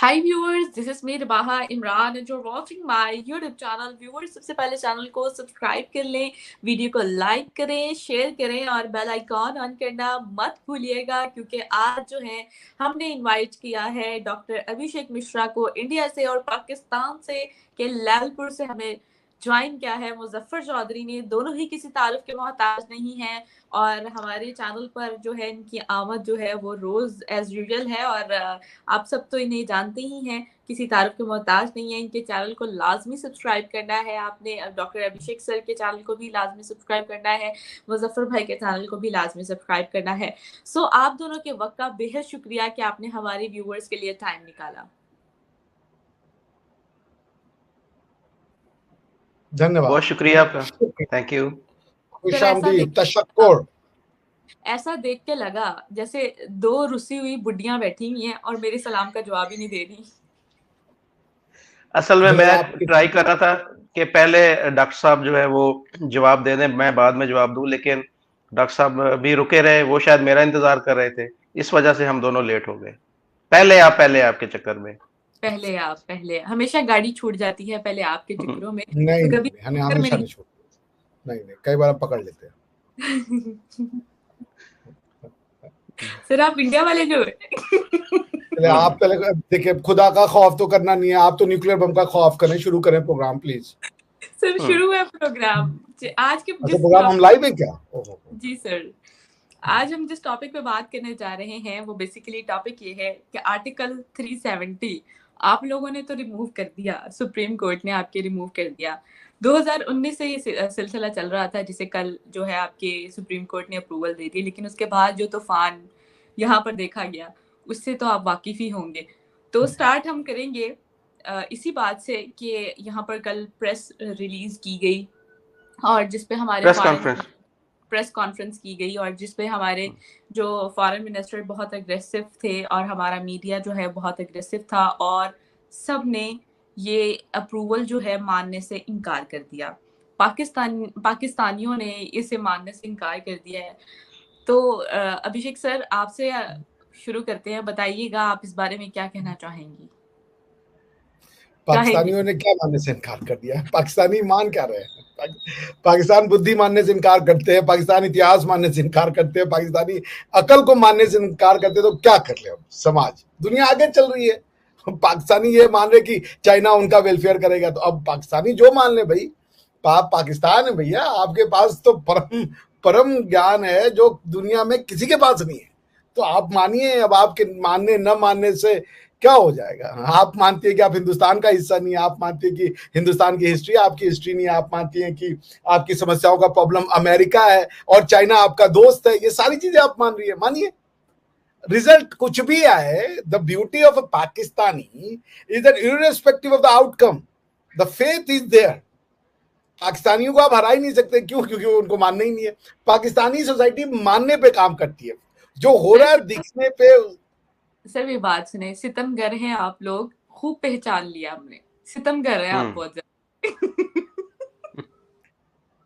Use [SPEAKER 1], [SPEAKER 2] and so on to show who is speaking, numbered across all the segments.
[SPEAKER 1] Hi viewers, this is me Rabaha Imran and you are watching my YouTube channel. Viewers, सबसे पहले channel को subscribe कर लें, वीडियो को लाइक करें, शेयर करें और बेल आइकॉन ऑन करना मत भूलिएगा, क्योंकि आज जो है हमने इनवाइट किया है डॉक्टर अभिषेक मिश्रा को इंडिया से और पाकिस्तान से के लैलपुर से हमें ज्वाइन किया है मुजफ्फर चौधरी ने। दोनों ही किसी तारीफ के मोहताज नहीं हैं और हमारे चैनल पर जो है इनकी आमद जो है वो रोज एज यूजुअल है और आप सब तो इन्हें जानते ही हैं, किसी तारीफ के मोहताज नहीं है। इनके चैनल को लाजमी सब्सक्राइब करना है आपने, डॉक्टर अभिषेक सर के चैनल को भी लाजमी सब्सक्राइब करना है, मुजफ्फर भाई के चैनल को भी लाजमी सब्सक्राइब करना है। सो आप दोनों के वक्त का बेहद शुक्रिया कि आपने हमारे व्यूअर्स के लिए टाइम निकाला।
[SPEAKER 2] धन्यवाद,
[SPEAKER 3] बहुत शुक्रिया आपका, थैंक यू।
[SPEAKER 1] ऐसा देख के लगा जैसे दो रुसी हुई बुढ़ियां बैठी हुई हैं और मेरे सलाम का जवाब ही नहीं दे रही।
[SPEAKER 3] असल में मैं ट्राई कर रहा था कि पहले डॉक्टर साहब जो है वो जवाब दे दें, मैं बाद में जवाब दूं, लेकिन डॉक्टर साहब भी रुके रहे, वो शायद मेरा इंतजार कर रहे थे, इस वजह से हम दोनों लेट हो गए। पहले आपके चक्कर में
[SPEAKER 1] पहले हमेशा गाड़ी छूट जाती है पहले आपके चक्करों में।
[SPEAKER 2] नहीं, तो कभी हमेशा नहीं छूट, नहीं कई बार हम पकड़ लेते हैं।
[SPEAKER 1] सर आप इंडिया वाले जो
[SPEAKER 2] आप पहले देखिए, खुदा का खौफ तो करना नहीं है, आप तो न्यूक्लियर बम का खौफ करें। शुरू करें प्रोग्राम प्लीज।
[SPEAKER 1] सर शुरू है प्रोग्राम। आज के
[SPEAKER 2] प्रोग्राम हम लाइव है क्या?
[SPEAKER 1] जी सर, आज हम जिस टॉपिक पे बात करने जा रहे हैं वो बेसिकली टॉपिक ये है कि आर्टिकल 370 आप लोगों ने तो रिमूव कर दिया, सुप्रीम कोर्ट ने आपके रिमूव कर दिया। 2019 से ये सिलसिला चल रहा था, जिसे कल जो है आपके सुप्रीम कोर्ट ने अप्रूवल दे दी, लेकिन उसके बाद जो तूफान यहाँ पर देखा गया उससे तो आप वाकिफ ही होंगे। तो स्टार्ट हम करेंगे इसी बात से कि यहाँ पर कल प्रेस रिलीज की गई और जिसपे हमारे प्रेस कॉन्फ्रेंस की गई और जिसपे हमारे जो फॉरेन मिनिस्टर बहुत अग्रेसिव थे और हमारा मीडिया जो है बहुत अग्रेसिव था और सब ने ये अप्रूवल जो है मानने से इनकार कर दिया। पाकिस्तानियों ने इसे मानने से इनकार कर दिया है। तो अभिषेक सर आपसे शुरू करते हैं, बताइएगा आप इस बारे में क्या कहना चाहेंगी?
[SPEAKER 2] पाकिस्तानियों ने क्या मानने से इनकार कर दिया? पाकिस्तानी मान क्या रहे हैं? पाकिस्तान बुद्धि मानने से इनकार करते हैं, पाकिस्तान इतिहास मानने से इनकार करते हैं, पाकिस्तानी अकल को मानने से इनकार करते हैं। तो क्या कर ले? समाज दुनिया आगे चल रही है, पाकिस्तानी ये मान रहे कि चाइना उनका वेलफेयर करेगा, तो अब पाकिस्तानी जो मान ले भाई। पाकिस्तान है भैया, आपके पास तो परम ज्ञान है जो दुनिया में किसी के पास नहीं है, तो आप मानिए। अब आपके मानने न मानने से क्या हो जाएगा? आप मानती है कि आप हिंदुस्तान का हिस्सा नहीं है, आप मानती है कि हिंदुस्तान की हिस्ट्री आपकी हिस्ट्री नहीं है, आप मानती है कि आपकी समस्याओं का प्रॉब्लम अमेरिका है और चाइना आपका दोस्त है, ये सारी चीजें आप मान रही है। मानिए, रिजल्ट कुछ भी आए, the beauty of a Pakistani is that irrespective of the outcome the faith is there. पाकिस्तानियों को आप हरा ही नहीं सकते। क्यों? क्योंकि उनको मानना ही नहीं है। पाकिस्तानी सोसाइटी मानने पे काम करती है, जो हो रहा है दिखने पे।
[SPEAKER 1] सर भी बात सुने, सितमगर हैं आप लोग, खूब पहचान लिया हमने, सितमगर है आप बहुत ज्यादा।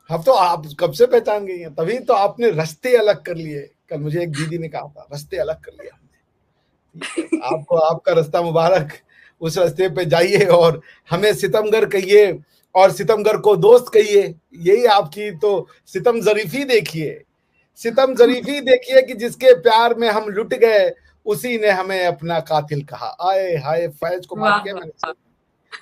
[SPEAKER 2] हम तो आप कब से पहचान गई हैं, तभी तो आपने रास्ते अलग कर लिए। कल मुझे एक दीदी ने कहा था, रास्ते अलग कर लिया हमने। आपको आपका रास्ता मुबारक, उस रास्ते पे जाइए और हमें सितमगर कहिए और सितमगर को दोस्त कहिए। यही आपकी तो सितम जरीफी देखिए, सितम जरीफी देखिए कि जिसके प्यार में हम लुट गए उसी ने हमें अपना कातिल कहा। आए हाय, फैज को मार के मैंने।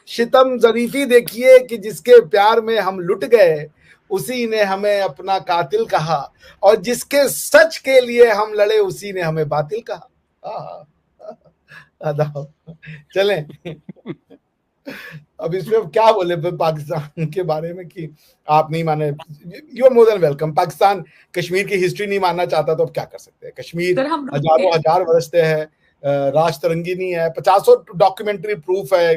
[SPEAKER 2] सितम जरीफी देखिए कि जिसके प्यार में हम लुट गए उसी ने हमें अपना कातिल कहा, और जिसके सच के लिए हम लड़े उसी ने हमें बातिल कहा। चलें अब इसमें क्या बोले पाकिस्तान के बारे में कि आप नहीं माने। You are more than welcome. Pakistan Kashmir की हिस्ट्री नहीं मानना चाहता तो अब क्या कर सकते हैं? कश्मीर हजारों हजार वर्ष से है, राष्ट्र तरंगिनी है, 50 डॉक्यूमेंट्री प्रूफ है,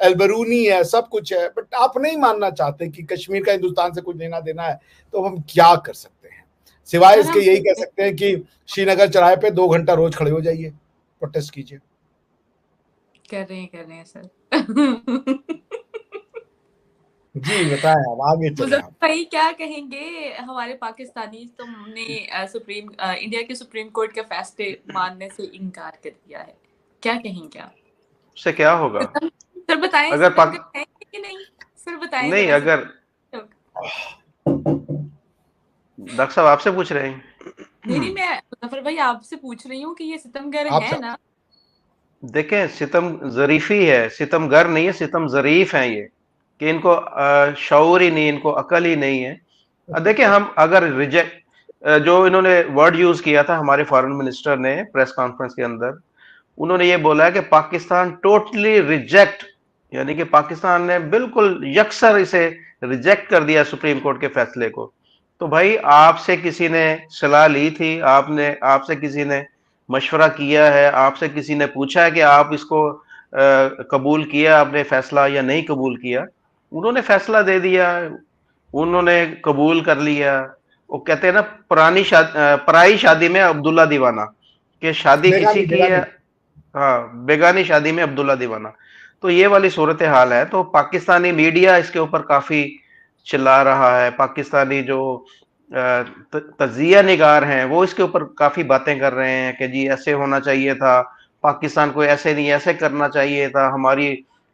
[SPEAKER 2] एल्बरूनी है, सब कुछ है, बट आप नहीं मानना चाहते कि कश्मीर का हिंदुस्तान से कुछ लेना देना है। तो हम क्या कर सकते हैं सिवाय इसके? यही कह सकते हैं कि श्रीनगर चौराहे पे 2 घंटा रोज खड़े हो जाइए, प्रोटेस्ट कीजिए।
[SPEAKER 1] कर रहे हैं सर।
[SPEAKER 2] जी बताएं, अब आगे चलें।
[SPEAKER 1] भाई क्या कहेंगे? हमारे पाकिस्तानी तुमने इंडिया के सुप्रीम कोर्ट के फैसले मानने से इनकार कर दिया है, क्या कहेंगे आप?
[SPEAKER 3] उससे क्या होगा?
[SPEAKER 1] सर बताएं,
[SPEAKER 3] अगर
[SPEAKER 1] सितमगर है कि नहीं? सर बताएं
[SPEAKER 3] नहीं,
[SPEAKER 1] जरा
[SPEAKER 3] अगर डॉक्टर साहब आपसे पूछ रहे हैं।
[SPEAKER 1] नहीं, मैं मुजफ्फर भाई आपसे पूछ रही हूँ कि ये सितमगर
[SPEAKER 2] आपसे
[SPEAKER 1] है ना?
[SPEAKER 3] देखें, सितम ज़रीफ़ी है, सितमगर नहीं है, सितम ज़रीफ़ हैं ये, कि इनको शऊर ही नहीं, इनको अकल ही नहीं है। देखिए, हम अगर जो इन्होंने वर्ड यूज़ किया था हमारे फॉरेन मिनिस्टर ने प्रेस कॉन्फ्रेंस के अंदर, उन्होंने ये बोला है कि पाकिस्तान टोटली रिजेक्ट, यानी कि पाकिस्तान ने बिल्कुल यकसर इसे रिजेक्ट कर दिया सुप्रीम कोर्ट के फैसले को। तो भाई, आपसे किसी ने सलाह ली थी, आपसे किसी ने मशवरा किया है, आपसे किसी ने पूछा है कि आप इसको कबूल किया आपने फैसला या नहीं कबूल किया? उन्होंने फैसला दे दिया, उन्होंने कबूल कर लिया। वो कहते हैं ना, पराई शादी में अब्दुल्ला दीवाना, कि शादी किसी
[SPEAKER 2] बेगानी
[SPEAKER 3] की है।
[SPEAKER 2] बेगानी
[SPEAKER 3] हाँ, बेगानी शादी में अब्दुल्ला दीवाना। तो ये वाली सूरत हाल है। तो पाकिस्तानी मीडिया इसके ऊपर काफी चिल्ला रहा है, पाकिस्तानी जो तजिया निगार हैं वो इसके ऊपर काफी बातें कर रहे हैं कि जी ऐसे होना चाहिए था, पाकिस्तान को ऐसे नहीं ऐसे करना चाहिए था, हमारी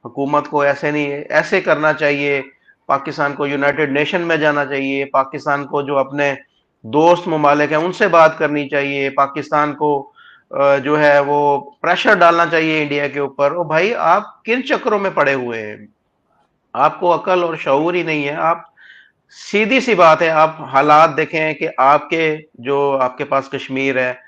[SPEAKER 3] हुकूमत को ऐसे नहीं ऐसे करना चाहिए, पाकिस्तान को यूनाइटेड नेशन में जाना चाहिए, पाकिस्तान को जो अपने दोस्त ममालिक हैं उनसे बात करनी चाहिए, पाकिस्तान को जो है वो प्रेशर डालना चाहिए इंडिया के ऊपर। ओ भाई, आप किन चक्रों में पड़े हुए हैं? आपको अकल और शऊर ही नहीं है। आप, सीधी सी बात है, आप हालात देखें कि आपके पास कश्मीर है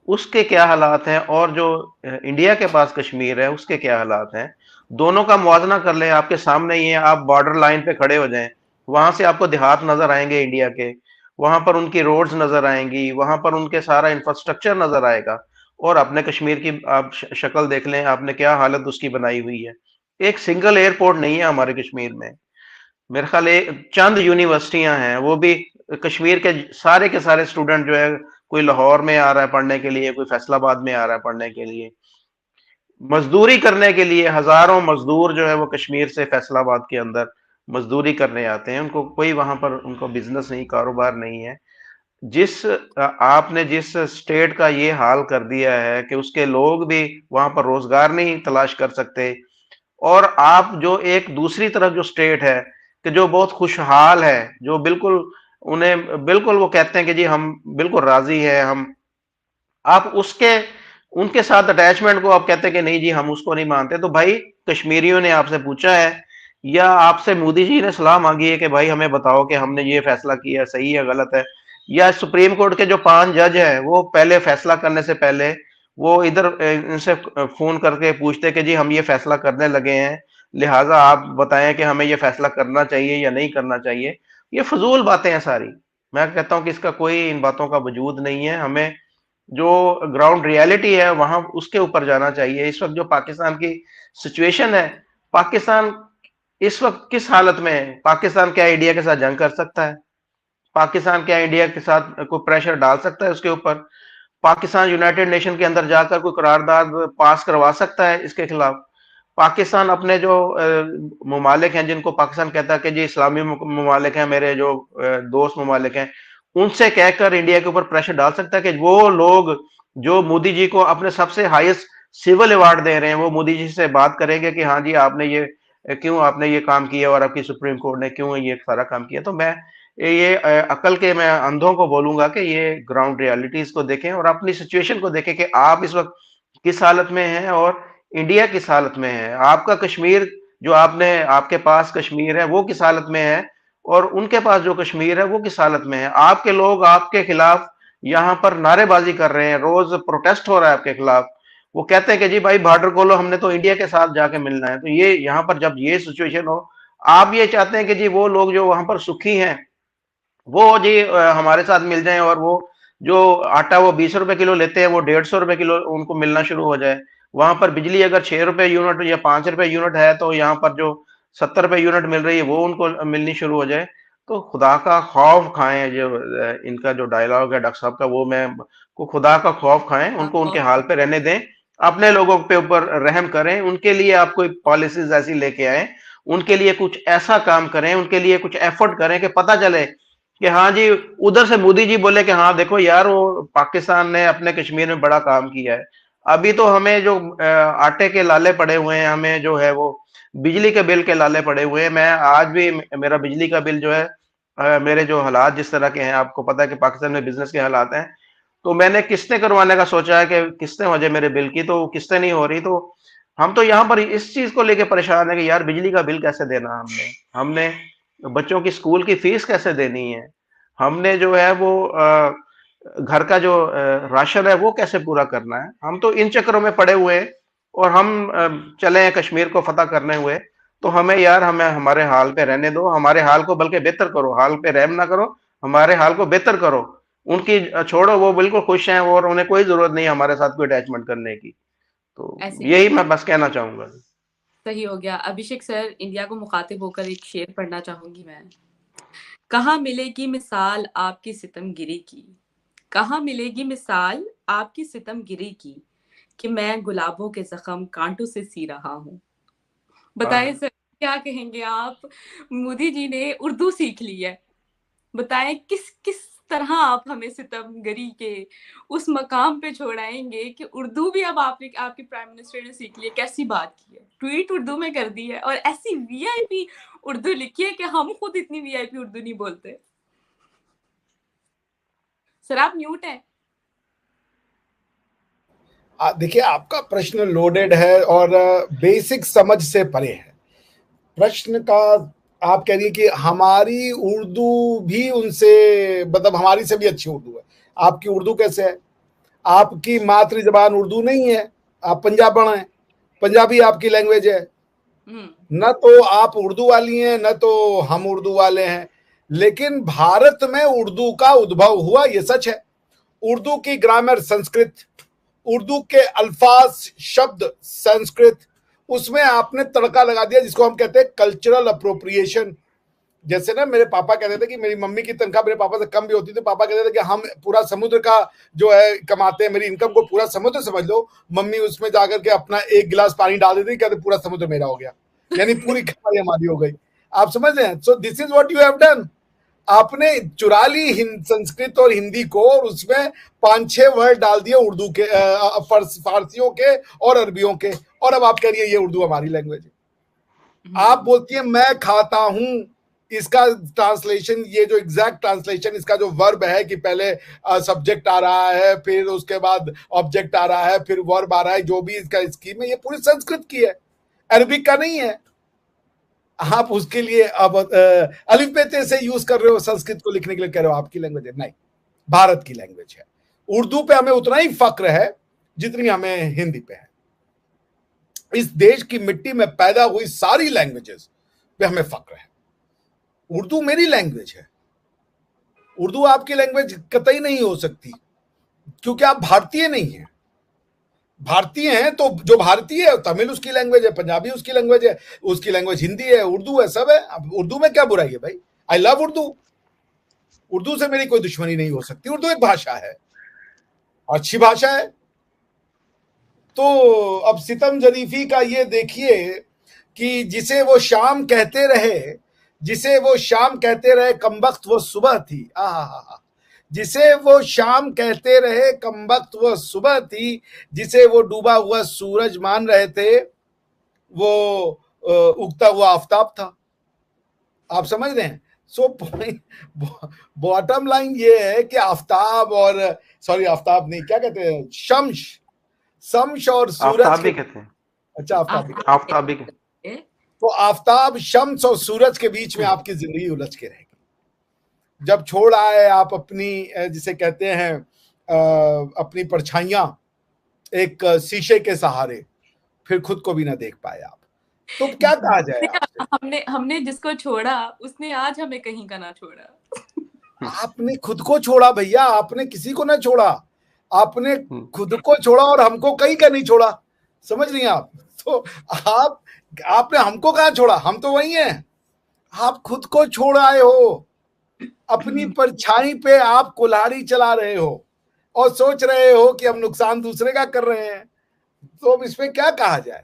[SPEAKER 3] उसके क्या हालात हैं, और जो इंडिया के पास कश्मीर है उसके क्या हालात हैं। दोनों का मुवाजना कर लें, आपके सामने ही है। आप बॉर्डर लाइन पे खड़े हो जाएं, वहां से आपको देहात नजर आएंगे इंडिया के, वहां पर उनकी रोड्स नजर आएंगी, वहां पर उनके सारा इंफ्रास्ट्रक्चर नजर आएगा। और अपने कश्मीर की आप शक्ल देख लें, आपने क्या हालत उसकी बनाई हुई है। एक सिंगल एयरपोर्ट नहीं है हमारे कश्मीर में। मेरे ख्याल चंद यूनिवर्सिटियां हैं, वो भी कश्मीर के सारे स्टूडेंट जो है, कोई लाहौर में आ रहा है पढ़ने के लिए, कोई फैसलाबाद में आ रहा है पढ़ने के लिए, मजदूरी करने के लिए। हजारों मजदूर जो है वो कश्मीर से फैसलाबाद के अंदर मजदूरी करने आते हैं, उनको कोई वहां पर उनको बिजनेस नहीं, कारोबार नहीं है। आपने जिस स्टेट का ये हाल कर दिया है कि उसके लोग भी वहां पर रोजगार नहीं तलाश कर सकते, और आप जो एक दूसरी तरफ जो स्टेट है कि जो बहुत खुशहाल है, जो बिल्कुल उन्हें बिल्कुल वो कहते हैं कि जी हम बिल्कुल राजी है हम, आप उसके उनके साथ अटैचमेंट को आप कहते हैं कि नहीं जी हम उसको नहीं मानते। तो भाई, कश्मीरियों ने आपसे पूछा है या आपसे मोदी जी ने सलाह मांगी है कि भाई हमें बताओ कि हमने ये फैसला किया सही है गलत है? या सुप्रीम कोर्ट के जो 5 जज हैं वो पहले फैसला करने से पहले वो इधर इनसे फोन करके पूछते कि जी हम ये फैसला करने लगे हैं, लिहाजा आप बताएं कि हमें ये फैसला करना चाहिए या नहीं करना चाहिए? ये फजूल बातें हैं सारी। मैं कहता हूं कि इसका कोई इन बातों का वजूद नहीं है। हमें जो ग्राउंड रियलिटी है वहां उसके ऊपर जाना चाहिए। इस वक्त जो पाकिस्तान की सिचुएशन है, पाकिस्तान इस वक्त किस हालत में है? पाकिस्तान क्या इंडिया के साथ जंग कर सकता है? पाकिस्तान क्या इंडिया के साथ कोई प्रेशर डाल सकता है उसके ऊपर? पाकिस्तान यूनाइटेड नेशन के अंदर जाकर कोई करारदाद पास करवा सकता है इसके खिलाफ? पाकिस्तान अपने जो ममालिक हैं, जिनको पाकिस्तान कहता है कि जी इस्लामी ममालिक हैं, मेरे जो दोस्त ममालिक हैं, उनसे कहकर इंडिया के ऊपर प्रेशर डाल सकता है कि वो लोग जो मोदी जी को अपने सबसे हाईएस्ट सिविल अवार्ड दे रहे हैं, वो मोदी जी से बात करेंगे कि हाँ जी आपने ये काम किया और आपकी सुप्रीम कोर्ट ने क्यों ये सारा काम किया? तो मैं अंधों को बोलूंगा कि ये ग्राउंड रियलिटीज को देखें और अपनी सिचुएशन को देखें कि आप इस वक्त किस हालत में हैं और इंडिया किस हालत में है। आपका कश्मीर, जो आपके पास कश्मीर है, वो किस हालत में है, और उनके पास जो कश्मीर है वो किस हालत में है। आपके लोग आपके खिलाफ यहाँ पर नारेबाजी कर रहे हैं, रोज प्रोटेस्ट हो रहा है आपके खिलाफ। वो कहते हैं कि जी भाई बॉर्डर खोलो, हमने तो इंडिया के साथ जाके मिलना है। तो ये यहाँ पर जब ये सिचुएशन हो, आप ये चाहते हैं कि जी वो लोग जो वहां पर सुखी हैं वो जी हमारे साथ मिल जाएं, और वो जो आटा वो 20 रुपए किलो लेते हैं वो 150 रुपए किलो उनको मिलना शुरू हो जाए। वहां पर बिजली अगर 6 रुपए यूनिट या 5 रुपए यूनिट है, तो यहाँ पर जो 70 रुपए यूनिट मिल रही है वो उनको मिलनी शुरू हो जाए। तो खुदा का खौफ खाएं, जो इनका जो डायलॉग है डॉक्टर साहब का, वो मैं को खुदा का खौफ खाएं, उनको उनके हाल पे रहने दें, अपने लोगों पे ऊपर रहम करें, उनके लिए आप कोई पॉलिसीज ऐसी लेके आए, उनके लिए कुछ ऐसा काम करें, उनके लिए कुछ एफर्ट करें कि पता चले कि हाँ जी, उधर से मोदी जी बोले कि हाँ देखो यार वो पाकिस्तान ने अपने कश्मीर में बड़ा काम किया है, अभी तो हमें जो आटे के लाले पड़े हुए हैं, हमें जो है वो बिजली के बिल के लाले पड़े हुए हैं। मैं आज भी मेरा बिजली का बिल जो है, मेरे जो हालात जिस तरह के हैं, आपको पता है कि पाकिस्तान में बिजनेस के हालात हैं, तो मैंने किस्तें करवाने का सोचा है कि किस्तें हो जाए मेरे बिल की, तो किस्तें नहीं हो रही। तो हम तो यहाँ पर इस चीज को लेके परेशान है कि यार बिजली का बिल कैसे देना, हमने हमने बच्चों की स्कूल की फीस कैसे देनी है, हमने जो है वो घर का जो राशन है वो कैसे पूरा करना है। हम तो इन चक्करों में पड़े हुए हैं, और हम चले हैं कश्मीर को फतह करने हुए। तो हमें यार, हमें हमारे हाल पे रहने दो, हमारे हाल को बल्कि बेहतर करो, हाल पे रहम ना करो, हमारे हाल को बेहतर करो। उनकी छोड़ो, वो बिल्कुल खुश हैं और उन्हें कोई जरूरत नहीं है हमारे साथ कोई अटैचमेंट करने की। तो
[SPEAKER 1] ऐसे
[SPEAKER 3] यही मैं बस कहना चाहूंगा।
[SPEAKER 1] सही हो गया। अभिषेक सर, इंडिया को मुखातिब होकर एक शेर पढ़ना चाहूंगी मैं। कहाँ मिलेगी मिसाल आपकी सितमगिरी की, कहाँ मिलेगी मिसाल आपकी सितमगिरी की, कि मैं गुलाबों के जख्म कांटों से सी रहा हूँ। बताएं
[SPEAKER 3] हाँ,
[SPEAKER 1] सर, क्या कहेंगे आप? मोदी जी ने उर्दू सीख ली है, बताएं किस किस तरह आप हमें सितमगरी के उस मकाम पे छोड़ाएंगे कि उर्दू भी अब आपने आपके प्राइम मिनिस्टर ने सीख ली है। कैसी बात की है, ट्वीट उर्दू में कर दी है और ऐसी वीआईपी उर्दू लिखी है कि हम खुद इतनी वीआईपी उर्दू नहीं बोलते। सर आप म्यूट है।
[SPEAKER 2] देखिए, आपका प्रश्न लोडेड है और बेसिक समझ से परे है। प्रश्न का आप कह रही है कि हमारी उर्दू भी उनसे, मतलब हमारी से भी अच्छी उर्दू है। आपकी उर्दू कैसे है? आपकी मातृ जबान उर्दू नहीं है, आप पंजाबण हैं, पंजाबी आपकी लैंग्वेज है। न तो आप उर्दू वाली हैं, न तो हम उर्दू वाले हैं। लेकिन भारत में उर्दू का उद्भव हुआ, ये सच है। उर्दू की ग्रामर संस्कृत, उर्दू के अल्फाज शब्द संस्कृत, उसमें आपने तड़का लगा दिया जिसको हम कहते हैं कल्चरल अप्रोप्रिएशन। जैसे ना, मेरे पापा कहते थे कि मेरी मम्मी की तनख्वाह मेरे पापा से कम भी होती थी, पापा कहते थे कि हम पूरा समुद्र का जो है कमाते हैं, मेरी इनकम को पूरा समुद्र समझ लो। मम्मी उसमें जाकर के अपना एक गिलास पानी डाल देती, कहते पूरा समुद्र मेरा हो गया, यानी पूरी कमाई हमारी हो गई। आप समझ रहे हैं? So this is what you have done. आपने चुरा ली संस्कृत और हिंदी को, और उसमें 5-6 वर्ड डाल दिए उर्दू के, फारसियों के और अरबियों के, और अब आप कह रही है ये उर्दू हमारी लैंग्वेज है। आप बोलती है मैं खाता हूं, इसका ट्रांसलेशन, ये जो एग्जैक्ट ट्रांसलेशन, इसका जो वर्ब है कि पहले सब्जेक्ट आ रहा है, फिर उसके बाद ऑब्जेक्ट आ रहा है, फिर वर्ब आ रहा है, जो भी इसका स्कीम है, ये पूरी संस्कृत की है, अरबिक का नहीं है। आप उसके लिए अब अलिफ बे ते से यूज कर रहे हो, संस्कृत को लिखने के लिए कह रहे हो आपकी लैंग्वेज है। नहीं, भारत की लैंग्वेज है। उर्दू पे हमें उतना ही फक्र है जितनी हमें हिंदी पे है। इस देश की मिट्टी में पैदा हुई सारी लैंग्वेजेस पे हमें फक्र है। उर्दू मेरी लैंग्वेज है, उर्दू आपकी लैंग्वेज कतई नहीं हो सकती, क्योंकि आप भारतीय नहीं हैं। भारतीय हैं तो जो भारतीय है, तमिल उसकी लैंग्वेज है, पंजाबी उसकी लैंग्वेज है, उसकी लैंग्वेज हिंदी है, उर्दू है, सब है। अब उर्दू में क्या बुराई है भाई? आई लव उर्दू, उर्दू से मेरी कोई दुश्मनी नहीं हो सकती। उर्दू एक भाषा है, अच्छी भाषा है। तो अब सितम जरीफी का ये देखिए कि जिसे वो शाम कहते रहे, जिसे वो शाम कहते रहे कमबख्त वो सुबह थी। आहा, जिसे वो शाम कहते रहे कमबख्त वो सुबह थी, जिसे वो डूबा हुआ सूरज मान रहे थे, वो उगता हुआ आफताब था। आप समझ रहे हैं? सो बॉटम लाइन ये है कि आफताब और, सॉरी आफताब नहीं, क्या कहते हैं, शम्स, शम्स और सूरज
[SPEAKER 3] आफ्ताब
[SPEAKER 2] के,
[SPEAKER 3] भी कहते हैं।
[SPEAKER 2] अच्छा आफताब भी,
[SPEAKER 3] आफ्ताब भी कहते
[SPEAKER 2] तो आफताब, शम्स और सूरज के बीच में
[SPEAKER 3] हैं।
[SPEAKER 2] आपकी जिंदगी उलझ के रहेगी। जब छोड़ आए आप अपनी, जिसे कहते हैं अपनी परछाइयां एक शीशे के सहारे, फिर खुद को भी ना देख पाए आप, तो क्या कहा जाए आपसे?
[SPEAKER 1] हमने हमने जिसको छोड़ा उसने आज हमें कहीं का ना छोड़ा।
[SPEAKER 2] आपने खुद को छोड़ा भैया, आपने किसी को ना छोड़ा, आपने खुद को छोड़ा और हमको कहीं का नहीं छोड़ा। समझ रही हैं आप? तो आप, आपने हमको कहाँ छोड़ा? हम तो वही हैं। आप खुद को छोड़ आए हो, अपनी परछाई पे आप कुल्हाड़ी चला रहे हो और सोच रहे हो कि हम नुकसान दूसरे का कर रहे हैं। तो अब इसमें क्या कहा जाए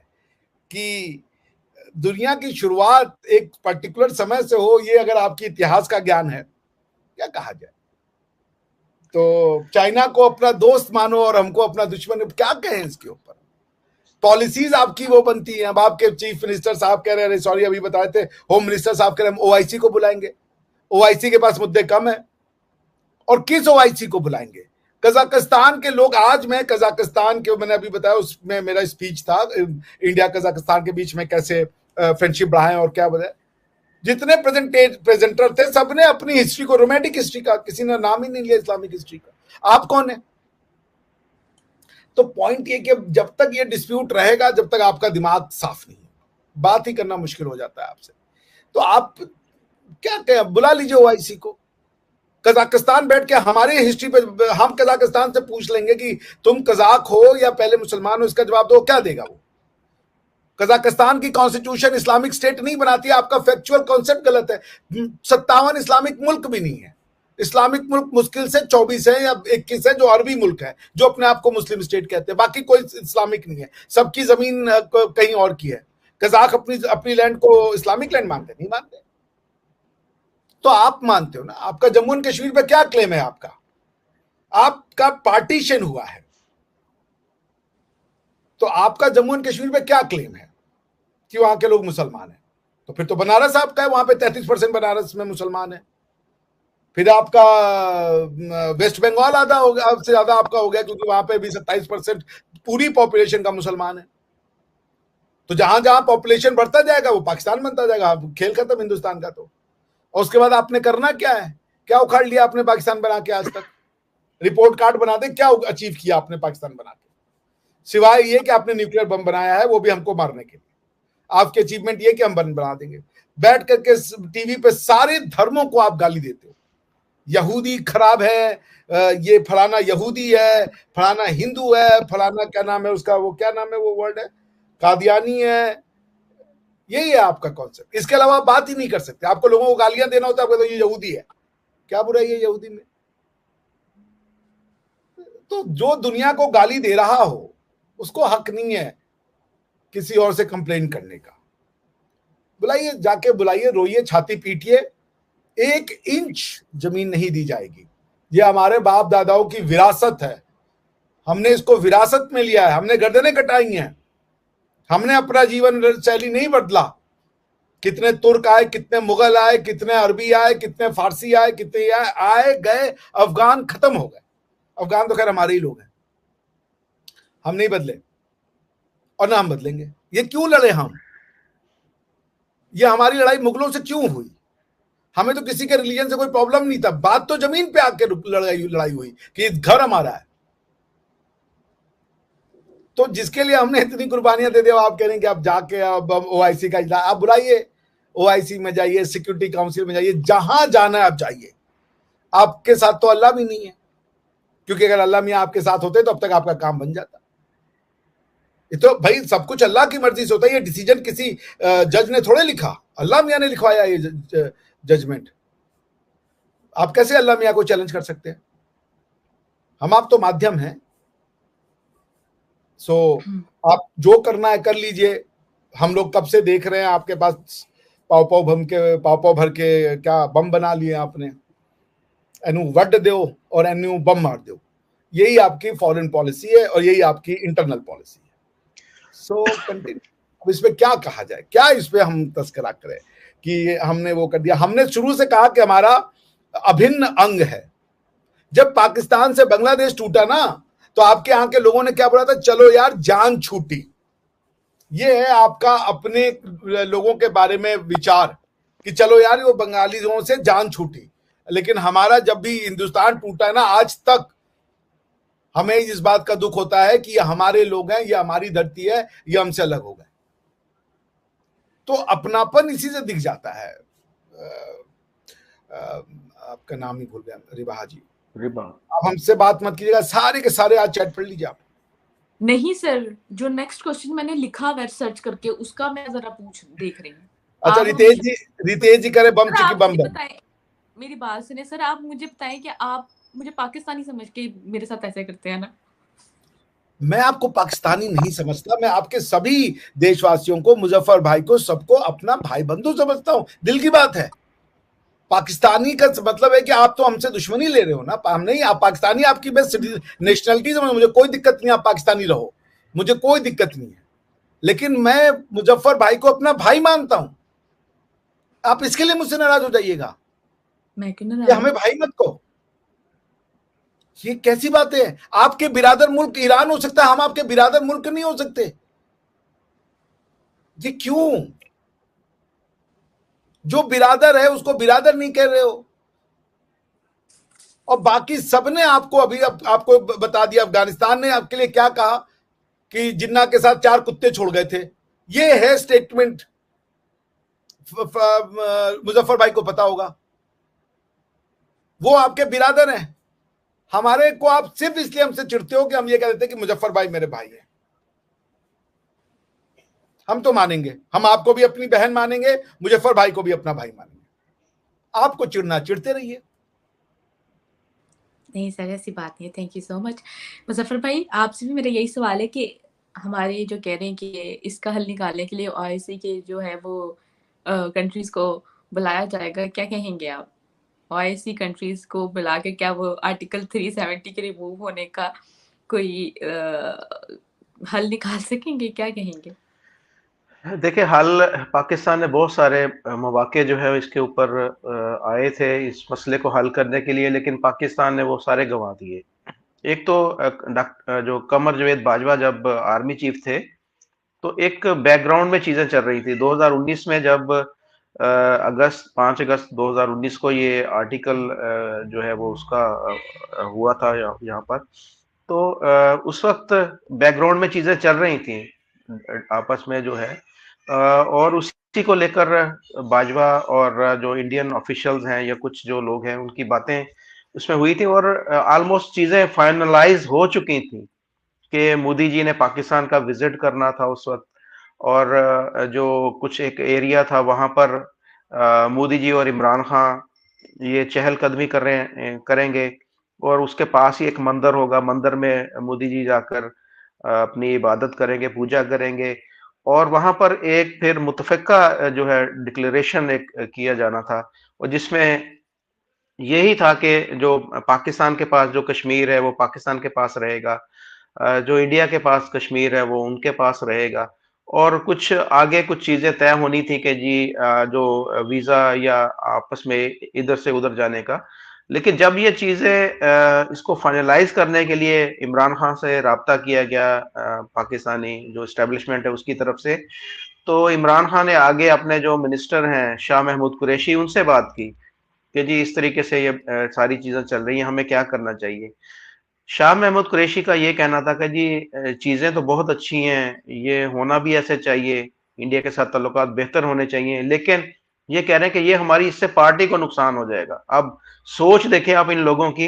[SPEAKER 2] कि दुनिया की शुरुआत एक पर्टिकुलर समय से हो, ये अगर आपकी इतिहास का ज्ञान है, क्या कहा जाए? तो चाइना को अपना दोस्त मानो और हमको अपना दुश्मन, क्या कहें इसके ऊपर। पॉलिसीज आपकी वो बनती है। अब आपके चीफ मिनिस्टर साहब कह रहे हैं, सॉरी अभी बताए थे, होम मिनिस्टर साहब कह रहे हैं ओआईसी को बुलाएंगे। ओआईसी के पास मुद्दे कम है, और किस ओआईसी को बुलाएंगे? कजाकिस्तान के लोग, आज मैं कजाकिस्तान के, मैंने अभी बताया उसमें मेरा स्पीच था, इंडिया कजाकिस्तान के बीच में कैसे फ्रेंडशिप बढ़ाएं और क्या बताए। जितने प्रेजेंटर थे सबने अपनी हिस्ट्री को, रोमांटिक हिस्ट्री का, किसी ने नाम ही नहीं लिया इस्लामिक हिस्ट्री का। आप कौन है? तो पॉइंट ये कि जब तक ये डिस्प्यूट रहेगा, जब तक आपका दिमाग साफ नहीं है, बात ही करना मुश्किल हो जाता है आपसे। तो आप क्या कहें, बुला लीजिए ओआईसी को। कजाकिस्तान बैठ के हमारी हिस्ट्री पे, हम कजाकिस्तान से पूछ लेंगे कि तुम कजाक हो या पहले मुसलमान हो, इसका जवाब दो, क्या देगा वो? कजाकिस्तान की कॉन्स्टिट्यूशन इस्लामिक स्टेट नहीं बनाती है, आपका फैक्चुअल कॉन्सेप्ट गलत है। 57 इस्लामिक मुल्क भी नहीं है। इस्लामिक मुल्क मुश्किल से 24 है या 21 है जो अरबी मुल्क है, जो अपने आप को मुस्लिम स्टेट कहते हैं, बाकी कोई इस्लामिक नहीं है। सबकी जमीन कहीं और की है। कजाक अपनी लैंड को इस्लामिक लैंड मानते नहीं? मानते। तो आप मानते हो ना? आपका जम्मू एंड कश्मीर पे क्या क्लेम है? आपका पार्टीशन हुआ है, तो आपका जम्मू एंड कश्मीर पे क्या क्लेम है कि वहां के लोग मुसलमान हैं? तो फिर तो बनारस आपका है, वहां पे 33% बनारस में मुसलमान है। फिर आपका वेस्ट बंगाल आधा हो गया, से ज्यादा आपका हो गया, क्योंकि वहां पे भी 27% पूरी पॉपुलेशन का मुसलमान है। तो जहां जहां पॉपुलेशन बढ़ता जाएगा वो पाकिस्तान बनता जाएगा, खेल खत्म हिंदुस्तान का। तो और उसके बाद आपने करना क्या है? क्या उखाड़ लिया आपने पाकिस्तान बना के? आज तक रिपोर्ट कार्ड बना दे, क्या अचीव किया आपने पाकिस्तान बना के? सिवाय ये कि आपने न्यूक्लियर बम बनाया है, वो भी हमको मारने के लिए। आपकी अचीवमेंट ये कि हम बम बना देंगे। बैठ करके टीवी पे सारे धर्मों को आप गाली देते हो। यहूदी खराब है, ये फलाना यहूदी है, फलाना हिंदू है, फलाना क्या नाम है उसका, वो क्या नाम है वो वर्ड है, कादियानी है। यही है आपका कॉन्सेप्ट। इसके अलावा आप बात ही नहीं कर सकते। आपको लोगों को गालियां देना होता है, तो ये यहूदी है, क्या बुराई है यहूदी में? तो जो दुनिया को गाली दे रहा हो उसको हक नहीं है किसी और से कंप्लेन करने का। बुलाइए, जाके बुलाइए, रोइए, छाती पीटिए। 1 इंच जमीन नहीं दी जाएगी। ये हमारे बाप दादाओं की विरासत है, हमने इसको विरासत में लिया है। हमने गर्दनें कटाई हैं, हमने अपना जीवन शैली नहीं बदला। कितने तुर्क आए, कितने मुगल आए, कितने अरबी आए, कितने फारसी आए, कितने आए गए, अफगान खत्म हो गए। अफगान तो खैर हमारे ही लोग हैं, हम नहीं बदले और ना हम बदलेंगे। ये क्यों लड़े हम? ये हमारी लड़ाई मुगलों से क्यों हुई? हमें तो किसी के रिलीजन से कोई प्रॉब्लम नहीं था। बात तो जमीन पे आके लड़ाई हुई कि घर हमारा है। तो जिसके लिए हमने इतनी कुर्बानियां दे दी, आप कह रहे हैं कि आप जाके अब ओआईसी का इजलास, आप बुलाइए, ओआईसी में जाइए, सिक्योरिटी काउंसिल में जाइए, जहां जाना है आप जाइए। आपके साथ तो अल्लाह भी नहीं है, क्योंकि अगर अल्लाह मियां आपके साथ होते तो अब तक आपका काम बन जाता। ये तो भाई सब कुछ अल्लाह की मर्जी से होता है। ये डिसीजन किसी जज ने थोड़े लिखा, अल्लाह मियां ने लिखवाया ये जजमेंट। आप कैसे अल्लाह मियां को चैलेंज कर सकते हैं? हम आप तो माध्यम हैं। सो आप जो करना है कर लीजिए। हम लोग कब से देख रहे हैं आपके पास पाव पाव भर के क्या बम बना लिए आपने। एनु वड दो और एनु बम मार दो, यही आपकी फॉरेन पॉलिसी है और यही आपकी इंटरनल पॉलिसी है। So continue. अब इस पे क्या कहा जाए, क्या इस पे हम तस्करा करें कि हमने वो कर दिया। हमने शुरू से कहा कि हमारा अभिन्न अंग है। जब पाकिस्तान से बांग्लादेश टूटा ना, तो आपके यहाँ के लोगों ने क्या बोला था, चलो यार जान छूटी। ये है आपका अपने लोगों के बारे में विचार कि चलो यार वो बंगालियों से जान छूटी। लेकिन हमारा जब भी हिंदुस्तान टूटा है ना, आज तक हमें इस बात का दुख होता है कि ये हमारे लोग हैं, ये हमारी धरती है, ये हमसे अलग हो गए। तो अपनापन इसी से दिख जाता है। आपका नाम ही भूल गया, रिबा जी। रिबा, आप हमसे बात मत कीजिएगा, सारे के सारे आज चैट पढ़ लीजिए आप।
[SPEAKER 1] नहीं सर, जो नेक्स्ट क्वेश्चन मैंने लिखा वेब सर्च करके, उसका मैं जरा देख रही हूँ।
[SPEAKER 2] अच्छा, रितेश जी करे बम चिकी बम बम।
[SPEAKER 1] मेरी बात सुने सर, आप मुझे बताएं कि आप मुझे पाकिस्तानी समझ के मेरे साथ ऐसे करते हैं ना?
[SPEAKER 2] मैं आपको पाकिस्तानी नहीं समझता। मैं आपके सभी देशवासियों को, मुजफ्फर भाई को, सबको अपना भाई बंधु समझता हूँ। दिल की बात है। पाकिस्तानी का मतलब है कि आप तो हमसे दुश्मनी ले रहे हो ना, हम नहीं, आप पाकिस्तानी, आपकी बस नेशनलिटी से मुझे कोई दिक्कत नहीं, आप पाकिस्तानी रहो, मुझे कोई दिक्कत नहीं है, लेकिन मैं मुजफ्फर भाई को अपना भाई मानता हूं। आप इसके लिए मुझसे नाराज हो जाइएगा,
[SPEAKER 1] मैं क्यों
[SPEAKER 2] कि
[SPEAKER 1] नाराज
[SPEAKER 2] हमें भाई मत कहो, ये कैसी बात है? आपके बिरादर मुल्क ईरान हो सकता है, हम आपके बिरादर मुल्क नहीं हो सकते? ये क्यों? जो बिरादर है उसको बिरादर नहीं कह रहे हो, और बाकी सबने आपको अभी आपको बता दिया, अफगानिस्तान ने आपके लिए क्या कहा कि जिन्ना के साथ 4 कुत्ते छोड़ गए थे। ये है स्टेटमेंट, मुजफ्फर भाई को पता होगा, वो आपके बिरादर हैं। हमारे को आप सिर्फ इसलिए हमसे चिढ़ते हो कि हम ये कह देते हैं कि मुजफ्फर भाई मेरे भाई हैं। हम तो मानेंगे, हम आपको भी अपनी बहन मानेंगे, मुजफ्फर भाई को भी अपना भाई मानेंगे। आपको चिढ़ना चिढ़ते रहिए।
[SPEAKER 1] नहीं सर, ऐसी बात नहीं है। Thank you so much. Muzaffar भाई, आपसे भी मेरा यही सवाल है कि हमारे जो कह रहे हैं कि इसका हल निकालने के लिए ओआईसी के जो है वो कंट्रीज को बुलाया जाएगा, क्या कहेंगे आप? ओआईसी कंट्रीज को बुला के क्या वो आर्टिकल 370 के रिमूव होने का कोई हल निकाल सकेंगे, क्या कहेंगे?
[SPEAKER 3] देखिए, हल पाकिस्तान ने बहुत सारे मौके जो है इसके ऊपर आए थे इस मसले को हल करने के लिए, लेकिन पाकिस्तान ने वो सारे गंवा दिए। एक तो जो कमर जावेद बाजवा जब आर्मी चीफ थे, तो एक बैकग्राउंड में चीजें चल रही थी। 2019 में जब 5 अगस्त 2019 को ये आर्टिकल जो है वो उसका हुआ था यहाँ पर, तो उस वक्त बैकग्राउंड में चीजें चल रही थी आपस में जो है, और उसी को लेकर बाजवा और जो इंडियन ऑफिशियल्स हैं या कुछ जो लोग हैं उनकी बातें उसमें हुई थी, और ऑलमोस्ट चीजें फाइनलाइज हो चुकी थी कि मोदी जी ने पाकिस्तान का विजिट करना था उस वक्त, और जो कुछ एक एरिया था वहां पर मोदी जी और इमरान खान ये चहलकदमी करेंगे, और उसके पास ही एक मंदिर होगा, मंदिर में मोदी जी जाकर अपनी इबादत करेंगे, पूजा करेंगे, और वहां पर एक फिर मुतफिका जो है डिक्लेरेशन एक किया जाना था, और जिसमें यही था कि जो पाकिस्तान के पास जो कश्मीर है वो पाकिस्तान के पास रहेगा, जो इंडिया के पास कश्मीर है वो उनके पास रहेगा, और कुछ आगे कुछ चीजें तय होनी थी कि जी जो वीजा या आपस में इधर से उधर जाने का। लेकिन जब ये चीजें इसको फाइनलाइज करने के लिए इमरान खान से राब्ता किया गया, पाकिस्तानी जो एस्टेब्लिशमेंट है उसकी तरफ से, तो इमरान खान ने आगे अपने जो मिनिस्टर हैं शाह महमूद कुरैशी उनसे बात की कि जी इस तरीके से ये सारी चीजें चल रही हैं, हमें क्या करना चाहिए। शाह महमूद कुरैशी का ये कहना था कि जी चीजें तो बहुत अच्छी हैं, ये होना भी ऐसे चाहिए, इंडिया के साथ ताल्लुकात बेहतर होने चाहिए, लेकिन ये कह रहे हैं कि ये हमारी इससे पार्टी को नुकसान हो जाएगा। अब सोच देखें आप इन लोगों की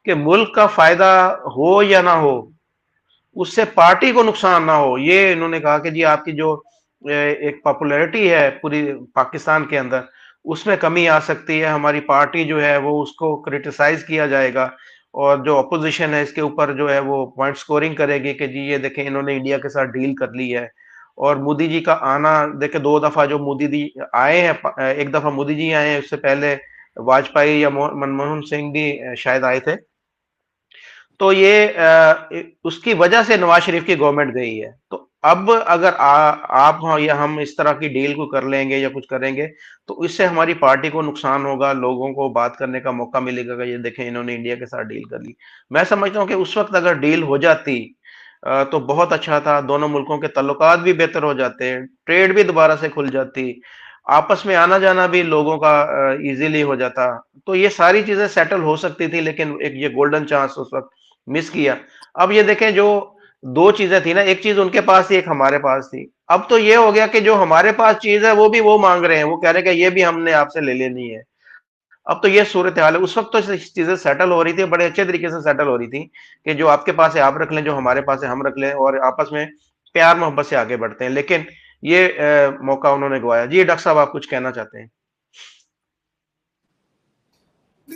[SPEAKER 3] कि मुल्क का फायदा हो या ना हो, उससे पार्टी को नुकसान ना हो। ये इन्होंने कहा कि जी आपकी जो एक पॉपुलैरिटी है पूरी पाकिस्तान के अंदर, उसमें कमी आ सकती है, हमारी पार्टी जो है वो उसको क्रिटिसाइज किया जाएगा, और जो अपोजिशन है इसके ऊपर जो है वो पॉइंट स्कोरिंग करेगी कि जी ये देखें इन्होंने इंडिया के साथ डील कर ली है। और मोदी जी का आना देखे, 2 दफा जो मोदी जी आए हैं, एक दफा मोदी जी आए हैं, उससे पहले वाजपेयी या मनमोहन सिंह भी शायद आए थे, तो ये उसकी वजह से नवाज शरीफ की गवर्नमेंट गई है। तो अब अगर आप या हम इस तरह की डील को कर लेंगे या कुछ करेंगे, तो इससे हमारी पार्टी को नुकसान होगा, लोगों को बात करने का मौका मिलेगा कि ये देखें इन्होंने इंडिया के साथ डील कर ली। मैं समझता हूँ कि उस वक्त अगर डील हो जाती तो बहुत अच्छा था, दोनों मुल्कों के ताल्लुकात भी बेहतर हो जाते, ट्रेड भी दोबारा से खुल जाती, आपस में आना जाना भी लोगों का इजीली हो जाता, तो ये सारी चीजें सेटल हो सकती थी। लेकिन एक ये गोल्डन चांस उस वक्त मिस किया। अब ये देखें, जो 2 चीजें थी ना, एक चीज उनके पास थी, एक हमारे पास थी। अब तो ये हो गया कि जो हमारे पास चीज है वो भी वो मांग रहे हैं, वो कह रहे हैं कि ये भी हमने आपसे ले लेनी है। अब तो ये सूरत हाल है। उस वक्त तो चीजें सेटल हो रही थी, बड़े अच्छे तरीके से सेटल हो रही थी कि जो आपके पास है आप रख लें, जो हमारे पास है हम रख लें, और आपस में प्यार मोहब्बत से आगे बढ़ते हैं। लेकिन ये मौका उन्होंने गवाया। जी डॉक्टर साहब, आप कुछ कहना चाहते हैं?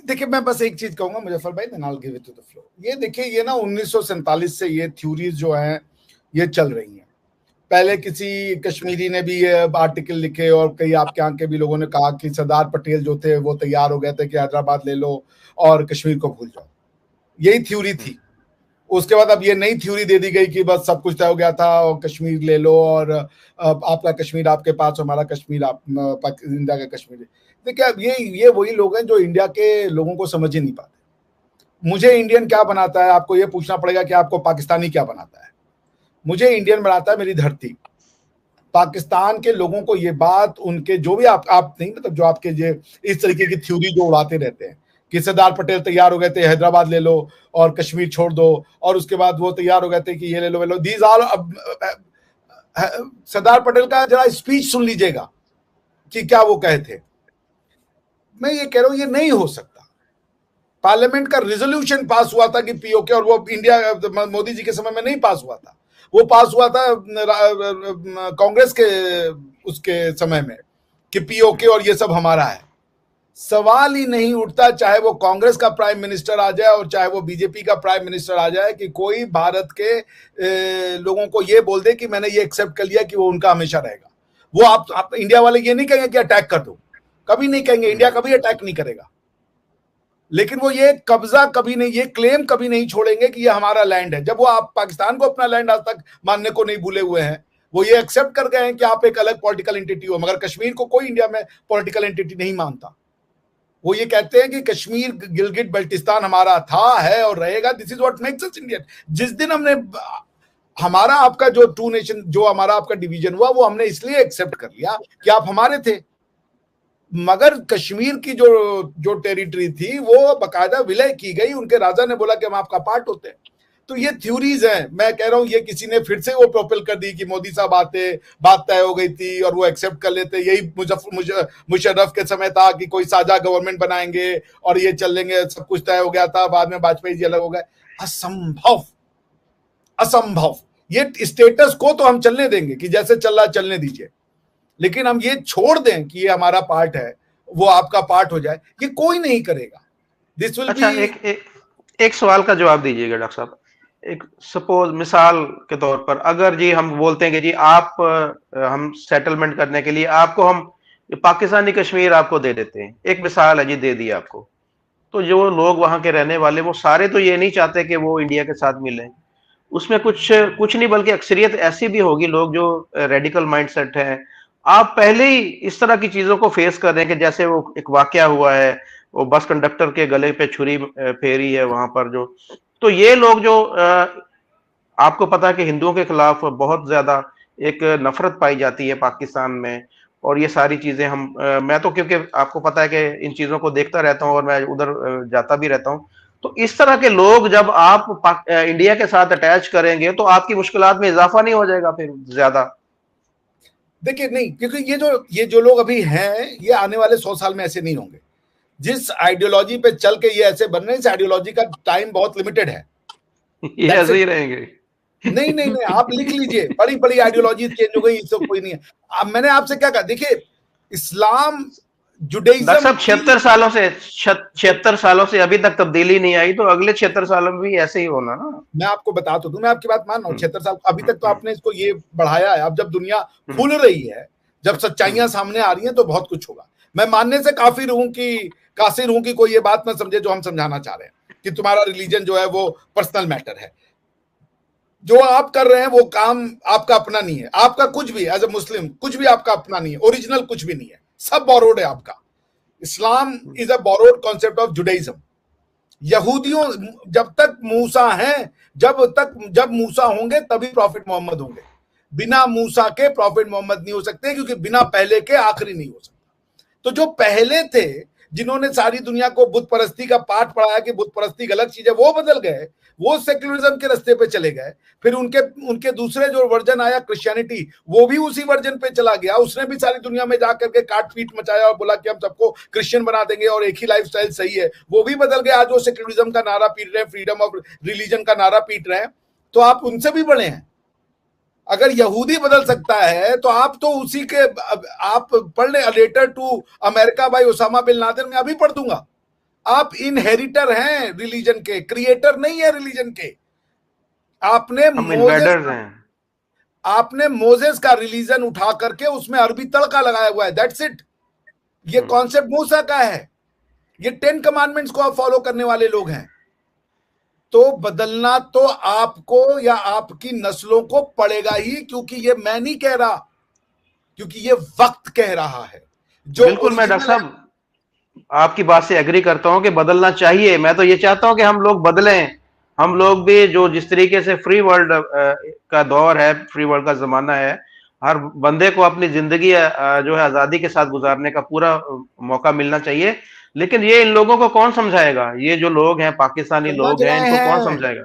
[SPEAKER 2] देखिए, मैं बस एक चीज कहूंगा मुजफ्फर भाई, then I will give it to the floor. ये देखिए, ये ना 1947 से ये थ्योरीज जो हैं ये चल रही हैं। पहले किसी कश्मीरी ने भी ये आर्टिकल लिखे और कई आपके यहाँ के भी लोगों ने कहा कि सरदार पटेल जो थे वो तैयार हो गए थे कि हैदराबाद ले लो और कश्मीर को भूल जाओ, यही थ्योरी थी। उसके बाद अब ये नई थ्योरी दे दी गई कि बस सब कुछ तय हो गया था और कश्मीर ले लो और आपका कश्मीर आपके पास, हमारा कश्मीर आप इंडिया का कश्मीर। देखिए ये वही लोग हैं जो इंडिया के लोगों को समझ ही नहीं पाते। मुझे इंडियन क्या बनाता है, आपको ये पूछना पड़ेगा कि आपको पाकिस्तानी क्या बनाता है। मुझे इंडियन बनाता है मेरी धरती। पाकिस्तान के लोगों को ये बात, उनके जो भी आप नहीं, मतलब जो आपके ये इस तरीके की थ्योरी जो उड़ाते रहते हैं कि सरदार पटेल तैयार हो गए थे हैदराबाद ले लो और कश्मीर छोड़ दो, और उसके बाद वो तैयार हो गए थे कि ये ले लो वे लो। दीज आर, सरदार पटेल का जरा स्पीच सुन लीजिएगा कि क्या वो कहे थे। मैं ये कह रहा हूं ये नहीं हो सकता। पार्लियामेंट का रेजोल्यूशन पास हुआ था कि पीओके, और वो इंडिया मोदी जी के समय में नहीं पास हुआ था, वो पास हुआ था कांग्रेस के उसके समय में कि पीओके और ये सब हमारा है। सवाल ही नहीं उठता, चाहे वो कांग्रेस का प्राइम मिनिस्टर आ जाए और चाहे वो बीजेपी का प्राइम मिनिस्टर आ जाए, कि कोई भारत के लोगों को ये बोल दे कि मैंने ये एक्सेप्ट कर लिया कि वो उनका हमेशा रहेगा। वो आप इंडिया वाले ये नहीं कहेंगे कि अटैक कर दो, कभी नहीं कहेंगे, इंडिया कभी अटैक नहीं करेगा। लेकिन वो ये कब्जा कभी नहीं, ये क्लेम कभी नहीं छोड़ेंगे कि ये हमारा लैंड है। जब वो आप पाकिस्तान को अपना लैंड आज तक मानने को नहीं भूले हुए हैं, वो ये एक्सेप्ट कर गए हैं कि आप एक अलग पॉलिटिकल एंटिटी हो, मगर कश्मीर को कोई इंडिया में पॉलिटिकल एंटिटी नहीं मानता। वो ये कहते हैं कि कश्मीर, गिलगिट बल्टिस्तान हमारा था, है और रहेगा। This is what makes us Indian. जिस दिन हमने हमारा आपका जो टू नेशन, जो हमारा आपका डिवीजन हुआ, वो हमने इसलिए एक्सेप्ट कर लिया कि आप हमारे थे, मगर कश्मीर की जो टेरिटरी थी वो बकायदा विलय की गई। उनके राजा ने बोला कि हम आपका पार्ट होते हैं। तो ये थ्योरीज हैं। मैं कह रहा हूं ये किसी ने फिर से वो प्रोपेल कर दी कि मोदी साहब आते, बात तय हो गई थी और वो एक्सेप्ट कर लेते। यही मुशर्रफ के समय था कि कोई साझा गवर्नमेंट बनाएंगे और ये चल लेंगे, सब कुछ तय हो गया था। बाद में वाजपेयी जी अलग हो गए। असंभव, असंभव। ये स्टेटस को तो हम चलने देंगे कि जैसे चल रहा चलने दीजिए, लेकिन हम ये छोड़ दें कि ये हमारा पार्ट है, वो आपका पार्ट हो जाए, ये कोई नहीं करेगा। This will be.
[SPEAKER 3] एक सवाल का जवाब दीजिएगा डॉक्टर साहब। एक सपोज मिसाल के तौर पर, अगर जी हम बोलते हैं कि जी आप हम सेटलमेंट करने के लिए आपको हम पाकिस्तानी कश्मीर आपको दे देते हैं, एक मिसाल है जी, दे दी आपको, तो जो लोग वहां के रहने वाले वो सारे तो ये नहीं चाहते कि वो इंडिया के साथ मिले। उसमें कुछ नहीं बल्कि अक्सरियत ऐसी भी होगी, लोग जो रेडिकल माइंडसेट है। आप पहले ही इस तरह की चीजों को फेस कर रहे हैं कि जैसे वो एक वाकया हुआ है, वो बस कंडक्टर के गले पे छुरी फेरी है वहां पर जो, तो ये लोग जो आपको पता है कि हिंदुओं के खिलाफ बहुत ज्यादा एक नफरत पाई जाती है पाकिस्तान में, और ये सारी चीजें हम मैं तो क्योंकि आपको पता है कि इन चीजों को देखता रहता हूँ और मैं उधर जाता भी रहता हूँ, तो इस तरह के लोग जब आप इंडिया के साथ अटैच करेंगे तो आपकी मुश्किलात में इजाफा नहीं हो जाएगा फिर ज्यादा?
[SPEAKER 2] देखिए नहीं, क्योंकि ये जो लोग अभी हैं, ये आने वाले 100 साल में ऐसे नहीं होंगे। जिस आइडियोलॉजी पे चल के ये ऐसे बन रहे हैं, इस आइडियोलॉजी का टाइम बहुत लिमिटेड है।
[SPEAKER 3] ये ऐसे ही रहेंगे?
[SPEAKER 2] नहीं नहीं नहीं, आप लिख लीजिए, बड़ी बड़ी आइडियोलॉजी चेंज हो गई, इससे कोई नहीं है। अब मैंने आपसे क्या कहा, देखिए इस्लाम, जुडाइज्म,
[SPEAKER 3] 76 सालों से अभी तक तब्दीली नहीं आई, तो अगले 76 सालों में भी ऐसे ही होना ना।
[SPEAKER 2] मैं आपको बता तो दूं, मैं आपकी बात मान रहा हूँ। 76 साल अभी तक तो आपने इसको ये बढ़ाया है। अब जब दुनिया खुल रही है, जब सच्चाइयां सामने आ रही हैं, तो बहुत कुछ होगा। मैं मानने से कासिर हूं कि कोई ये बात ना समझे जो हम समझाना चाह रहे हैं कि तुम्हारा रिलीजन जो है वो पर्सनल मैटर है। जो आप कर रहे हैं वो काम आपका अपना नहीं है। आपका कुछ भी एज ए मुस्लिम कुछ भी आपका अपना नहीं है, ओरिजिनल कुछ भी नहीं है, सब बोरोड है आपका। Islam is a borrowed concept of Judaism. यहूदियों, जब तक मूसा हैं, जब मूसा होंगे तभी प्रॉफिट मोहम्मद होंगे। बिना मूसा के प्रॉफिट मोहम्मद नहीं हो सकते, क्योंकि बिना पहले के आखिरी नहीं हो सकता। तो जो पहले थे, जिन्होंने सारी दुनिया को बुत परस्ती का पाठ पढ़ाया कि बुत परस्ती गलत चीज है, वो बदल गए, वो सेक्युलरिज्म के रास्ते पे चले गए। फिर उनके दूसरे जो वर्जन आया क्रिश्चियनिटी, वो भी उसी वर्जन पे चला गया। उसने भी सारी दुनिया में जाकर के काट पीट मचाया और बोला कि हम सबको क्रिश्चियन बना देंगे और एक ही लाइफस्टाइल सही है। वो भी बदल गया। आज वो सेक्युलरिज्म का नारा पीट रहे हैं, फ्रीडम ऑफ रिलीजन का नारा पीट रहे हैं। तो आप उनसे भी बड़े हैं। अगर यहूदी बदल सकता है तो आप तो उसी के, आप पढ़ ले letter to America by Osama bin Laden, में अभी पढ़ दूंगा। आप इनहेरिटर हैं रिलीजन के, क्रिएटर नहीं है रिलीजन के। आपने
[SPEAKER 3] हम इन्वेडर्स हैं।
[SPEAKER 2] आपने मोजेस का रिलीजन उठा करके उसमें अरबी तड़का लगाया हुआ है, दैट्स इट। ये कॉन्सेप्ट मूसा का है, ये 10 कमांडमेंट्स को आप फॉलो करने वाले लोग हैं। तो बदलना तो आपको या आपकी नस्लों को पड़ेगा ही, क्योंकि ये मैं नहीं कह रहा, क्योंकि ये वक्त कह रहा है। जो
[SPEAKER 3] बिल्कुल, मैं डॉक्टर साहब आपकी बात से एग्री करता हूं कि बदलना चाहिए। मैं तो ये चाहता हूं कि हम लोग बदलें, हम लोग भी जो जिस तरीके से फ्री वर्ल्ड का दौर है, फ्री वर्ल्ड का जमाना है, हर बंदे को अपनी जिंदगी जो है आजादी के साथ गुजारने का पूरा मौका मिलना चाहिए। लेकिन ये इन लोगों को कौन समझाएगा? ये जो लोग हैं, पाकिस्तानी
[SPEAKER 2] समझ
[SPEAKER 3] लोग हैं,
[SPEAKER 2] रहे
[SPEAKER 3] इनको कौन
[SPEAKER 2] हैं,
[SPEAKER 3] समझाएगा?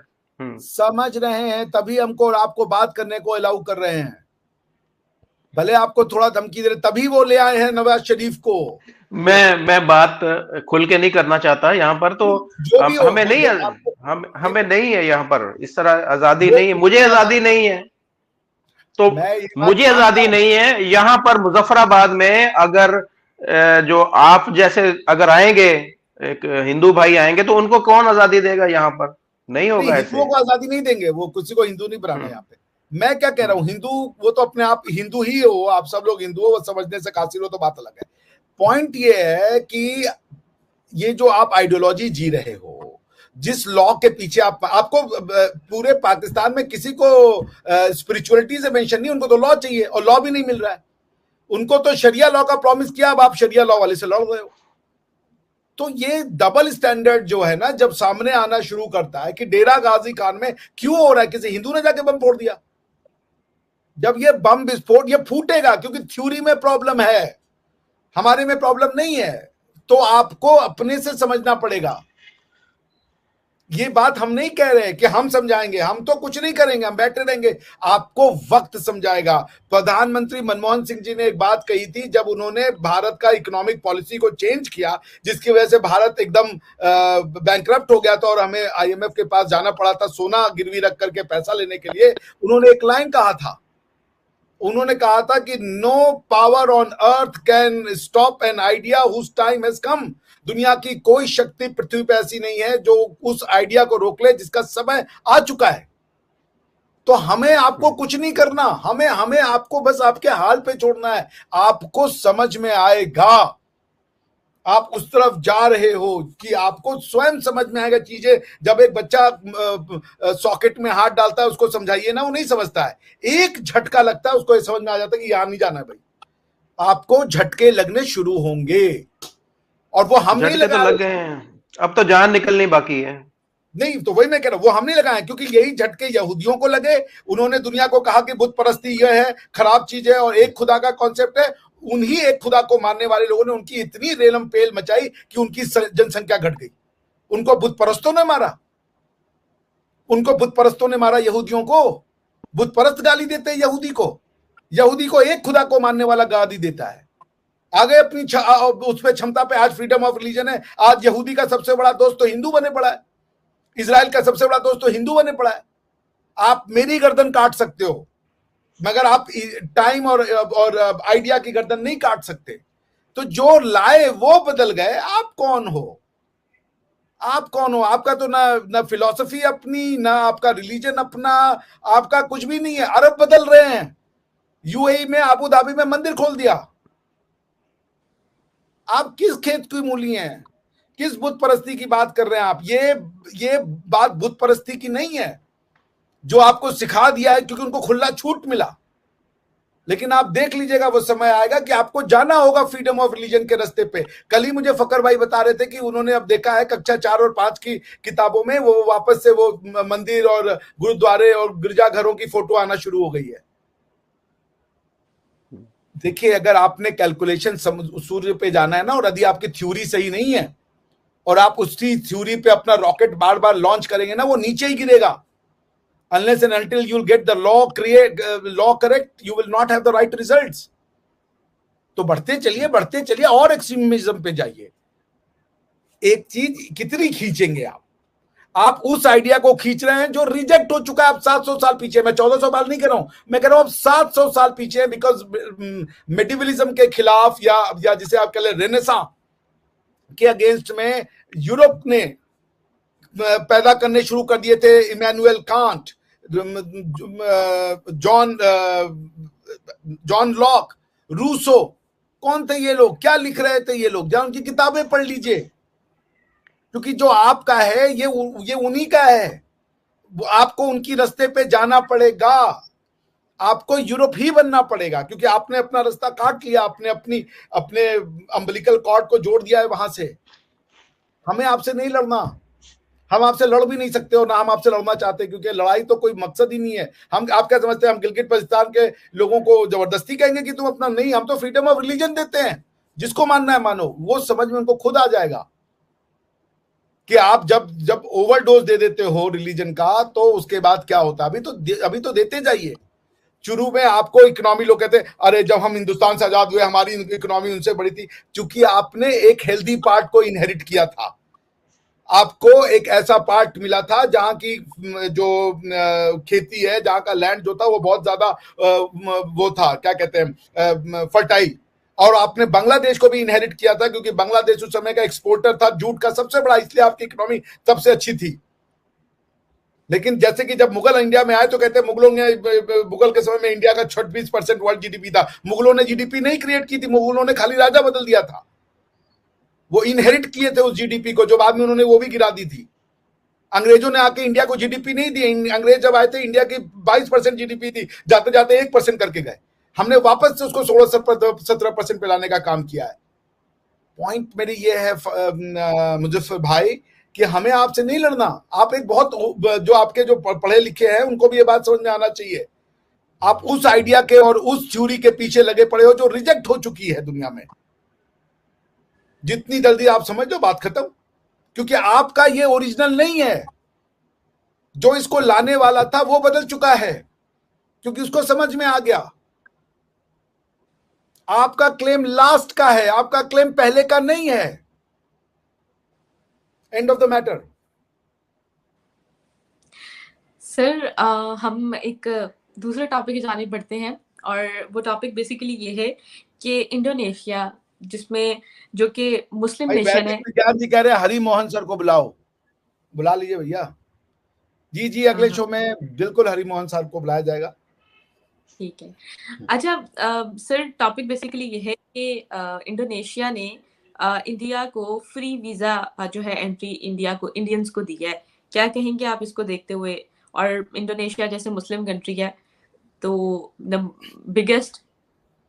[SPEAKER 2] समझ रहे हैं, तभी हमको और आपको बात करने को अलाउ कर रहे हैं। भले आपको थोड़ा धमकी दे रहे, तभी वो ले आए हैं नवाज शरीफ को।
[SPEAKER 3] मैं बात खुल के नहीं करना चाहता यहाँ पर, तो
[SPEAKER 2] जो भी हो,
[SPEAKER 3] हमें नहीं है, हमें नहीं है यहाँ पर इस तरह आजादी नहीं है, मुझे आजादी नहीं है, तो मुझे आजादी नहीं है। यहाँ पर मुजफ्फराबाद में अगर जो आप जैसे अगर आएंगे, एक हिंदू भाई आएंगे, तो उनको कौन आजादी देगा? यहाँ पर नहीं होगा ऐसे।
[SPEAKER 2] हिंदुओं को आजादी नहीं देंगे, वो किसी को हिंदू नहीं बनाना यहाँ पे। मैं क्या कह रहा हूँ, हिंदू वो तो अपने आप हिंदू ही हो, आप सब लोग हिंदू हो, वो समझने से कासिर हो तो बात अलग है। पॉइंट ये है कि ये जो आप आइडियोलॉजी जी रहे हो, जिस लॉ के पीछे आपको पूरे पाकिस्तान में किसी को स्पिरिचुअलिटी से मेंशन नहीं, उनको तो लॉ चाहिए और लॉ भी नहीं मिल रहा है। उनको तो शरिया लॉ का प्रॉमिस किया, अब आप शरिया लॉ वाले से लड़ रहे हो। तो ये डबल स्टैंडर्ड जो है ना, जब सामने आना शुरू करता है कि डेरा गाजी खान में क्यों हो रहा है, किसी हिंदू ने जाके बम फोड़ दिया। जब ये बम विस्फोट ये फूटेगा, क्योंकि थ्योरी में प्रॉब्लम है, हमारे में प्रॉब्लम नहीं है, तो आपको अपने से समझना पड़ेगा। ये बात हम नहीं कह रहे कि हम समझाएंगे, हम तो कुछ नहीं करेंगे, हम बैठे रहेंगे, आपको वक्त समझाएगा। प्रधानमंत्री मनमोहन सिंह जी ने एक बात कही थी, जब उन्होंने भारत का इकोनॉमिक पॉलिसी को चेंज किया, जिसकी वजह से भारत एकदम बैंकरप्ट हो गया था और हमें IMF के पास जाना पड़ा था सोना गिरवी रख करके पैसा लेने के लिए। उन्होंने एक लाइन कहा था, उन्होंने कहा था कि no power on earth can stop an idea whose time has come. दुनिया की कोई शक्ति पृथ्वी पर ऐसी नहीं है जो उस आइडिया को रोक ले जिसका समय आ चुका है। तो हमें आपको कुछ नहीं करना, हमें आपको बस आपके हाल पे छोड़ना है। आपको समझ में आएगा, आप उस तरफ जा रहे हो कि आपको स्वयं समझ में आएगा चीजें। जब एक बच्चा सॉकेट में हाथ डालता है, उसको समझाइए ना, वो नहीं समझता है, एक झटका लगता है उसको ये समझ में आ जाता है कि यहां नहीं जाना है भाई। आपको झटके लगने शुरू होंगे, और वो हम नहीं लगा,
[SPEAKER 3] तो लग गए हैं, अब तो जान निकलनी बाकी है।
[SPEAKER 2] नहीं, तो वही मैं कह रहा हूं, वो हम नहीं लगाए, क्योंकि यही झटके यहूदियों को लगे। उन्होंने दुनिया को कहा कि बुत परस्ती यह है, खराब चीज है, और एक खुदा का कॉन्सेप्ट है। उन्हीं एक खुदा को मानने वाले लोगों ने उनकी इतनी रेलम पेल मचाई कि उनकी जनसंख्या घट गई। उनको बुत परस्तों ने मारा, उनको बुत परस्तों ने मारा, यहूदियों को। बुत परस्त गाली देते हैं यहूदी को एक खुदा को मानने वाला गाली देता है। आगे अपनी उस पर क्षमता पे, आज फ्रीडम ऑफ रिलीजन है, आज यहूदी का सबसे बड़ा दोस्त तो हिंदू बने पड़ा है, इजराइल का सबसे बड़ा दोस्त तो हिंदू बने पड़ा है। आप मेरी गर्दन काट सकते हो, मगर आप टाइम और आइडिया की गर्दन नहीं काट सकते। तो जो लाए वो बदल गए, आप कौन हो? आप कौन हो? आपका तो ना फिलॉसफी अपनी, ना आपका रिलीजन अपना, आपका कुछ भी नहीं है। अरब बदल रहे हैं, UAE में, अबू धाबी में मंदिर खोल दिया। आप किस खेत की मूली हैं? किस बुत परस्ती की बात कर रहे हैं आप? ये बात बुत परस्ती की नहीं है, जो आपको सिखा दिया है क्योंकि उनको खुला छूट मिला। लेकिन आप देख लीजिएगा, वो समय आएगा कि आपको जाना होगा फ्रीडम ऑफ रिलीजन के रास्ते पे। कल ही मुझे फकर भाई बता रहे थे कि उन्होंने अब देखा है कक्षा 4 और 5 की किताबों में वो वापस से वो मंदिर और गुरुद्वारे और गिरजाघरों की फोटो आना शुरू हो गई है। देखिए, अगर आपने कैलकुलेशन सूर्य पे जाना है ना, और यदि आपकी थ्योरी सही नहीं है और आप उसी थ्योरी पे अपना रॉकेट बार बार लॉन्च करेंगे ना, वो नीचे ही गिरेगा। Unless and until you'll get the law correct, you will not have the right results. तो बढ़ते चलिए और एक्सट्रीमिज्म पे जाइए। एक चीज कितनी खींचेंगे आप उस आइडिया को खींच रहे हैं जो रिजेक्ट हो चुका है। आप 700 साल पीछे, मैं 1400 साल नहीं कर रहा हूं, मैं कह रहा हूं आप 700 साल पीछे, बिकॉज मेडिवलिज्म के खिलाफ या जिसे आप कह ले रेनेसां के अगेंस्ट में यूरोप ने पैदा करने शुरू कर दिए थे Immanuel Kant, John Locke, Rousseau, कौन थे ये लोग, क्या लिख रहे थे ये लोग, जरा उनकी किताबें पढ़ लीजिए, क्योंकि जो आपका है ये उन्हीं का है। आपको उनकी रास्ते पे जाना पड़ेगा, आपको यूरोप ही बनना पड़ेगा, क्योंकि आपने अपना रास्ता काट लिया, आपने अपने अम्बिलिकल कॉर्ड को जोड़ दिया है वहां से। हमें आपसे नहीं लड़ना, हम आपसे लड़ भी नहीं सकते और ना हम आपसे लड़ना चाहते, क्योंकि लड़ाई तो कोई मकसद ही नहीं है। आप क्या समझते हैं, हम गिलगित बल्तिस्तान के लोगों को जबरदस्ती कहेंगे कि तुम अपना, नहीं, हम तो फ्रीडम ऑफ रिलीजन देते हैं, जिसको मानना है मानो। वो समझ में उनको खुद आ जाएगा कि आप जब ओवरडोज दे देते हो रिलीजन का, तो उसके बाद क्या होता है। अभी तो देते जाइए। शुरू में आपको इकोनॉमी, लोग कहते हैं अरे जब हम हिंदुस्तान से आजाद हुए हमारी इकोनॉमी उनसे बड़ी थी, क्योंकि आपने एक हेल्दी पार्ट को इनहेरिट किया था। आपको एक ऐसा पार्ट मिला था जहां की जो खेती है, जहां का लैंड जो था वो बहुत ज्यादा वो था, क्या कहते हैं, फर्टाइल। और आपने बांग्लादेश को भी इनहेरिट किया था, क्योंकि बांग्लादेश उस समय का एक्सपोर्टर था जूट का सबसे बड़ा, इसलिए आपकी इकोनॉमी तब से अच्छी थी। लेकिन जैसे कि जब मुगल इंडिया में आए तो कहते हैं मुगल के समय में इंडिया का 26% वर्ल्ड जीडीपी था। मुगलों ने जीडीपी नहीं क्रिएट की थी, मुगलों ने खाली राजा बदल दिया था। वो इनहेरिट किए थे उस जीडीपी को, जो बाद में उन्होंने वो भी गिरा दी थी। अंग्रेजों ने आके इंडिया को जीडीपी नहीं दी। अंग्रेज जब आए थे इंडिया की 22% जीडीपी थी, जाते जाते 1% करके गए। हमने वापस से उसको 16-17% पे लाने का काम किया है। पॉइंट मेरी ये है मुजफ्फर भाई, कि हमें आपसे नहीं लड़ना। आप एक बहुत, जो आपके जो पढ़े लिखे हैं उनको भी ये बात समझ में आना चाहिए। आप उस आइडिया के और उस थ्योरी के पीछे लगे पड़े हो जो रिजेक्ट हो चुकी है दुनिया में। जितनी जल्दी आप समझ लो बात खत्म, क्योंकि आपका ये ओरिजिनल नहीं है। जो इसको लाने वाला था वो बदल चुका है, क्योंकि उसको समझ में आ गया। आपका क्लेम लास्ट का है, आपका क्लेम पहले का नहीं है। End of the matter.
[SPEAKER 1] Sir, हम एक दूसरे टॉपिक की जाने बढ़ते हैं, और वो टॉपिक बेसिकली ये है कि इंडोनेशिया, जिसमें जो कि मुस्लिम नेशन है।
[SPEAKER 2] ज्ञान जी कह रहे हैं हरि मोहन सर को बुलाओ, बुला लीजिए भैया। जी जी, अगले शो में बिल्कुल हरि मोहन सर को बुलाया जाएगा।
[SPEAKER 1] ठीक है। अच्छा सर, टॉपिक बेसिकली ये है कि इंडोनेशिया ने इंडिया को फ्री वीजा जो है एंट्री इंडिया को, इंडियंस को दिया है। क्या कहेंगे आप इसको देखते हुए? और इंडोनेशिया जैसे मुस्लिम कंट्री है, तो बिगेस्ट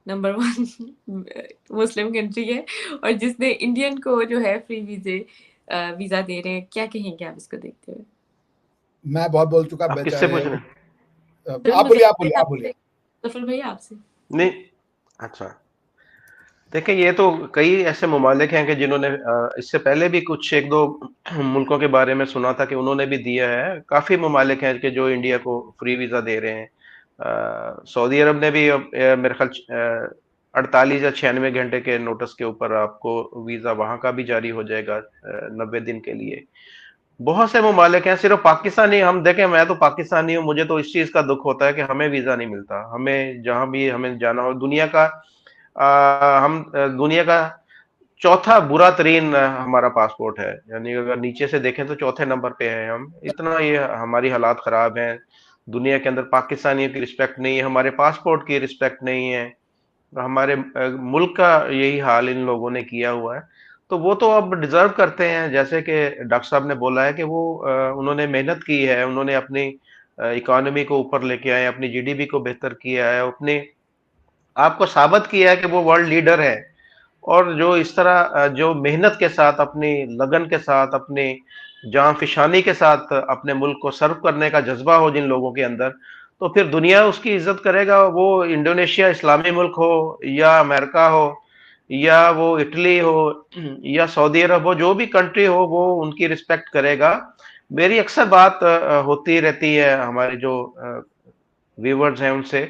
[SPEAKER 1] नंबर 1 मुस्लिम कंट्री है, और जिसने इंडियन को जो है फ्री वीजा दे रहे हैं। क्या कहेंगे आप इसको देखते हुए?
[SPEAKER 2] मैं बहुत बोल चुका।
[SPEAKER 3] आप किससे पूछ रहे हैं?
[SPEAKER 2] आप बोलिए।
[SPEAKER 1] तो फिर भैया आपसे।
[SPEAKER 3] नहीं, अच्छा, देखिए ये तो कई ऐसे ममालिक हैं कि जिन्होंने इससे पहले भी कुछ एक दो मुल्कों के बारे में सुना था कि उन्होंने भी दिया है। काफी ममालिक हैं कि जो इंडिया को फ्री वीजा दे रहे हैं। सऊदी अरब ने भी मेरे ख्याल 48 या 96 घंटे के नोटिस के ऊपर आपको वीजा वहां का भी जारी हो जाएगा 90 दिन के लिए। बहुत से ममालिक हैं, सिर्फ पाकिस्तानी। हम देखें, मैं तो पाकिस्तानी हूँ, मुझे तो इस चीज का दुख होता है कि हमें वीजा नहीं मिलता। हमें जहां भी हमें जाना हो दुनिया का, हम दुनिया का चौथा बुरा तरीन हमारा पासपोर्ट है। यानी अगर नीचे से देखें तो चौथे नंबर पे है हम। इतना ये हमारी हालात खराब हैं दुनिया के अंदर। पाकिस्तानियों की रिस्पेक्ट नहीं है, हमारे पासपोर्ट की रिस्पेक्ट नहीं है, हमारे मुल्क का यही हाल इन लोगों ने किया हुआ है। तो वो तो अब डिजर्व करते हैं। जैसे कि डॉक्टर साहब ने बोला है कि वो उन्होंने मेहनत की है, उन्होंने अपनी इकोनॉमी को ऊपर लेके आए, अपनी जीडीपी को बेहतर किया है, अपने आपको साबित किया है कि वो वर्ल्ड लीडर है। और जो इस तरह जो मेहनत के साथ, अपनी लगन के साथ, अपनी जान फिशानी के साथ अपने मुल्क को सर्व करने का जज्बा हो जिन लोगों के अंदर, तो फिर दुनिया उसकी इज्जत करेगा। वो इंडोनेशिया इस्लामी मुल्क हो, या अमेरिका हो, या वो इटली हो, या सऊदी अरब हो, जो भी कंट्री हो वो उनकी रिस्पेक्ट करेगा। मेरी अक्सर बात होती रहती है हमारे जो व्यूवर्स हैं उनसे,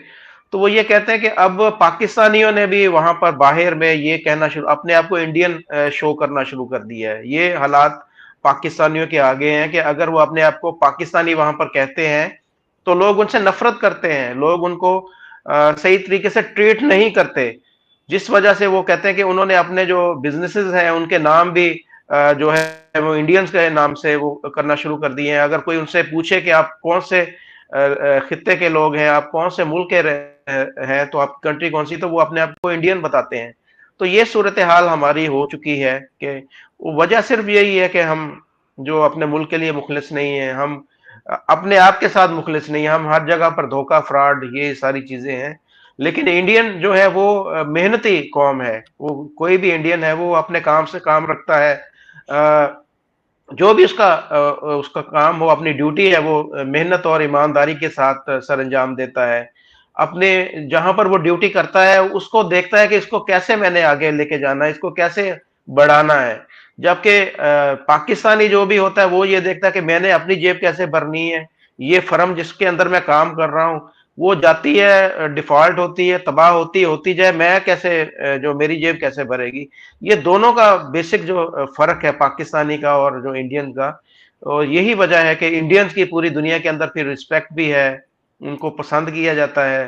[SPEAKER 3] तो वो ये कहते हैं कि अब पाकिस्तानियों ने भी वहां पर बाहर में ये कहना शुरू, अपने आप को इंडियन शो करना शुरू कर दिया है। ये हालात पाकिस्तानियों के आगे हैं कि अगर वो अपने आप को पाकिस्तानी वहां पर कहते हैं तो लोग उनसे नफरत करते हैं, लोग उनको सही तरीके से ट्रीट नहीं करते। जिस वजह से वो कहते हैं कि उन्होंने अपने जो बिजनेसेस हैं उनके नाम भी जो है वो इंडियंस के नाम से वो करना शुरू कर दिए हैं। अगर कोई उनसे पूछे कि आप कौन से खित्ते के लोग हैं, आप कौन से मुल्क के हैं, तो आप कंट्री कौन सी, तो वो अपने आप को इंडियन बताते हैं। तो ये सूरत हाल हमारी हो चुकी है कि वजह सिर्फ यही है कि हम जो अपने मुल्क के लिए मुखलिस नहीं है, हम अपने आप के साथ मुखलिस नहीं है, हम हर जगह पर धोखा, फ्रॉड, ये सारी चीजें हैं। लेकिन इंडियन जो है वो मेहनती कौम है, वो कोई भी इंडियन है वो अपने काम से काम रखता है। जो भी उसका काम हो, अपनी ड्यूटी है, वो मेहनत और ईमानदारी के साथ सर अंजाम देता है। अपने जहां पर वो ड्यूटी करता है उसको देखता है कि इसको कैसे मैंने आगे लेके जाना है, इसको कैसे बढ़ाना है। जबकि पाकिस्तानी जो भी होता है वो ये देखता है कि मैंने अपनी जेब कैसे भरनी है, ये फर्म जिसके अंदर मैं काम कर रहा हूँ वो जाती है, डिफॉल्ट होती है, तबाह होती जाए, मैं कैसे जो मेरी जेब कैसे भरेगी। ये दोनों का बेसिक जो फर्क है पाकिस्तानी का और जो इंडियन का। और यही वजह है कि इंडियंस की पूरी दुनिया के अंदर फिर रिस्पेक्ट भी है, उनको पसंद किया जाता है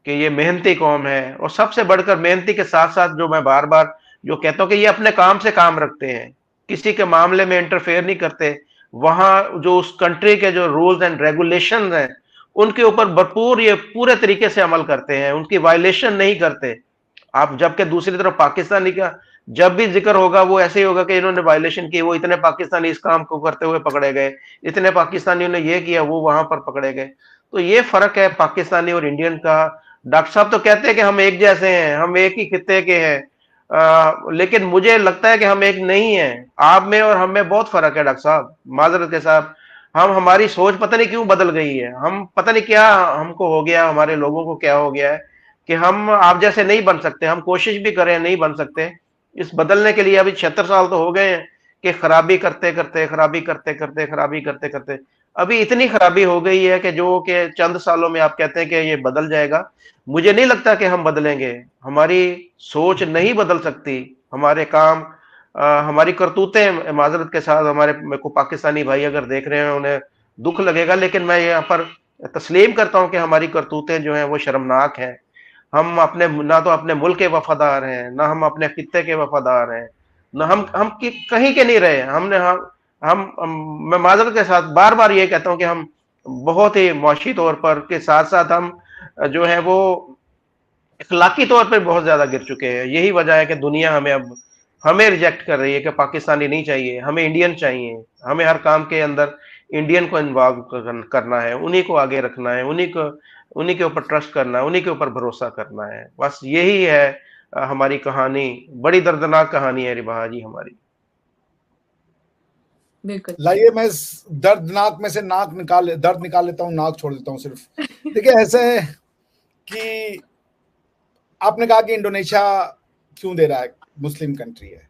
[SPEAKER 3] कि ये मेहनती कौम है। और सबसे बढ़कर मेहनती के साथ साथ जो मैं बार बार जो कहता हूँ कि ये अपने काम से काम रखते हैं, किसी के मामले में इंटरफेयर नहीं करते। वहां जो उस कंट्री के जो रूल्स एंड रेगुलेशन हैं उनके ऊपर भरपूर ये पूरे तरीके से अमल करते हैं, उनकी वायलेशन नहीं करते। आप जबकि दूसरी तरफ पाकिस्तानी का जब भी जिक्र होगा वो ऐसे ही होगा कि इन्होंने वायलेशन की, वो इतने पाकिस्तानी इस काम को करते हुए पकड़े गए, इतने पाकिस्तानियों ने ये किया, वो वहां पर पकड़े गए। तो ये फर्क है पाकिस्तानी और इंडियन का। डॉक्टर साहब तो कहते हैं कि हम एक जैसे हैं, हम एक ही खित्ते के हैं, लेकिन मुझे लगता है कि हम एक नहीं है। आप में और हम में बहुत फर्क है डॉक्टर साहब, माजरत के साथ। हम हमारी सोच पता नहीं क्यों बदल गई है, हम पता नहीं क्या हमको हो गया, हमारे लोगों को क्या हो गया है कि हम आप जैसे नहीं बन सकते। हम कोशिश भी करें नहीं बन सकते। इस बदलने के लिए अभी 76 साल तो हो गए हैं कि खराबी करते करते खराबी करते करते अभी इतनी खराबी हो गई है कि जो कि चंद सालों में आप कहते हैं कि ये बदल जाएगा। मुझे नहीं लगता कि हम बदलेंगे, हमारी सोच नहीं बदल सकती, हमारे काम, हमारी करतूतें, माजरत के साथ हमारे मेरे को पाकिस्तानी भाई अगर देख रहे हैं उन्हें दुख लगेगा, लेकिन मैं यहाँ पर तस्लीम करता हूँ कि हमारी करतूतें जो हैं वो शर्मनाक हैं। हम अपने ना तो अपने मुल्क के वफादार हैं, ना हम अपने खित्ते के वफादार हैं, ना हम कहीं के नहीं रहे। मैं माजरत के साथ बार बार ये कहता हूँ कि हम बहुत ही मुआशी तौर पर के साथ साथ हम जो है वो इखलाकी तौर पर बहुत ज्यादा गिर चुके हैं। यही वजह है कि दुनिया हमें रिजेक्ट कर रही है कि पाकिस्तानी नहीं चाहिए, हमें इंडियन चाहिए। हमें हर काम के अंदर इंडियन को इन्वॉल्व करना है, उन्हीं को आगे रखना है, उन्हीं के ऊपर ट्रस्ट करना है, उन्हीं के ऊपर भरोसा करना है। बस यही है हमारी कहानी। बड़ी दर्दनाक कहानी है रिबहा जी हमारी।
[SPEAKER 1] बिल्कुल।
[SPEAKER 2] लाइए मैं इस दर्द में से दर्द निकाल लेता हूँ, नाक छोड़ देता हूँ सिर्फ। देखिए ऐसा है कि आपने कहा कि इंडोनेशिया क्यों दे रहा है, मुस्लिम कंट्री है,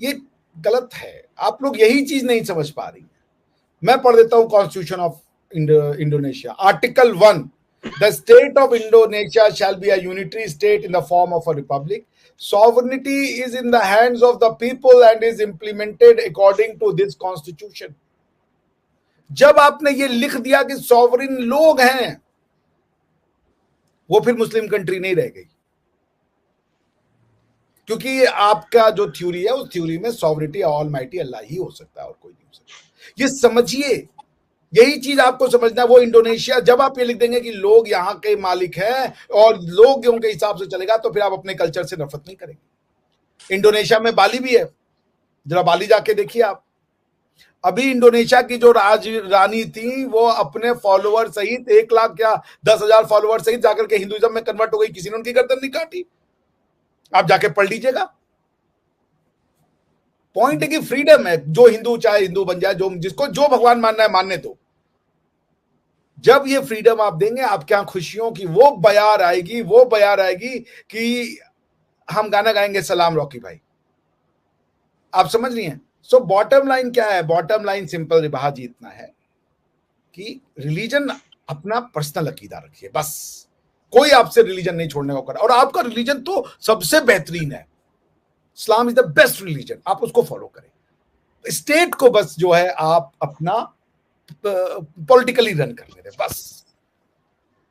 [SPEAKER 2] ये गलत है। आप लोग यही चीज नहीं समझ पा रही। मैं पढ़ देता हूं constitution of Indonesia, article 1, the state of Indonesia shall be a unitary state in the form of a republic, sovereignty is in the hands of the people and is implemented according to this constitution। जब आपने ये लिख दिया कि sovereign लोग हैं, वो फिर मुस्लिम कंट्री नहीं रह गई, क्योंकि आपका जो थ्योरी है उस थ्योरी में सॉवरिटी ऑलमाइटी अल्लाह ही हो सकता है और कोई नहीं हो सकता। ये समझिए, यही चीज आपको समझना है। वो इंडोनेशिया, जब आप ये लिख देंगे कि लोग यहाँ के मालिक हैं और लोगों के हिसाब से चलेगा, तो फिर आप अपने कल्चर से नफरत नहीं करेंगे। इंडोनेशिया में बाली भी है, जरा बाली जाके देखिए आप। अभी इंडोनेशिया की जो रानी थी वो अपने फॉलोअर सहित 1 लाख या 10,000 फॉलोअर सहित जाकर के हिंदुइज्म में कन्वर्ट हो गई, किसी ने उनकी गर्दन नहीं काटी। आप जाके पढ़ लीजिएगा। पॉइंट है कि फ्रीडम है, जो हिंदू चाहे हिंदू बन जाए, जो जिसको जो भगवान मानना है मानने दो। जब ये फ्रीडम आप देंगे, आपके यहां खुशियों की वो बयार आएगी कि हम गाना गाएंगे सलाम रॉकी भाई। आप समझ रही हैं? सो बॉटम लाइन क्या है? बॉटम लाइन सिंपल रिबहा जी इतना है कि रिलीजन अपना पर्सनल अकीदा रखिए, बस। कोई आपसे रिलीजन नहीं छोड़ने को कर, और आपका रिलीजन तो सबसे बेहतरीन है। Islam is the best religion, आप उसको फॉलो करें। स्टेट को बस जो है आप अपना पॉलिटिकली रन कर ले रहे, बस।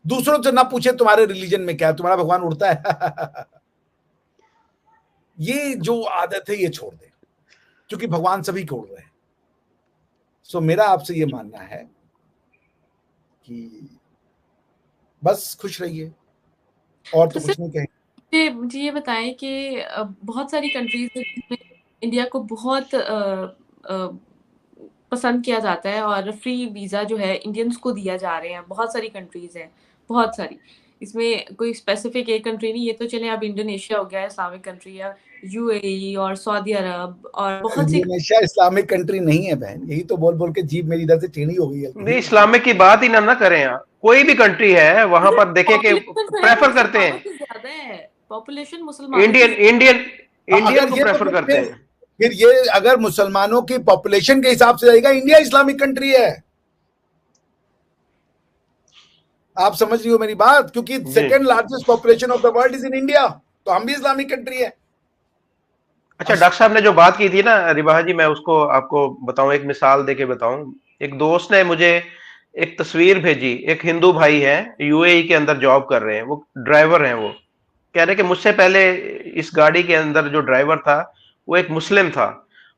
[SPEAKER 2] दूसरों से ना पूछे तुम्हारे रिलीजन में क्या है, तुम्हारा भगवान उड़ता है। ये जो आदत है ये छोड़ दे, क्योंकि भगवान सभी को उड़ रहे हैं। सो मेरा आपसे ये मानना है कि बस खुश रहिए, और तो
[SPEAKER 1] तो
[SPEAKER 2] कुछ
[SPEAKER 1] सर
[SPEAKER 2] नहीं कहेंगे।
[SPEAKER 1] मुझे ये बताएं कि बहुत सारी कंट्रीज है जिसमें इंडिया को बहुत पसंद किया जाता है और फ्री वीजा जो है इंडियंस को दिया जा रहे हैं। बहुत सारी कंट्रीज हैं, बहुत सारी। इसमें कोई स्पेसिफिक एक कंट्री नहीं, ये तो चले अब इंडोनेशिया हो गया, इस्लामिक कंट्री, या यूएई और सऊदी अरब और बहुत सी।
[SPEAKER 2] इंडोनेशिया इस्लामिक कंट्री नहीं है बहन, यही तो बोल बोल के जीभ मेरी इधर से टेढ़ी हो गई
[SPEAKER 3] नहीं,
[SPEAKER 2] है।
[SPEAKER 3] इस्लामिक की बात ही ना करें यार, कोई भी कंट्री है वहां पर देखें कि
[SPEAKER 1] पॉपुलेशन जो है वो
[SPEAKER 3] प्रेफर करते
[SPEAKER 1] मुसलमानों
[SPEAKER 3] हैं,
[SPEAKER 1] की ज्यादा है, पॉपुलेशन मुसलमानों की।
[SPEAKER 3] इंडियन इंडियन इंडियन
[SPEAKER 2] अगर
[SPEAKER 3] को
[SPEAKER 2] ये तो
[SPEAKER 3] प्रेफर करते हैं।
[SPEAKER 2] फिर ये अगर मुसलमानों की पॉपुलेशन के हिसाब से जाएगा, इंडिया इस्लामिक कंट्री है। आप समझ रही हो मेरी बात, क्योंकि second largest population of the world is in India, तो हम भी इस्लामिक कंट्री है।
[SPEAKER 3] अच्छा, डॉक्टर साहब ने जो बात की थी ना रिबा जी, मैं उसको आपको बताऊं, एक मिसाल देके बताऊं। एक दोस्त ने मुझे एक तस्वीर भेजी, एक हिंदू भाई है, यूएई के अंदर जॉब कर रहे हैं, वो ड्राइवर हैं। वो कह रहे कि मुझसे पहले इस गाड़ी के अंदर जो ड्राइवर था वो एक मुस्लिम था,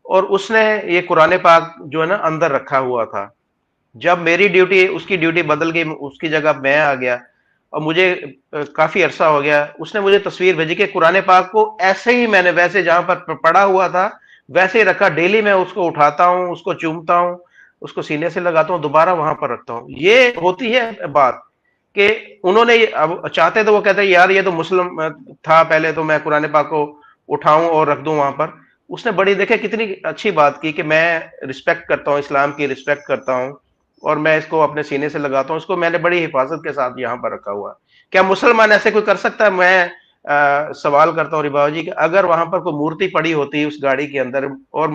[SPEAKER 3] और उसने ये कुरान पाक जो है ना अंदर रखा हुआ था। जब मेरी ड्यूटी, उसकी ड्यूटी बदल गई, उसकी जगह मैं आ गया, और मुझे काफी अरसा हो गया, उसने मुझे तस्वीर भेजी कि कुरान पाक को ऐसे ही मैंने वैसे जहां पर पड़ा हुआ था वैसे ही रखा। डेली मैं उसको उठाता हूँ, उसको चूमता हूँ, उसको सीने से लगाता हूँ, दोबारा वहां पर रखता हूँ। ये होती है बात कि उन्होंने अब चाहते तो वो कहते हैं यार ये तो मुस्लिम था पहले, तो मैं कुरान पाक को उठाऊं और रख दूं वहां पर। उसने बड़ी देखे कितनी अच्छी बात की कि मैं रिस्पेक्ट करता हूँ, इस्लाम की रिस्पेक्ट करता हूँ, और मैं इसको अपने सीने से लगाता हूँ, इसको मैंने बड़ी हिफाजत के साथ यहाँ पर रखा हुआ है। क्या मुसलमान ऐसे कोई कर सकता है? मैं सवाल करता हूँ रिबाव जी कि अगर वहां पर कोई मूर्ति पड़ी होती है उस गाड़ी के अंदर, और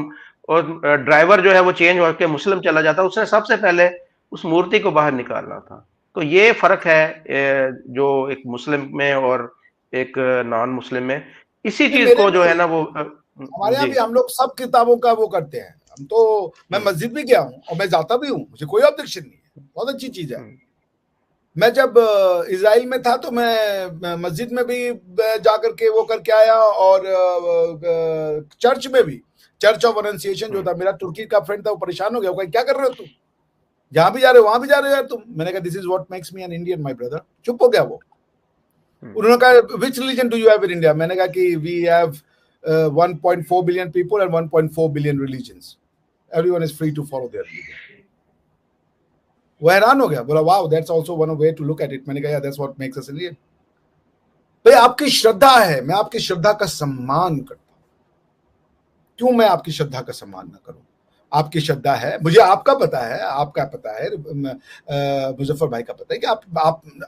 [SPEAKER 3] ड्राइवर जो है वो चेंज होकर मुस्लिम चला जाता, उसने सबसे पहले उस मूर्ति को बाहर निकालना था। तो ये फर्क है जो एक मुस्लिम में और एक नॉन मुस्लिम में, इसी
[SPEAKER 2] नहीं,
[SPEAKER 3] चीज
[SPEAKER 2] मेरे
[SPEAKER 3] को जो है
[SPEAKER 2] भी
[SPEAKER 3] ना वो
[SPEAKER 2] हमारे यहाँ
[SPEAKER 3] जी।
[SPEAKER 2] भी हम लोग सब किताबों का वो करते हैं। हम तो, मैं
[SPEAKER 3] हम्म,
[SPEAKER 2] मस्जिद भी गया हूँ और मैं जाता भी हूँ, मुझे कोई ऑब्जेक्शन नहीं है, बहुत अच्छी चीज है।
[SPEAKER 3] हम्म,
[SPEAKER 2] मैं जब इजराइल में था तो मैं मस्जिद में भी जाकर के वो करके आया, और चर्च में भी, चर्च ऑफ अनंसिएशन जो था, मेरा तुर्की का फ्रेंड था, वो परेशान हो गया, वो कहा क्या कर रहे हो तुम, जहां भी जा रहे हो वहां भी जा रहे हो यार तुम। मैंने कहा this is what makes me an Indian my brother. चुप हो गया वो। उन्होंने कहा which religion do you have in India. मैंने कहा कि we have 1.4 billion people and 1.4 billion religions, everyone is free to follow their religion. वो हैरान हो गया, बोला wow that's also one way to look at it. मैंने कहा that's what makes us Indian. भाई आपकी श्रद्धा है, मैं आपकी श्रद्धा का सम्मान करता हूं, क्यों मैं आपकी श्रद्धा का सम्मान ना करूं। आपकी श्रद्धा है, मुझे आपका पता है, आपका पता है, मुजफ्फर भाई का पता है कि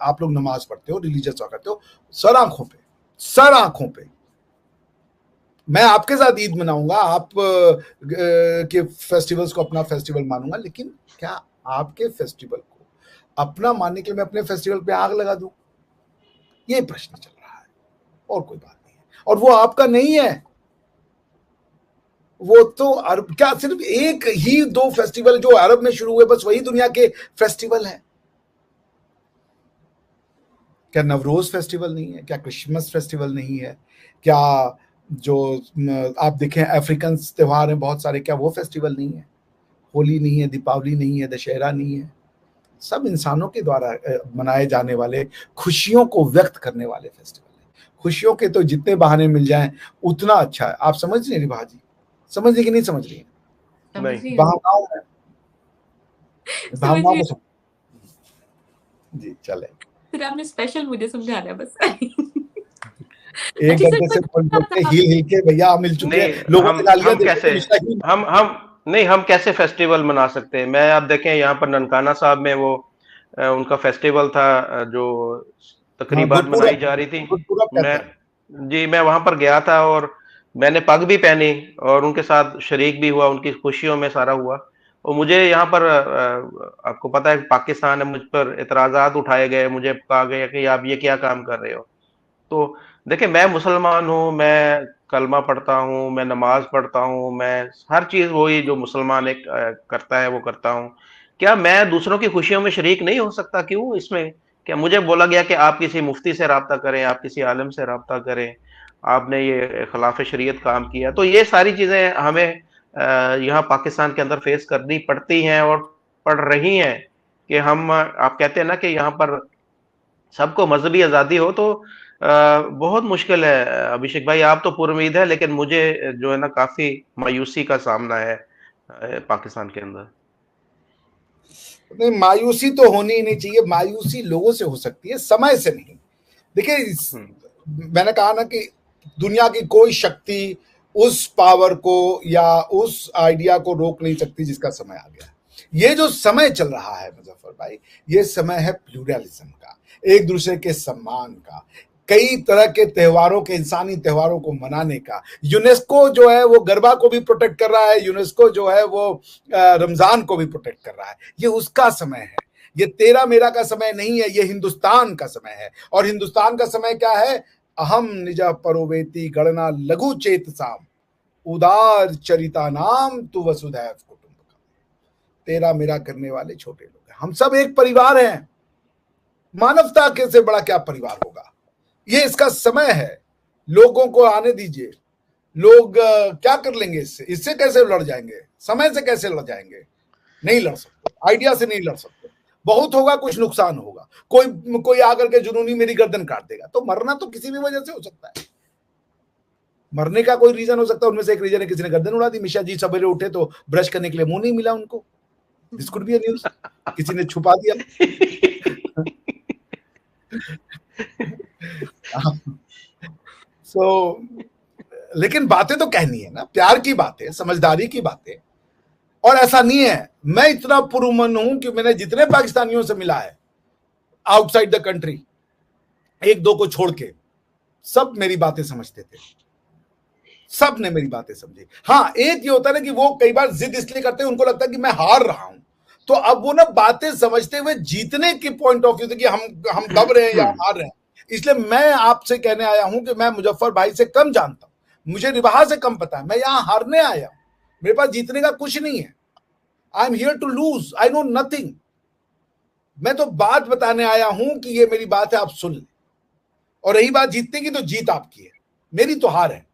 [SPEAKER 2] आप लोग नमाज पढ़ते हो, रिलीजियस करते हो, सर आंखों पे, सर आंखों पे। मैं आपके साथ ईद मनाऊंगा, आप के फेस्टिवल्स को अपना फेस्टिवल मानूंगा, लेकिन क्या आपके फेस्टिवल को अपना मानने के लिए मैं अपने फेस्टिवल पे आग लगा दूं? ये प्रश्न चल रहा है, और कोई बात नहीं है। और वो आपका नहीं है, वो तो अरब, क्या सिर्फ एक ही दो फेस्टिवल जो अरब में शुरू हुए, बस वही दुनिया के फेस्टिवल है? क्या नवरोज फेस्टिवल नहीं है? क्या क्रिसमस फेस्टिवल नहीं है? क्या जो आप देखें अफ्रीकन त्योहार हैं बहुत सारे, क्या वो फेस्टिवल नहीं है? होली नहीं है, दीपावली नहीं है, दशहरा नहीं है? सब इंसानों के द्वारा मनाए जाने वाले, खुशियों को व्यक्त करने वाले फेस्टिवल है। खुशियों के तो जितने बहाने मिल जाएं उतना अच्छा है। आप समझ रही हैं रिभा जी? समझ रही कि नहीं समझ रही है?
[SPEAKER 1] समझ रही हूँ।
[SPEAKER 2] भावनाओं में,
[SPEAKER 1] समझ
[SPEAKER 2] भावनाओं
[SPEAKER 1] रही
[SPEAKER 2] को
[SPEAKER 1] हूँ।
[SPEAKER 2] जी चले।
[SPEAKER 1] फिर आपने स्पेशल मुझे समझाना है बस।
[SPEAKER 2] एक
[SPEAKER 1] अच्छा सर,
[SPEAKER 2] घंटे
[SPEAKER 1] कोई
[SPEAKER 2] से बोल बोल के
[SPEAKER 1] आप
[SPEAKER 2] हिल हिल के भैया मिल चुके
[SPEAKER 3] नहीं,
[SPEAKER 2] हैं, लोगों ने गालियां
[SPEAKER 3] हम
[SPEAKER 2] दे
[SPEAKER 3] कैसे,
[SPEAKER 2] के रिश्ता ही
[SPEAKER 3] हम नहीं, हम कैसे फेस्टिवल मना सकते हैं? मैं आप देखें यहाँ पर ननकाना साहब में वो उनका फेस्टिवल था, जो
[SPEAKER 2] हाँ,
[SPEAKER 3] तकरीबात मनाई
[SPEAKER 2] गुरपुरब,
[SPEAKER 3] जा रही थी।
[SPEAKER 2] गुरपुरब कहते
[SPEAKER 3] मैं
[SPEAKER 2] हैं।
[SPEAKER 3] जी, मैं वहां पर गया था, और मैंने पग भी पहनी, और उनके साथ शरीक भी हुआ, उनकी खुशियों में सारा हुआ। और मुझे यहाँ पर आपको पता है पाकिस्तान है, मुझ पर इतराजात उठाए गए, मुझे कहा गया कि आप ये क्या काम कर रहे हो। तो देखिए, मैं मुसलमान हूँ, मैं कलमा पढ़ता हूँ, मैं नमाज पढ़ता हूँ, मैं हर चीज वही जो मुसलमान एक करता है वो करता हूँ। क्या मैं दूसरों की खुशियों में शरीक नहीं हो सकता? क्यों इसमें? क्या मुझे बोला गया कि आप किसी मुफ्ती से राब्ता करें, आप किसी आलिम से राब्ता करें, आपने ये खिलाफ शरीयत काम किया? तो ये सारी चीजें हमें यहाँ पाकिस्तान के अंदर फेस करनी पड़ती हैं, और पड़ रही हैं। कि हम, आप कहते हैं ना कि यहाँ पर सबको मजहबी आजादी हो तो बहुत मुश्किल है। अभिषेक भाई आप तो पुरुमीद है, लेकिन मुझे जो है ना काफी मायूसी का सामना है पाकिस्तान के अंदर।
[SPEAKER 2] नहीं, मायूसी तो होनी ही नहीं चाहिए। मायूसी लोगों से हो सकती है, समय से नहीं। देखिए, मैंने कहा ना कि दुनिया की कोई शक्ति उस पावर को या उस आइडिया को रोक नहीं सकती जिसका समय आ गया। ये जो समय चल रहा है मुजफ्फर भाई, ये समय है प्लूरलिज्म का, एक दूसरे के सम्मान का, कई तरह के त्योहारों के, इंसानी त्योहारों को मनाने का। यूनेस्को जो है वो गरबा को भी प्रोटेक्ट कर रहा है, यूनेस्को जो है वो रमजान को भी प्रोटेक्ट कर रहा है। ये उसका समय है, ये तेरा मेरा का समय नहीं है, ये हिंदुस्तान का समय है। और हिंदुस्तान का समय क्या है? अहम निजा परोवेती गणना लघु चेत साम उदार चरिता नाम तु वसुधैव कुटुंबकम। तेरा मेरा करने वाले छोटे लोग हैं, हम सब एक परिवार हैं। मानवता के से बड़ा क्या परिवार होगा? ये इसका समय है, लोगों को आने दीजिए। लोग क्या कर लेंगे इससे कैसे लड़ जाएंगे? समय से कैसे लड़ जाएंगे? नहीं लड़ सकते, आइडिया से नहीं लड़ सकते। बहुत होगा, कुछ नुकसान होगा, कोई आकर के जुनूनी मेरी गर्दन काट देगा। तो मरना तो किसी भी वजह से हो सकता है, मरने का कोई रीजन हो सकता है। उनमें से एक रीजन है किसी ने गर्दन उड़ा दी। मिश्रा जी सवेरे उठे तो ब्रश करने के लिए मुंह नहीं मिला उनको, this could be a news, किसी ने छुपा दिया। लेकिन बातें तो कहनी है ना, प्यार की बातें, समझदारी की बातें। और ऐसा नहीं है, मैं इतना पुरअमन हूं कि मैंने जितने पाकिस्तानियों से मिला है आउटसाइड द कंट्री, एक दो को छोड़ के, सब मेरी बातें समझते थे, सब ने मेरी बातें समझी। हाँ, एक ये होता है ना कि वो कई बार जिद इसलिए करते हैं, उनको लगता है कि मैं हार रहा हूं, तो अब वो ना बातें समझते हुए जीतने की पॉइंट ऑफ व्यू से कि हम दब रहे हैं या हार रहे हैं। इसलिए मैं आपसे कहने आया हूं कि मैं मुजफ्फर भाई से कम जानता हूं, मुझे रिवाहा से कम पता है। मैं यहां हारने आया हूं, मेरे पास जीतने का कुछ नहीं है। I am here to lose, I know nothing. मैं तो बात बताने आया हूं कि ये मेरी बात है, आप सुन लें। और रही बात जीतने की, तो जीत आपकी है, मेरी तो हार है।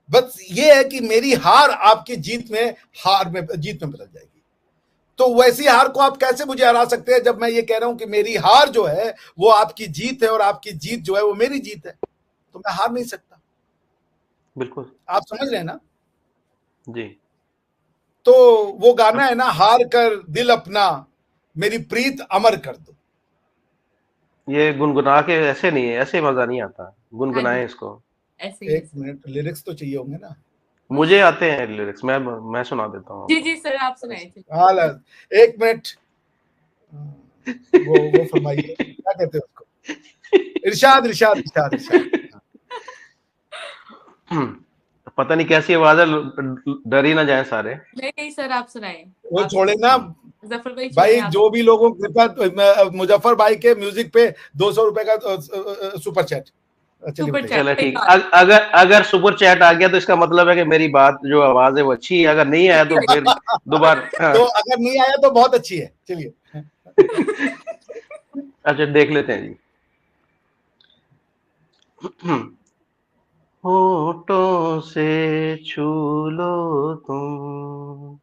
[SPEAKER 2] बस ये है कि मेरी हार आपकी जीत में बदल जाएगी। तो वैसी हार को आप कैसे मुझे हरा सकते हैं जब मैं ये कह रहा हूं कि मेरी हार जो है वो आपकी जीत है और आपकी जीत जो है वो मेरी जीत है? तो मैं हार नहीं सकता।
[SPEAKER 3] बिल्कुल,
[SPEAKER 2] आप समझ रहे हैं ना
[SPEAKER 3] जी।
[SPEAKER 2] तो वो गाना है ना, हार कर दिल अपना मेरी प्रीत अमर कर दो।
[SPEAKER 3] ये गुनगुना के ऐसे नहीं है, ऐसे मजा नहीं आता,
[SPEAKER 1] हाँ
[SPEAKER 3] गुनगुनाए
[SPEAKER 1] जी,
[SPEAKER 3] इसको।
[SPEAKER 1] ऐसे
[SPEAKER 2] एक मिनट, लिरिक्स तो चाहिए होंगे ना?
[SPEAKER 3] मुझे आते हैं लिरिक्स, मैं सुना देता हूँ
[SPEAKER 1] जी
[SPEAKER 3] आपको।
[SPEAKER 1] जी सर, आप सुनाए थे।
[SPEAKER 2] हाँ, एक मिनट, वो फरमाइए, क्या कहते हैं उसको? इरशाद इरशाद इरशाद इरशाद।
[SPEAKER 3] पता नहीं कैसी आवाज है, डर ही ना जाए सारे।
[SPEAKER 1] नहीं नहीं सर, आप सुनाए।
[SPEAKER 2] वो छोड़े ना
[SPEAKER 1] मुजफ्फर भाई,
[SPEAKER 2] भाई, जो भी लोगों के पास मुजफ्फर भाई के म्यूजिक पे 200 रुपए का सुपर चैट।
[SPEAKER 1] सुपर
[SPEAKER 3] चलो
[SPEAKER 1] चैट
[SPEAKER 3] ठीक, अगर सुपर चैट आ गया तो इसका मतलब है कि मेरी बात जो आवाज है वो अच्छी है। अगर नहीं आया तो फिर दोबारा
[SPEAKER 2] तो अगर नहीं आया तो बहुत अच्छी है, चलिए।
[SPEAKER 3] अच्छा, देख लेते हैं जी। होठों से छू लो तुम,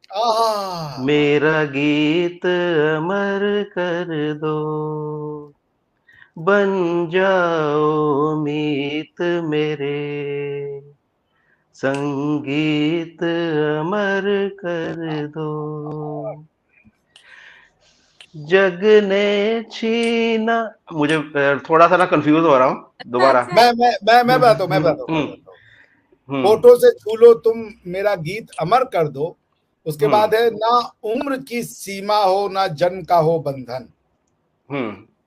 [SPEAKER 3] मेरा गीत अमर कर दो, बन जाओ मीत मेरे, संगीत अमर कर दो। जग ने छीना, मुझे थोड़ा सा ना कंफ्यूज हो रहा हूँ दोबारा।
[SPEAKER 2] मैं बताता हूँ। होठों से छू लो तुम, मेरा गीत अमर कर दो। उसके बाद है, ना उम्र की सीमा हो, ना जन्म का हो बंधन।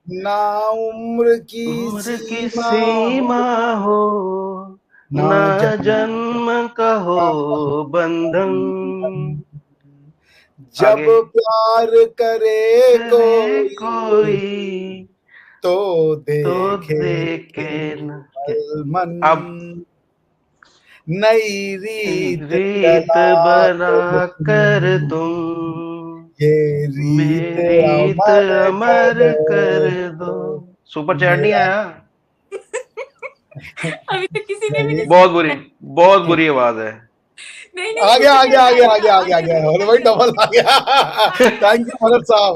[SPEAKER 2] ना उम्र की सीमा
[SPEAKER 3] हो, ना जन्म का हो बंधन।
[SPEAKER 2] जब प्यार करे कोई तो देखे मन।
[SPEAKER 3] अब
[SPEAKER 2] नई रीत
[SPEAKER 3] बना कर तुम,
[SPEAKER 2] ये रीत
[SPEAKER 3] अमर कर दो। सुपर चैट नहीं आया
[SPEAKER 1] अभी तो किसी ने भी नहीं।
[SPEAKER 3] बहुत बुरी आवाज है।
[SPEAKER 1] नहीं नहीं,
[SPEAKER 2] आ गया आ
[SPEAKER 1] मुझे
[SPEAKER 2] गया आ गया आ
[SPEAKER 1] कैसे
[SPEAKER 2] गया आ गया आ गया, अरे भाई डबल आ गया। थैंक यू भरत साहब।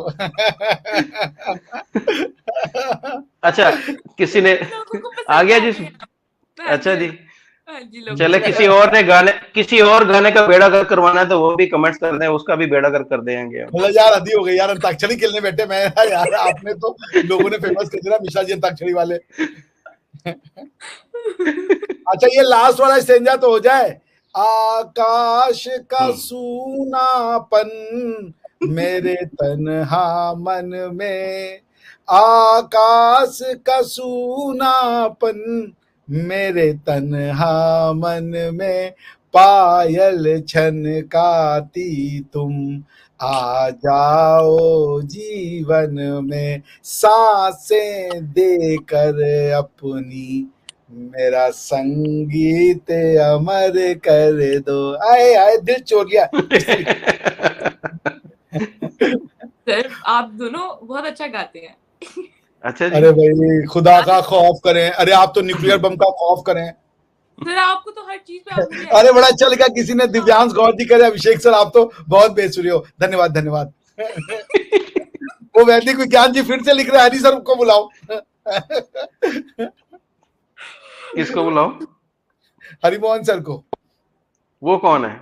[SPEAKER 3] अच्छा, किसी ने
[SPEAKER 1] लोगों को
[SPEAKER 3] आ
[SPEAKER 1] पसंद
[SPEAKER 3] गया
[SPEAKER 1] आ
[SPEAKER 3] जी।
[SPEAKER 1] गया। हाँ
[SPEAKER 3] अच्छा
[SPEAKER 1] जी,
[SPEAKER 3] जी,
[SPEAKER 1] हाँ जी, लोगों
[SPEAKER 3] चले
[SPEAKER 1] को
[SPEAKER 3] किसी और गाने का बेड़ा गर्क करवाना है तो वो भी कमेंट्स कर दें, उसका भी बेड़ा गर्क कर देंगे हम।
[SPEAKER 2] मतलब यार हदी हो गई यार, अंताक्षरी खेलने बैठे मैं यार, आपने तो लोगों ने फेमस कर दिया मिश्रा जी अंताक्षरी वाले। अच्छा ये लास्ट वाला स्टेंजा तो हो जाए। आकाश का सूनापन मेरे तन्हा मन में, आकाश का सूनापन मेरे तन्हा मन में, पायल छनकाती तुम आ जाओ जीवन में, सांसें देकर अपनी मेरा संगीत अमर कर दो। आए आए दिल चोर लिया।
[SPEAKER 1] सर आप दोनों बहुत अच्छा गाते हैं।
[SPEAKER 3] अच्छा जी,
[SPEAKER 2] अरे भाई खुदा का खौफ करें, अरे आप तो न्यूक्लियर बम का खौफ करें।
[SPEAKER 1] सर आपको तो हर चीज पे आप मुझे
[SPEAKER 2] अरे बड़ा अच्छा लगा किसी ने दिव्यांश गौर जी करे, अभिषेक सर आप तो बहुत बेसुरे हो, धन्यवाद धन्यवाद। वो वैदिक विज्ञान जी फिर से लिख रहे हैं, हरी सर को बुलाओ।
[SPEAKER 3] किसको बुलाओ?
[SPEAKER 2] हरिमोहन सर को।
[SPEAKER 3] वो कौन है?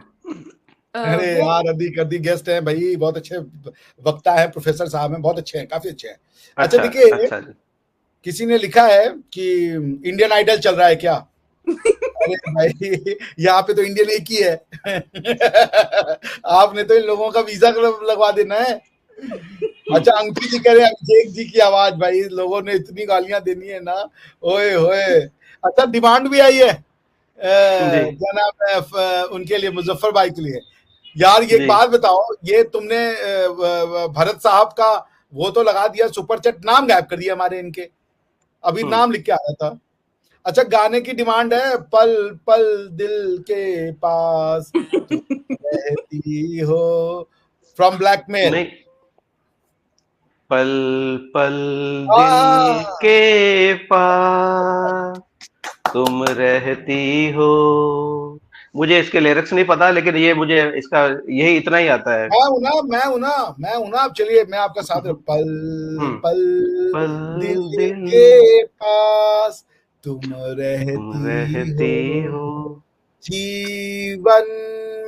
[SPEAKER 2] अरे यार अधिक अधिक गेस्ट हैं भाई, बहुत अच्छे वक्ता है, प्रोफेसर साहब हैं, बहुत अच्छे हैं, काफी अच्छे हैं। अच्छा देखिए,
[SPEAKER 3] अच्छा जी,
[SPEAKER 2] किसी ने लिखा है कि इंडियन आइडल चल रहा है क्या? अरे भाई यहाँ पे तो इंडियन एक ही है। आपने तो इन लोगों का वीजा लगवा देना है। अच्छा अंकित जी कह रहे हैं अभिषेक जी की आवाज, भाई लोगों ने इतनी गालियां देनी है ना, ओए होए। अच्छा डिमांड भी आई है
[SPEAKER 3] जी,
[SPEAKER 2] क्या नाम है उनके लिए, मुजफ्फर भाई के लिए। यार ये एक
[SPEAKER 3] जी।
[SPEAKER 2] बात बताओ, ये तुमने भरत साहब का वो तो लगा दिया सुपर चैट, नाम गायब कर दिया हमारे इनके, अभी नाम लिख के आ रहा था। अच्छा गाने की डिमांड है, पल पल दिल के पास तुम रहती हो, फ्रॉम ब्लैकमेल।
[SPEAKER 3] नहीं, पल पल दिल के पास तुम रहती हो, मुझे इसके लिरिक्स नहीं पता, लेकिन ये मुझे इसका यही इतना ही आता है।
[SPEAKER 2] मैं हूं ना, अब चलिए मैं आपका साथ पल
[SPEAKER 3] हम्म,
[SPEAKER 2] पल
[SPEAKER 3] पल
[SPEAKER 2] दिल
[SPEAKER 3] दिल
[SPEAKER 2] के पास तुम
[SPEAKER 3] तुम
[SPEAKER 2] रहती हो,
[SPEAKER 3] रहती हो।
[SPEAKER 2] जीवन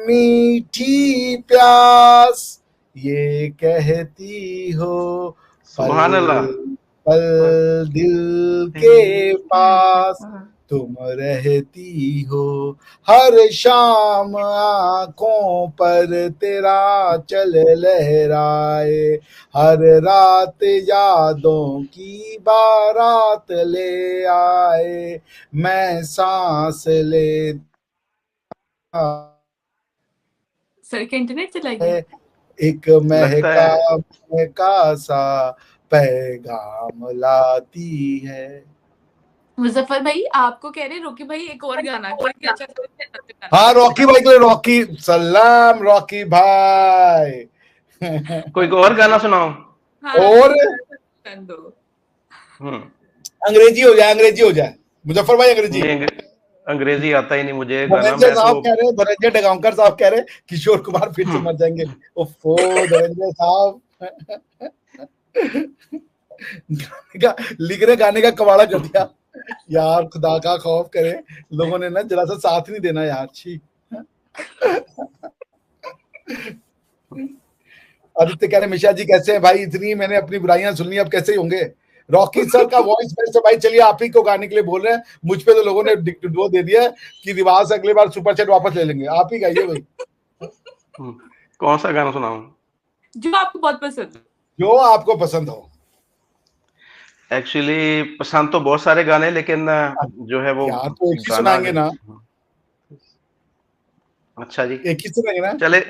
[SPEAKER 2] मीठी प्यास ये कहती हो, पल
[SPEAKER 3] सुभान अल्लाह।
[SPEAKER 2] पल दिल के पास
[SPEAKER 3] दिल
[SPEAKER 2] तुम रहती हो, हर शाम आंखों पर तेरा चल लहराए, हर रात यादों की बारात ले आए, मैं सांस ले
[SPEAKER 1] सर के इंटरनेट चला गया।
[SPEAKER 2] एक
[SPEAKER 3] लगता
[SPEAKER 2] महका
[SPEAKER 3] है
[SPEAKER 2] महका सा पैगाम लाती है।
[SPEAKER 1] मुजफ्फर भाई आपको कह रहे रॉकी भाई एक और गाना कोई अच्छा
[SPEAKER 2] हाँ रॉकी भाई के लिए, रॉकी सलाम रॉकी भाई।
[SPEAKER 3] कोई और गाना सुनाओ।
[SPEAKER 1] हाँ,
[SPEAKER 2] और
[SPEAKER 1] दो।
[SPEAKER 2] अंग्रेजी हो जाए, अंग्रेजी हो जाए, मुजफ्फर भाई अंग्रेजी।
[SPEAKER 3] नहीं, अंग्रेजी आता ही नहीं मुझे गाना।
[SPEAKER 2] धनंजय
[SPEAKER 3] मैं
[SPEAKER 2] साहब
[SPEAKER 3] तो
[SPEAKER 2] कह रहे, धनंजय डगांवकर साहब कह रहे किशोर कुमार फिर से मर जाएंगे। ओफो धनंजय साहब। लिख रहे गाने का कबाड़ा कर दिया यार, खुदा का खौफ करे, लोगों ने ना जरा सा साथ नहीं देना यार। छी आदित्य कह रहे मिश्रा जी कैसे हैं भाई, इतनी मैंने अपनी बुराइयां सुन ली, अब कैसे ही होंगे। रॉकी सर का वॉइस बेस्ट है भाई, चलिए आप ही को गाने के लिए बोल रहे हैं, मुझ पे तो लोगों ने वो दे दिया कि रिवाज से अगली बार सुपर चैट वापस ले लेंगे, आप ही गाइए भाई।
[SPEAKER 3] कौन सा गाना सुनाऊं
[SPEAKER 1] जो आपको बहुत पसंद हो,
[SPEAKER 2] जो आपको पसंद हो।
[SPEAKER 3] एक्चुअली पसंद तो बहुत सारे गाने, लेकिन जो है वो
[SPEAKER 2] यार तो एक ही
[SPEAKER 3] गाना
[SPEAKER 2] सुनाएंगे ना।
[SPEAKER 3] अच्छा जी,
[SPEAKER 2] एक ही सुनाएंगे ना।
[SPEAKER 3] चले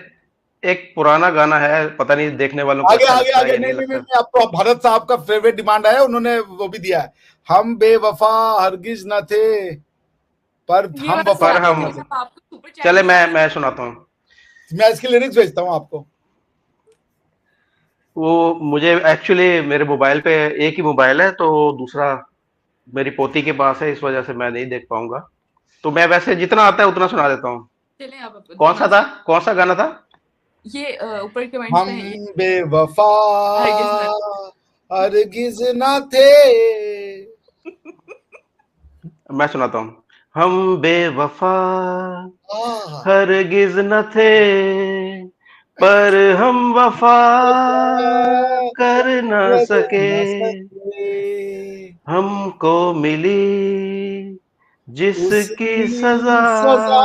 [SPEAKER 3] एक पुराना गाना है, पता नहीं देखने वालों को
[SPEAKER 2] आगे
[SPEAKER 3] अच्छा
[SPEAKER 2] आगे
[SPEAKER 3] लगता है
[SPEAKER 2] आगे,
[SPEAKER 3] या
[SPEAKER 2] नहीं
[SPEAKER 3] नहीं
[SPEAKER 2] नहीं नहीं,
[SPEAKER 3] लगता।
[SPEAKER 2] आपको भरत साहब का फेवरेट डिमांड है, उन्होंने वो भी दिया है, हम बेवफा हरगिज न थे पर हम वफा
[SPEAKER 3] पर हम
[SPEAKER 1] आपको सुपर चैट
[SPEAKER 3] चले मैं सुनाता हूँ।
[SPEAKER 2] मैं इसके लिरिक्स भेजता हूँ आपको।
[SPEAKER 3] वो मुझे एक्चुअली मेरे मोबाइल पे एक ही मोबाइल है, तो दूसरा मेरी पोती के पास है, इस वजह से मैं नहीं देख पाऊंगा, तो मैं वैसे जितना आता है उतना सुना देता हूँ।
[SPEAKER 1] चलें आप
[SPEAKER 3] कौन सा था, कौन सा गाना था
[SPEAKER 1] ये? ऊपर कमेंट्स
[SPEAKER 2] हम
[SPEAKER 1] में ये
[SPEAKER 2] बेवफा हरगिज न थे।
[SPEAKER 3] मैं सुनाता हूँ। हम बेवफा
[SPEAKER 2] आह,
[SPEAKER 3] हरगिज न थे, पर हम वफा कर न
[SPEAKER 2] कर
[SPEAKER 3] सके।
[SPEAKER 2] न सके
[SPEAKER 3] हमको मिली जिसकी सजा,
[SPEAKER 2] उसकी सजा,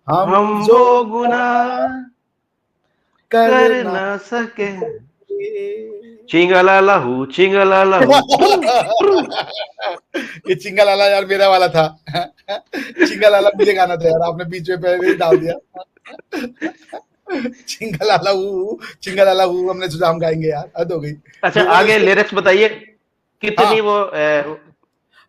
[SPEAKER 2] हम
[SPEAKER 3] हम
[SPEAKER 2] जो
[SPEAKER 3] वो गुनाह
[SPEAKER 2] कर
[SPEAKER 3] कर
[SPEAKER 2] न
[SPEAKER 3] न सके।
[SPEAKER 2] सके।
[SPEAKER 3] चिंगलालाहू चिंगलालाहू ट्रू ट्रू।
[SPEAKER 2] ये चिंगालाला यार मेरा वाला था। चिंगालाला मुझे गाना था यार, आपने बीच में पहले ही डाल दिया। चिंगालाला हू हमने सोचा हम गाएंगे यार, हद हो गई।
[SPEAKER 3] अच्छा
[SPEAKER 2] लोगों ने
[SPEAKER 3] आगे
[SPEAKER 2] उसको,
[SPEAKER 3] लिरिक्स बताइए, कितनी
[SPEAKER 2] हाँ,
[SPEAKER 3] वो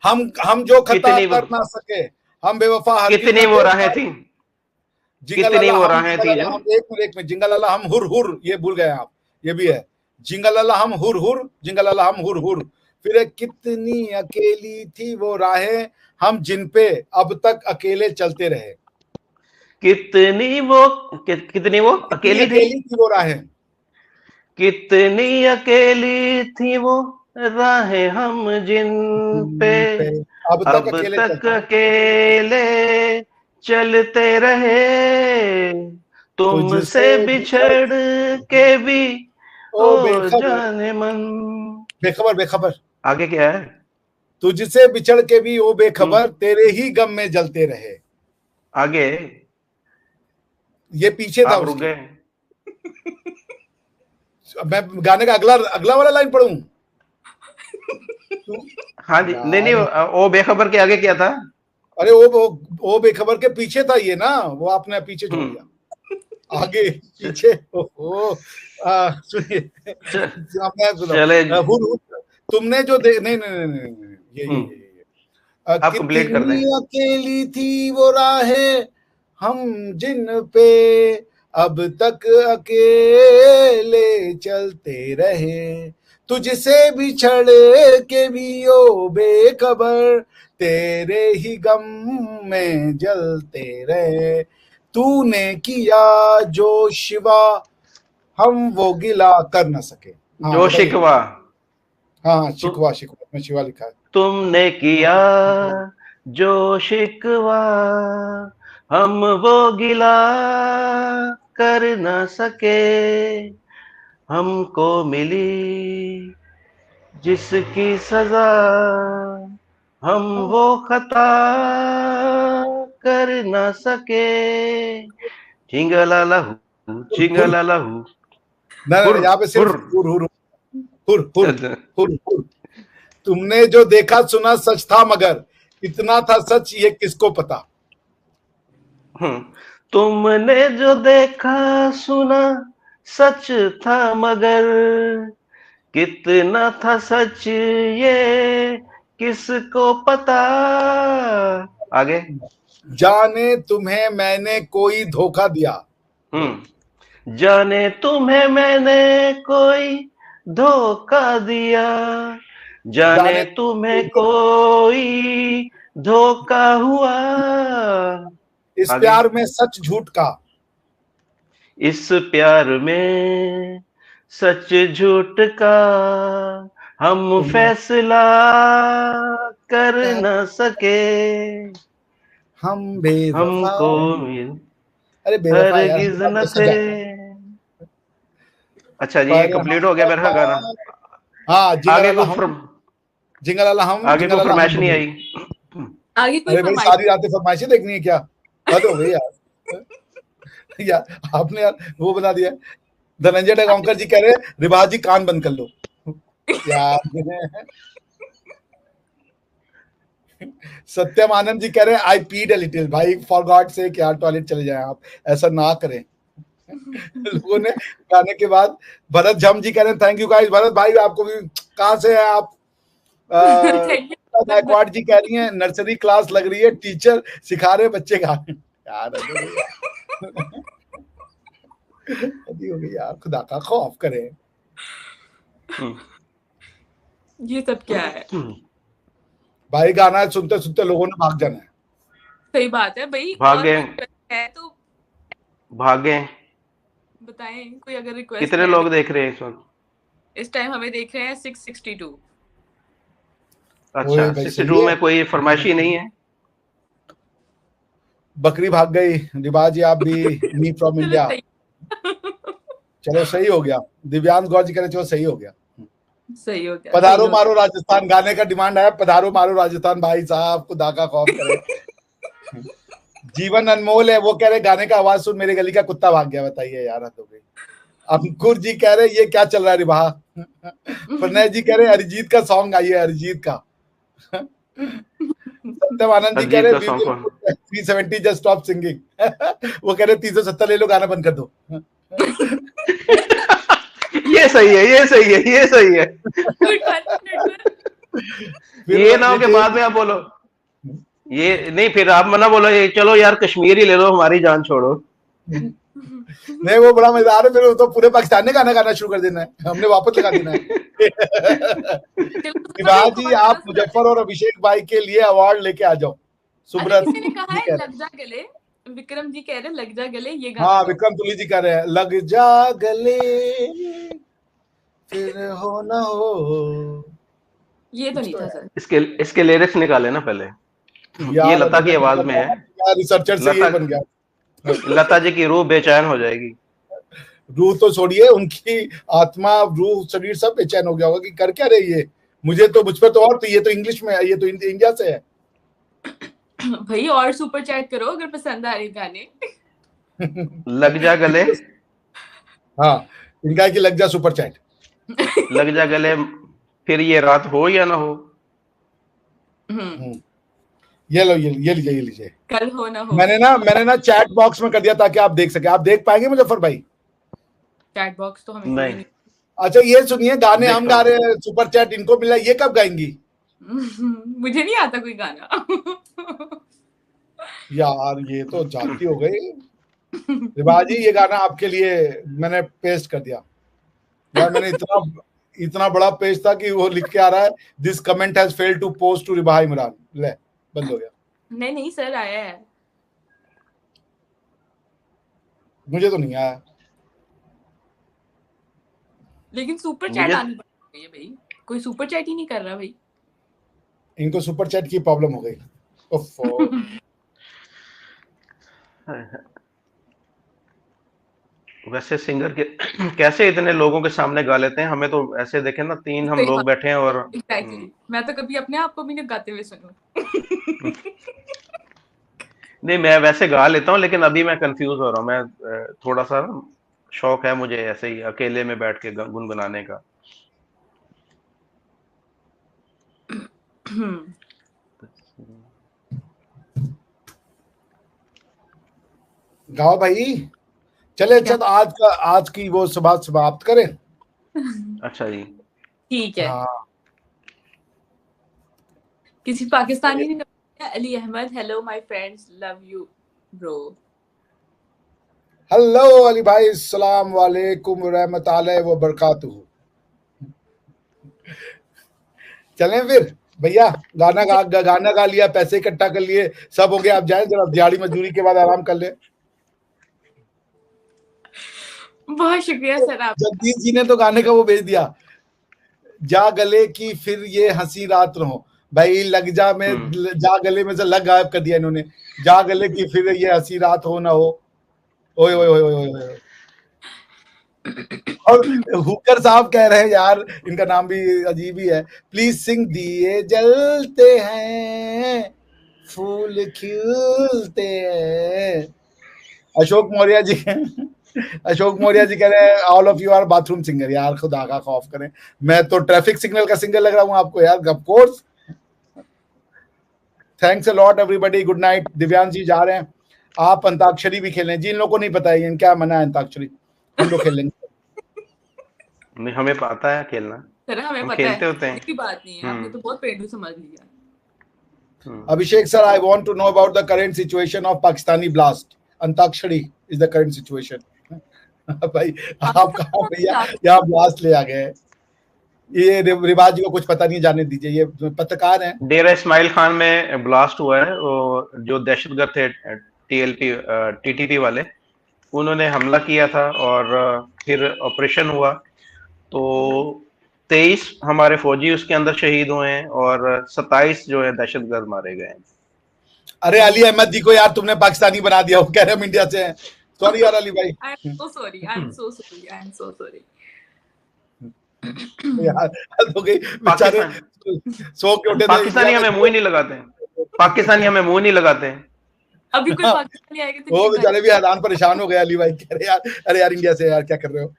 [SPEAKER 2] हम जो खता
[SPEAKER 3] कितनी वो
[SPEAKER 2] कर ना सके, हम बेवफा हरगिज
[SPEAKER 3] कितनी
[SPEAKER 2] ना
[SPEAKER 3] वो
[SPEAKER 2] थे।
[SPEAKER 3] राहें थी, कितनी
[SPEAKER 2] जिंगलाला
[SPEAKER 3] वो
[SPEAKER 2] हम,
[SPEAKER 3] राहें थी।
[SPEAKER 2] जिंगलाला हम, एक मिनट, जिंगलाला हम हुर हुर, ये भूल गए आप, ये भी है। जिंगलाला हम हुर हुर, जिंगलाला हम हुर हुर। फिर एक कितनी अकेली थी वो राहें, हम जिन पे अब तक अकेले चलते रहे।
[SPEAKER 3] कितनी वो
[SPEAKER 2] कितनी
[SPEAKER 3] अकेली थी,
[SPEAKER 2] अकेली थी वो राहें,
[SPEAKER 3] कितनी अकेली थी वो राहें हम जिन पे
[SPEAKER 2] जिन पे अब तक
[SPEAKER 3] अब
[SPEAKER 2] अकेले
[SPEAKER 3] तक
[SPEAKER 2] चलते।
[SPEAKER 3] अकेले चलते रहे।
[SPEAKER 2] तुझसे
[SPEAKER 3] तुमसे
[SPEAKER 2] बिछड़
[SPEAKER 3] बिछड़ के भी
[SPEAKER 2] ओ
[SPEAKER 3] ओ
[SPEAKER 2] बेखबर,
[SPEAKER 3] जाने मन।
[SPEAKER 2] बेखबर बेखबर।
[SPEAKER 3] आगे क्या है?
[SPEAKER 2] तुझसे बिछड़ के भी ओ
[SPEAKER 3] हम्म,
[SPEAKER 2] बेखबर, तेरे ही गम में जलते रहे।
[SPEAKER 3] आगे
[SPEAKER 2] ये पीछे था
[SPEAKER 3] आप रुक
[SPEAKER 2] उसके।
[SPEAKER 3] गए।
[SPEAKER 2] मैं गाने का अगला अगला वाला लाइन पढ़ूं?
[SPEAKER 3] हाँ जी, नहीं नहीं,
[SPEAKER 2] यार,
[SPEAKER 3] ओ बेखबर के आगे क्या था?
[SPEAKER 2] अरे वो बेखबर के पीछे था ये ना, वो आपने पीछे छोड़ दिया। आगे
[SPEAKER 3] च-
[SPEAKER 2] पीछे, ओहो, सुनिए,
[SPEAKER 3] च-
[SPEAKER 2] मैं सुनो।
[SPEAKER 3] चले।
[SPEAKER 2] हुर हुर, तुमने जो दे, नहीं नहीं नहीं नहीं नहीं,
[SPEAKER 3] हम्म,
[SPEAKER 2] ये
[SPEAKER 3] आप कंप्लीट कर
[SPEAKER 2] कितनी
[SPEAKER 3] दें।
[SPEAKER 2] अकेली थी वो राहें, हम जिन पे अब तक अकेले चलते रहे। तुझसे बिछड़ के भी ओ बेखबर, तेरे ही गम में जलते रहे। तूने किया जो शिवा, हम वो गिला कर न सके। हाँ
[SPEAKER 3] जो
[SPEAKER 2] बताइए।
[SPEAKER 3] शिकवा
[SPEAKER 2] हाँ,
[SPEAKER 3] तु,
[SPEAKER 2] शिकवा, शिकवा में शिवा लिखा है।
[SPEAKER 3] तुमने किया जो शिकवा, हम वो गिला कर न सके। हमको मिली जिसकी सजा, हम वो खता कर न सके। चिंगला लहू
[SPEAKER 2] हुर,
[SPEAKER 3] चिंगला लहू
[SPEAKER 2] ना
[SPEAKER 3] हुर
[SPEAKER 2] यहाँ पे सिर्फ
[SPEAKER 3] हुर।
[SPEAKER 2] हुर हुर हुर हुर हुर हुर। तुमने जो देखा सुना सच था, मगर इतना था सच ये किसको पता।
[SPEAKER 3] तुमने जो देखा सुना सच था, मगर कितना था सच ये किसको पता। आगे
[SPEAKER 2] जाने तुम्हें मैंने कोई धोखा दिया,
[SPEAKER 3] जाने तुम्हें मैंने कोई धोखा दिया, जाने
[SPEAKER 2] जाने
[SPEAKER 3] तुम्हें कोई धोखा हुआ।
[SPEAKER 2] इस
[SPEAKER 3] आगे
[SPEAKER 2] प्यार में सच झूठ का,
[SPEAKER 3] इस प्यार में सच झूठ का हम
[SPEAKER 2] तुम
[SPEAKER 3] फैसला कर न सके।
[SPEAKER 2] हम बेवफा।
[SPEAKER 3] हमको मिल
[SPEAKER 2] अरे बेवफा यार,
[SPEAKER 3] हरगिज
[SPEAKER 2] हमारा
[SPEAKER 3] न
[SPEAKER 2] तो
[SPEAKER 3] थे।
[SPEAKER 2] सजा
[SPEAKER 3] अच्छा जी, ये
[SPEAKER 2] पर
[SPEAKER 3] कंप्लीट
[SPEAKER 2] हम
[SPEAKER 3] हो गया मेरा गाना।
[SPEAKER 2] वफा। हाँ,
[SPEAKER 3] आगे कोई फरम आगे कोई
[SPEAKER 2] जिंगलाला हम
[SPEAKER 3] फरमाइश नहीं
[SPEAKER 2] हुर।
[SPEAKER 3] आई।
[SPEAKER 1] आगे कोई
[SPEAKER 2] अरे भाई,
[SPEAKER 1] फरमाइश?
[SPEAKER 2] सारी रातें फरमाइशें देखनी है क्या? हद हो गई यार। यार आपने यार वो बना दिया। धनंजय डगांवकर जी कह रहे हैं रिभा जी कान बंद कर लो यार। सत्यम आनंद जी कह रहे हैं आई पीड अ लिटिल। भाई फॉर गॉड से यार टॉयलेट चले जाएं आप, ऐसा ना करें। लोगों ने गाने के बाद, भरत झम जी कह रहे हैं थैंक यू गाइस। भरत भाई आपको भी, कहाँ से हैं आप?
[SPEAKER 1] Thank you.
[SPEAKER 2] गायकवाड़ जी कह रही हैं नर्सरी क्लास लग रही है, टीचर सिखा रहे बच्चे गाने। यार हद हो गई यार। हद ही हो गई यार, खुदा का खौफ करें।
[SPEAKER 1] ये सब क्या है?
[SPEAKER 2] भाई गाना सुनते सुनते लोगों ने भाग जाना है।
[SPEAKER 1] सही बात है भाई।
[SPEAKER 3] भागे
[SPEAKER 1] और कोई है तो
[SPEAKER 3] भागे।
[SPEAKER 1] बताएं, कोई अगर रिक्वेस्ट
[SPEAKER 3] कितने
[SPEAKER 1] है।
[SPEAKER 3] लोग देख रहे हैं इस वक्त?
[SPEAKER 1] इस टाइम हमें देख रहे हैं 662।
[SPEAKER 3] अच्छा,
[SPEAKER 2] ओए भाई सही
[SPEAKER 3] 62
[SPEAKER 2] है।
[SPEAKER 3] में कोई फरमाइशी नहीं है?
[SPEAKER 2] बकरी भाग गई। रिबा जी आप भी मी फ्रॉम
[SPEAKER 1] चलो
[SPEAKER 2] इंडिया।
[SPEAKER 1] सही।
[SPEAKER 2] चलो सही हो गया। दिव्यांश गौर जी कह रहे चलो सही हो गया।
[SPEAKER 1] सही हो गया, सही
[SPEAKER 2] पधारो
[SPEAKER 1] हो
[SPEAKER 2] मारो राजस्थान गाने का डिमांड आया। पधारो मारो राजस्थान भाई साहब, खुदा का खौफ करे। जीवन अनमोल है, वो कह रहे गाने का आवाज सुन मेरे गली का कुत्ता भाग गया। बताइए यार, हद हो गई। अंकुर जी कह रहे ये क्या चल रहा है रिबा। प्रणय जी कह रहे अरिजीत का सॉन्ग आइए, अरिजीत का। सत्यम आनंद जी कह
[SPEAKER 3] अरिजीत
[SPEAKER 2] रहे
[SPEAKER 3] का
[SPEAKER 2] वी
[SPEAKER 3] सॉन्ग
[SPEAKER 2] विल
[SPEAKER 3] कौन?
[SPEAKER 2] 370 जस्ट स्टॉप सिंगिंग। वो कह रहे 370 ले लो, गाना बंद कर दो।
[SPEAKER 3] ये सही है, ये सही है, ये सही है।
[SPEAKER 1] Good one, good one.
[SPEAKER 3] ये ना हो के बाद में आप बोलो ये नहीं, फिर आप मना बोलो ये चलो यार कश्मीर ही ले लो, हमारी जान छोड़ो।
[SPEAKER 2] नहीं वो बड़ा मजेदार है। फिर वो तो पूरे पाकिस्तान ने गाना गाना शुरू कर देना है, हमने वापस लगा देना है। विवाह जी आप मुजफ्फर और अभिषेक भाई के लिए अवार्ड लेके आ जाओ।
[SPEAKER 1] अरे
[SPEAKER 2] सुब्रत
[SPEAKER 1] किसी ने कहा
[SPEAKER 2] जी
[SPEAKER 1] है
[SPEAKER 2] कह रहे
[SPEAKER 1] लग जा गले। विक्रम जी कह रहे हैं लग जा गले, ये
[SPEAKER 2] हैं।
[SPEAKER 1] गाना
[SPEAKER 2] हाँ
[SPEAKER 1] गाओ।
[SPEAKER 2] विक्रम तुली जी कह रहे हैं लग जा गले फिर हो ना हो।
[SPEAKER 1] ये तो
[SPEAKER 2] कुछ
[SPEAKER 1] नहीं
[SPEAKER 2] तो
[SPEAKER 1] था
[SPEAKER 2] है
[SPEAKER 1] सर।
[SPEAKER 3] इसके लिरिक्स निकाले ना पहले। ये
[SPEAKER 2] यार।
[SPEAKER 3] लता की आवाज में है।
[SPEAKER 2] रिसर्चर से ये
[SPEAKER 3] लता
[SPEAKER 2] बन गया।
[SPEAKER 3] लता जी की रूह बेचैन हो जाएगी।
[SPEAKER 2] रूह तो छोड़िए, उनकी आत्मा रूह शरीर सब बेचैन हो गया होगा कि कर क्या रही है। मुझे तो मुझ पर तो और, तो ये तो इंग्लिश में है, ये तो इंडिया से है।
[SPEAKER 1] भाई और सुपर चैट करो अगर पसंद आ रहे गाने।
[SPEAKER 3] लग जा गले।
[SPEAKER 2] हाँ इनका है कि लग जा सुपर चैट।
[SPEAKER 3] लग जा गले, फिर ये रात हो या ना हो।
[SPEAKER 2] ये लो, ये लीजिए, ये लीजिए।
[SPEAKER 1] कल हो ना हो।
[SPEAKER 2] मैंने ना चैट बॉक्स में कर दिया ताकि आप देख सके। आप देख पाएंगे मुजफ्फर भाई?
[SPEAKER 1] चैट बॉक्स तो हमें कोई
[SPEAKER 3] नहीं,
[SPEAKER 1] नहीं।
[SPEAKER 2] अच्छा ये सुनिए, गाने हम
[SPEAKER 3] देखता
[SPEAKER 2] गा
[SPEAKER 3] हूँ।
[SPEAKER 2] रहे हैं, सुपर चैट इनको मिला, ये कब गाएंगी?
[SPEAKER 1] मुझे नहीं आता कोई गाना।
[SPEAKER 2] यार ये तो जाती हो गई। रिवाजी ये गाना आपके लिए मैंने पेस्ट कर दिया। यार मैंने इतना बड़ा पेज था कि वो लिख के आ रहा है this comment has failed to post to Riba Imran. ले बंद हो गया।
[SPEAKER 1] नहीं सर आया है।
[SPEAKER 2] मुझे तो नहीं आया।
[SPEAKER 1] लेकिन सुपर चैट
[SPEAKER 3] मुझे
[SPEAKER 1] आनी पड़ी है भाई। कोई सुपर चैट ही नहीं कर रहा भाई।
[SPEAKER 2] इनको सुपर चैट की प्रॉब्लम हो गई। ओफो।
[SPEAKER 3] वैसे सिंगर के कैसे इतने लोगों के सामने गा लेते हैं? हमें तो ऐसे देखे ना, 3 हम लोग बैठे हैं और
[SPEAKER 1] एग्जैक्टली। मैं तो कभी अपने आप को भी नहीं गाते हुए सुनूं।
[SPEAKER 3] नहीं, मैं वैसे गा लेता हूँ लेकिन अभी मैं कंफ्यूज हो रहा हूँ। मैं थोड़ा सा शौक है मुझे ऐसे ही अकेले में बैठ के गुनगुनाने का।
[SPEAKER 2] गाओ भाई। चले अच्छा तो आज की वो समाप्त करें।
[SPEAKER 3] अच्छा जी,
[SPEAKER 1] ठीक है।
[SPEAKER 2] हाँ
[SPEAKER 1] किसी पाकिस्तानी ने बताया, Ali Ahmed hello my friends love you bro.
[SPEAKER 2] Hello Ali भाई, अस्सलाम वालेकुम रहमतुल्लाहि व बरकातुहू। चलें फिर भैया, गाना गा लिया, पैसे इकट्ठा कर लिए, सब हो गया। आप जाए जरा दिहाड़ी मजदूरी के बाद आराम कर ले।
[SPEAKER 1] बहुत शुक्रिया सर आप।
[SPEAKER 2] जगदीश जी ने तो गाने का वो भेज दिया, जा गले की फिर ये हंसी रात रहो। भाई लग जा में जा गले में से लग गायब कर दिया इन्होंने। जा गले की फिर ये हंसी रात हो ना हो। ओए ओए ओए ओए ओए। और हुकर साहब कह रहे हैं यार, इनका नाम भी अजीब ही है, प्लीज सिंग दिए जलते हैं फूल खिलते हैं। अशोक मौर्य जी कह रहे हैं all of you are bathroom singer. यार खुदा का खौफ करें, मैं तो ट्रैफिक सिग्नल का सिंगर लग रहा हूं आपको यार। Of course. Thanks a lot everybody, good night. Divyansh ji जा रहे हैं, आप अंताक्षरी भी खेलें। जिन लोगों को नहीं पता है क्या मना है अंताक्षरी, हम लोग खेल लेंगे।
[SPEAKER 3] नहीं हमें पता है खेलना।
[SPEAKER 1] सर हमें
[SPEAKER 3] हम
[SPEAKER 1] पता
[SPEAKER 3] खेलते
[SPEAKER 1] है,
[SPEAKER 3] होते हैं।
[SPEAKER 1] कोई बात नहीं है, आपने तो बहुत पेड़ू समझ लिया।
[SPEAKER 2] Abhishek sir, I want to know about the current situation of Pakistani blast. Antakshari is the current situation. भाई आप कहाँ भैया, यहाँ ब्लास्ट ले आ गए। ये रिवाज जी को कुछ पता नहीं, जाने दीजिए, ये पत्रकार हैं।
[SPEAKER 3] डेरा इस्माइल खान में ब्लास्ट हुआ है, वो जो दहशतगर्द थे टीटीपी वाले, उन्होंने हमला किया था और फिर ऑपरेशन हुआ, तो 23 हमारे फौजी उसके अंदर शहीद हुए हैं और 27 जो है दहशतगर्द मारे गए हैं।
[SPEAKER 2] अरे अली अहमद जी को यार तुमने पाकिस्तानी बना दिया, वो कह रहे हम इंडिया से हैं। सॉरी यार अली भाई,
[SPEAKER 1] I am so sorry, I am so sorry, I am so sorry
[SPEAKER 2] यार हो गई बेचारे, सो के उठे थे।
[SPEAKER 3] पाकिस्तानी हमें मुंह ही नहीं लगाते हैं, पाकिस्तानी हमें मुंह नहीं लगाते हैं।
[SPEAKER 1] अभी कोई पाकिस्तानी आएगा तो
[SPEAKER 2] वो बेचारे भी हैरान परेशान हो गए अली भाई, कह रहे यार अरे यार इंडिया से यार क्या कर रहे हो।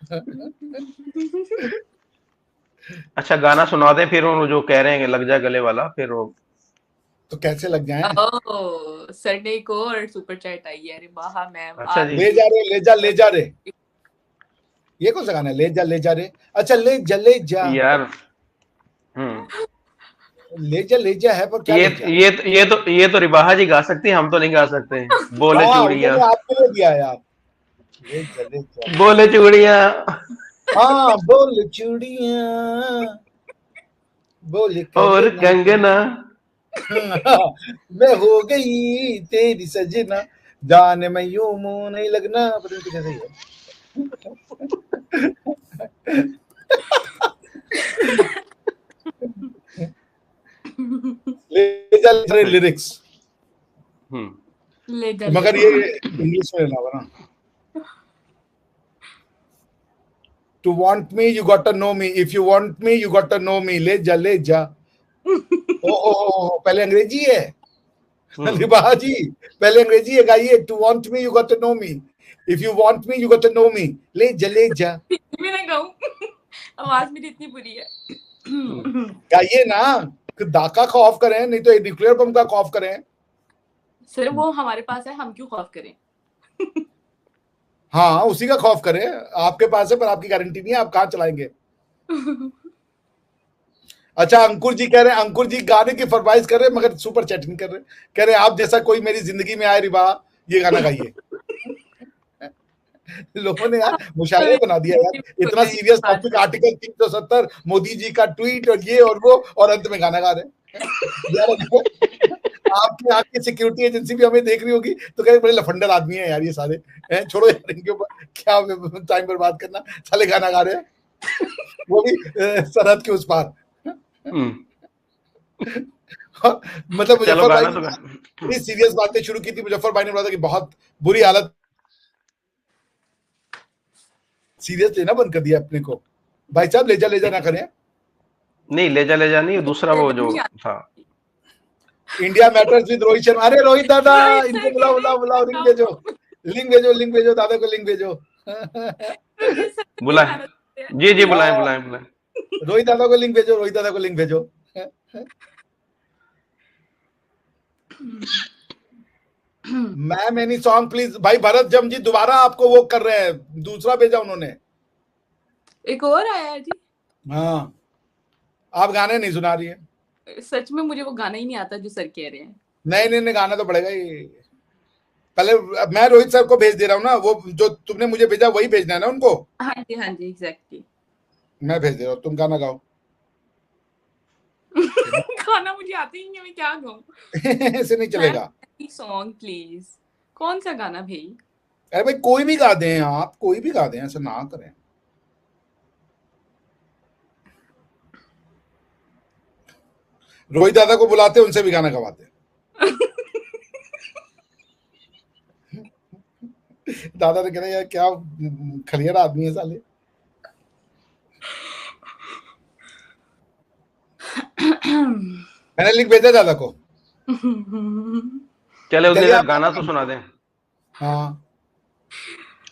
[SPEAKER 3] अच्छा गाना सुना दें फिर, वो जो कह रहे हैं कि लग जाए गले वाला, फिर वो
[SPEAKER 2] तो कैसे लग जाए।
[SPEAKER 1] ओह संडे को और सुपर चैट आई है, अरे बाहा मैम।
[SPEAKER 3] अच्छा जी,
[SPEAKER 2] ले जा रे ले जा ले जा रे, ये कौन सा गाना है, ले जा रे। अच्छा ले जा
[SPEAKER 3] यार
[SPEAKER 2] ले जा है, पर क्या
[SPEAKER 3] ये तो रिबाहा जी गा सकती हैं, हम तो नहीं गा सकते। बोले चूड़िया,
[SPEAKER 2] आपने दिया यार, ले जा
[SPEAKER 3] बोले चूड़िया,
[SPEAKER 2] हाँ बोले चूड़िया बोले
[SPEAKER 3] और कंगना
[SPEAKER 2] मैं हो गई तेरी सजना, जाने में यूं मुंह नहीं लगना, पता नहीं कुछ ऐसा ही है। ले जा लिरिक्स, मगर ये इंग्लिश में ना बना। To want me, you got to know me. If you want me, you got to know me. ले जा। पहले अंग्रेजी है रिबाहा जी, पहले अंग्रेजी है, गाइए। To want me, you got to know me. If you want me, you got to know me. ले जा।
[SPEAKER 1] मैं ना गाऊं, आवाज मेरी इतनी बुरी है।
[SPEAKER 2] गाइए ना, दाका खौफ करें, नहीं तो न्यूक्लियर बम का खौफ करें।
[SPEAKER 1] सर वो हमारे पास है, हम क्यों खौफ करें।
[SPEAKER 2] हाँ उसी का खौफ करें, आपके पास है पर आपकी गारंटी नहीं है, आप कहाँ चलाएंगे। अच्छा अंकुर जी कह रहे हैं, अंकुर जी गाने की फरमाइश कर रहे हैं मगर सुपर चैट नहीं कर रहे, कह रहे हैं आप जैसा कोई मेरी जिंदगी में आए रिबा, ये गाना गाइए। लोगों ने यार मुशायरे बना दिया यार, इतना serious topic, article 370, Modi ji का ट्वीट और ये और वो, और अंत में गाना गा रहे हैं। आपकी आपकी सिक्योरिटी एजेंसी भी हमें देख रही होगी तो कहे बड़े लफंडर आदमी है यार ये सारे, छोड़ो यार इनके ऊपर क्या टाइम बर्बाद करना, साले गाना गा रहे हैं, वो भी सरहद के उस पार। मतलब मुजफ्फर भाई ने सीरियस बातें शुरू की थी, मुजफ्फर भाई ने बोला था कि बहुत बुरी हालत, सीरियस लेना बंद कर दिया अपने को। भाई साहब ले जा ना करें, नहीं
[SPEAKER 3] ले जा नहीं, दूसरा वो जो था
[SPEAKER 2] India matters with Rohit Sharma. अरे रोहित दादा इनको बुलाओ, लिंक भेजो दादा को, लिंक भेजो।
[SPEAKER 3] बुलाए जी बुलाएं
[SPEAKER 2] रोहित दादा को लिंक भेजो। Ma'am any song please. भाई भरत जम जी दोबारा आपको वो कर रहे हैं, दूसरा भेजा उन्होंने,
[SPEAKER 1] एक और आया है जी।
[SPEAKER 2] हाँ आप गाने नहीं सुना रही है,
[SPEAKER 1] सच में मुझे वो गाना ही नहीं आता जो सर कह रहे हैं।
[SPEAKER 2] नहीं गाना तो पड़ेगा ही। पहले मैं रोहित सर को भेज दे रहा हूँ ना, वो जो तुमने मुझे भेजा वही भेजना है ना उनको।
[SPEAKER 1] हाँ जी एग्जैक्टली, मैं
[SPEAKER 2] भेज दे रहा हूँ, तुम गाना गाओ।
[SPEAKER 1] गाना मुझे आता ही नहीं, मैं क्या गाऊं।
[SPEAKER 2] ऐसे नहीं चलेगा।
[SPEAKER 1] सॉन्ग प्लीज, कौन सा गाना भाई।
[SPEAKER 2] अरे भाई कोई भी गा दें आप, कोई भी गा दें, ऐसा ना करें। रोहित दादा को बुलाते, उनसे भी गाना गवाते। दादा ने कह रहे यार क्या खलियर आदमी है साले। मैंने लिंक भेजा दादा को।
[SPEAKER 3] चले उधर गाना तो सुना दें।
[SPEAKER 2] हाँ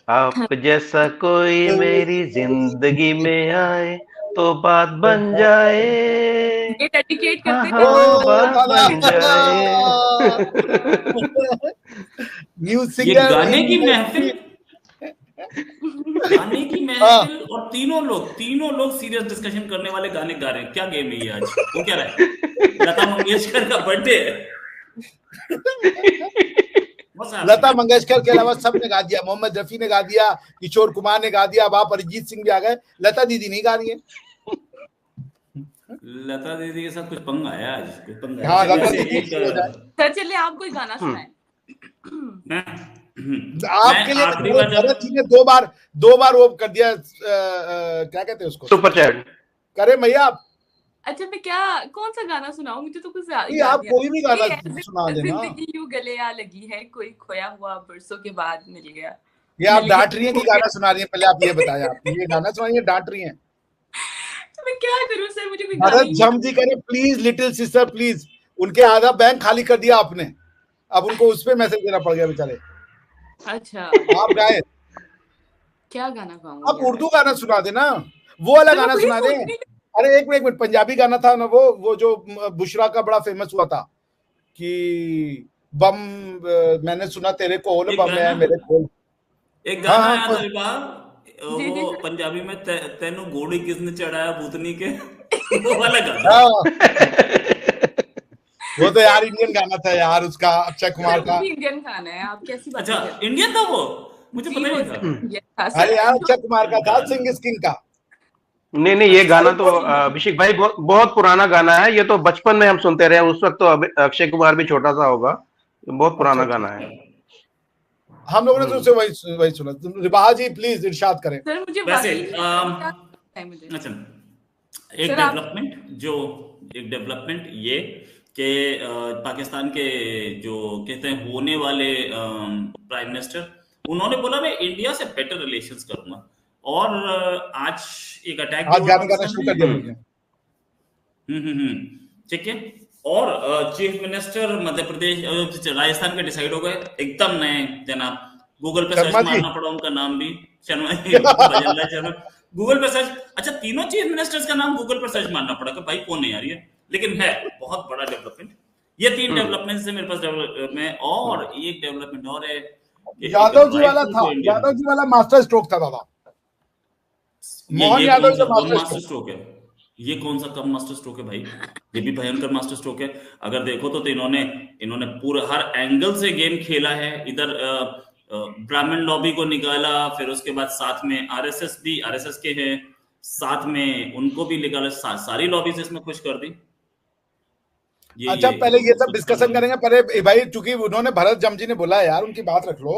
[SPEAKER 3] आप जैसा कोई मेरी जिंदगी में आए तो बात बन जाए,
[SPEAKER 1] ये डेडिकेट करते
[SPEAKER 3] हैं, बात बन जाए।
[SPEAKER 2] न्यू
[SPEAKER 4] ये
[SPEAKER 2] सिंगर
[SPEAKER 4] गाने की महफिल और तीनों लोग सीरियस डिस्कशन करने वाले गाने गा रहे हैं। क्या गेम है ये आज? वो क्या रहा है? लता मंगेशकर का बर्थडे है।
[SPEAKER 2] लता मंगेशकर के अलावा सब ने गा दिया, मोहम्मद रफी ने गा दिया, किशोर कुमार ने गा दिया, अब आप अरिजीत सिंह भी आ गए, लता दीदी नहीं गा रही है।
[SPEAKER 4] लता दीदी के साथ कुछ पंगा आया आज, कुछ पंगा
[SPEAKER 2] हाँ,
[SPEAKER 4] आया।
[SPEAKER 2] लता
[SPEAKER 4] वैसे
[SPEAKER 2] दीदी
[SPEAKER 4] एक
[SPEAKER 2] हो जाए।
[SPEAKER 1] सर चलिए आप कोई गाना सुनाएं।
[SPEAKER 4] मैं
[SPEAKER 2] आपके लिए
[SPEAKER 4] आखिरी बार जब
[SPEAKER 2] भरत जी ने दो बार वो कर दिया, क्या कहते हैं उसको,
[SPEAKER 3] सुपर चैट
[SPEAKER 2] करे भैया आप।
[SPEAKER 1] अच्छा मैं क्या कौन सा गाना सुनाऊं, मुझे तो कुछ याद
[SPEAKER 2] नहीं, आप
[SPEAKER 1] नहीं
[SPEAKER 2] कोई भी गाना
[SPEAKER 1] आ रहा।
[SPEAKER 2] सुना देना।
[SPEAKER 1] जिंदगी यूं गले आ लगी है, कोई खोया हुआ बरसों के बाद मिल गया।
[SPEAKER 2] ये आप डांट रही हैं कि गाना सुना रही हैं? पहले आप ये बताएं, आप ये गाना सुना रही हैं, डांट रही हैं?
[SPEAKER 1] तो मैं क्या करूं सर, मुझे कोई गाना
[SPEAKER 2] भरत
[SPEAKER 1] ही
[SPEAKER 2] जम जी करे प्लीज लिटिल सिस्टर प्लीज, उनके आधा बैंक खाली कर दिया आपने, अब उनको उस पे मैसेज देना पड़ गया बेचारे।
[SPEAKER 1] अच्छा
[SPEAKER 2] आप गाए,
[SPEAKER 1] क्या गाना गाऊं
[SPEAKER 2] आप
[SPEAKER 1] यार?
[SPEAKER 2] उर्दू गाना सुना देना, वो वाला
[SPEAKER 1] तो मैं
[SPEAKER 2] गाना
[SPEAKER 1] वही
[SPEAKER 2] सुना
[SPEAKER 1] सोच
[SPEAKER 2] दें।
[SPEAKER 1] रही थी।
[SPEAKER 2] अरे एक मिनट, पंजाबी गाना था ना वो जो बुशरा का बड़ा फेमस हुआ था कि बम मैंने सुना तेरे कोल,
[SPEAKER 4] एक
[SPEAKER 2] बम है
[SPEAKER 4] गाना
[SPEAKER 2] मेरे कोल।
[SPEAKER 4] एक गाना
[SPEAKER 2] हाँ,
[SPEAKER 4] आया
[SPEAKER 2] हाँ,
[SPEAKER 4] था एक बार,
[SPEAKER 1] जी जी
[SPEAKER 4] वो
[SPEAKER 1] सर।
[SPEAKER 4] पंजाबी में तेनू घोड़ी किसने चढ़ाया भूतनी के, वो वाला गाना।
[SPEAKER 2] हाँ, वो तो यार इंडियन गाना था यार, उसका अक्षय कुमार
[SPEAKER 1] सर
[SPEAKER 2] का।
[SPEAKER 1] वो भी इंडियन गाना है, आप कैसी बातें
[SPEAKER 4] अच्छा
[SPEAKER 1] कर रहे
[SPEAKER 4] इंडियन था वो, मुझे
[SPEAKER 1] हैं?
[SPEAKER 4] पता
[SPEAKER 1] जी वो
[SPEAKER 4] नहीं था।
[SPEAKER 1] इंडियन था
[SPEAKER 2] अरे
[SPEAKER 1] सर।
[SPEAKER 2] यार अक्षय कुमार का था,
[SPEAKER 4] गाना
[SPEAKER 2] सिंग इज किंग का।
[SPEAKER 3] नहीं नहीं, ये गाना तो
[SPEAKER 2] अरे
[SPEAKER 3] अभिषेक भाई बहुत पुराना गाना है। ये तो बचपन में हम सुनते रहे, उस वक्त तो अक्षय कुमार भी छोटा सा होगा। ये बहुत
[SPEAKER 2] अच्छा
[SPEAKER 3] पुराना
[SPEAKER 2] अच्छा,
[SPEAKER 3] गाना है।
[SPEAKER 2] हम लोगों ने तो उसे वही सुना। रिबाहा जी प्लीज इरशाद करें।
[SPEAKER 1] सर मुझे
[SPEAKER 4] वैसे
[SPEAKER 1] वाकई में क्या है मुझे।
[SPEAKER 4] अच्छा, एक
[SPEAKER 1] सर आप
[SPEAKER 4] डेवलपमेंट ये कि पाकिस्तान के जो कहते हैं होने वाले प्राइम मिनिस्टर, उन्होंने बोला मैं इंडिया से बेटर रिलेशंस करूंगा, और आज एक अटैक भी
[SPEAKER 2] आज
[SPEAKER 4] हुआ
[SPEAKER 2] गाना गाना
[SPEAKER 4] पाकिस्तान
[SPEAKER 2] शुरू
[SPEAKER 4] में।
[SPEAKER 2] कर दिया मुझे।
[SPEAKER 4] ठीक है। और चीफ मिनिस्टर मध्य प्रदेश राजस्थान के डिसाइड हो गए एकदम नए जनाब। गूगल पे सर्च
[SPEAKER 2] शर्मा जी
[SPEAKER 4] मारना पड़ा उनका नाम भी, शर्मा भजन लाल शर्मा। गूगल पे सर्च, अच्छा तीनों चीफ मिनिस्टर्स का नाम गूगल पर सर्च मारना पड़ा कि भाई कौन है यार ये, लेकिन है बहुत बड़ा डेवलपमेंट। ये 3 डेवलपमेंट से मेरे पास में, और एक डेवलपमेंट और है कि एक
[SPEAKER 2] यादव जी वाला
[SPEAKER 4] राइफल
[SPEAKER 2] था,
[SPEAKER 4] को इंडिया में,
[SPEAKER 2] यादव जी वाला मास्टर स्ट्रोक था दादा, मोहन
[SPEAKER 4] ये
[SPEAKER 2] यादव
[SPEAKER 4] कौन सा
[SPEAKER 2] का
[SPEAKER 4] कम
[SPEAKER 2] मास्टर
[SPEAKER 4] मास्टर
[SPEAKER 2] स्ट्रोक।
[SPEAKER 4] स्ट्रोक है, ये कौन सा कम मास्टर स्ट्रोक है भाई, ये भी भयंकर मास्टर स्ट्रोक है। अगर देखो तो इन्होंने पूरा हर एंगल से गेम खेला है। इधर ब्राह्मण लॉबी को निकाला, फिर उसके बाद साथ में आरएसएस के हैं, साथ में उनको भी निकाला, सारी लॉबीज इसमें खुश कर दी।
[SPEAKER 2] अच्छा पहले ये सब
[SPEAKER 4] कुछ कर
[SPEAKER 2] डिस्कशन करेंगे, पहले भाई चूंकि उन्होंने भरत जम जी ने बोला है यार, उनकी बात रख लो।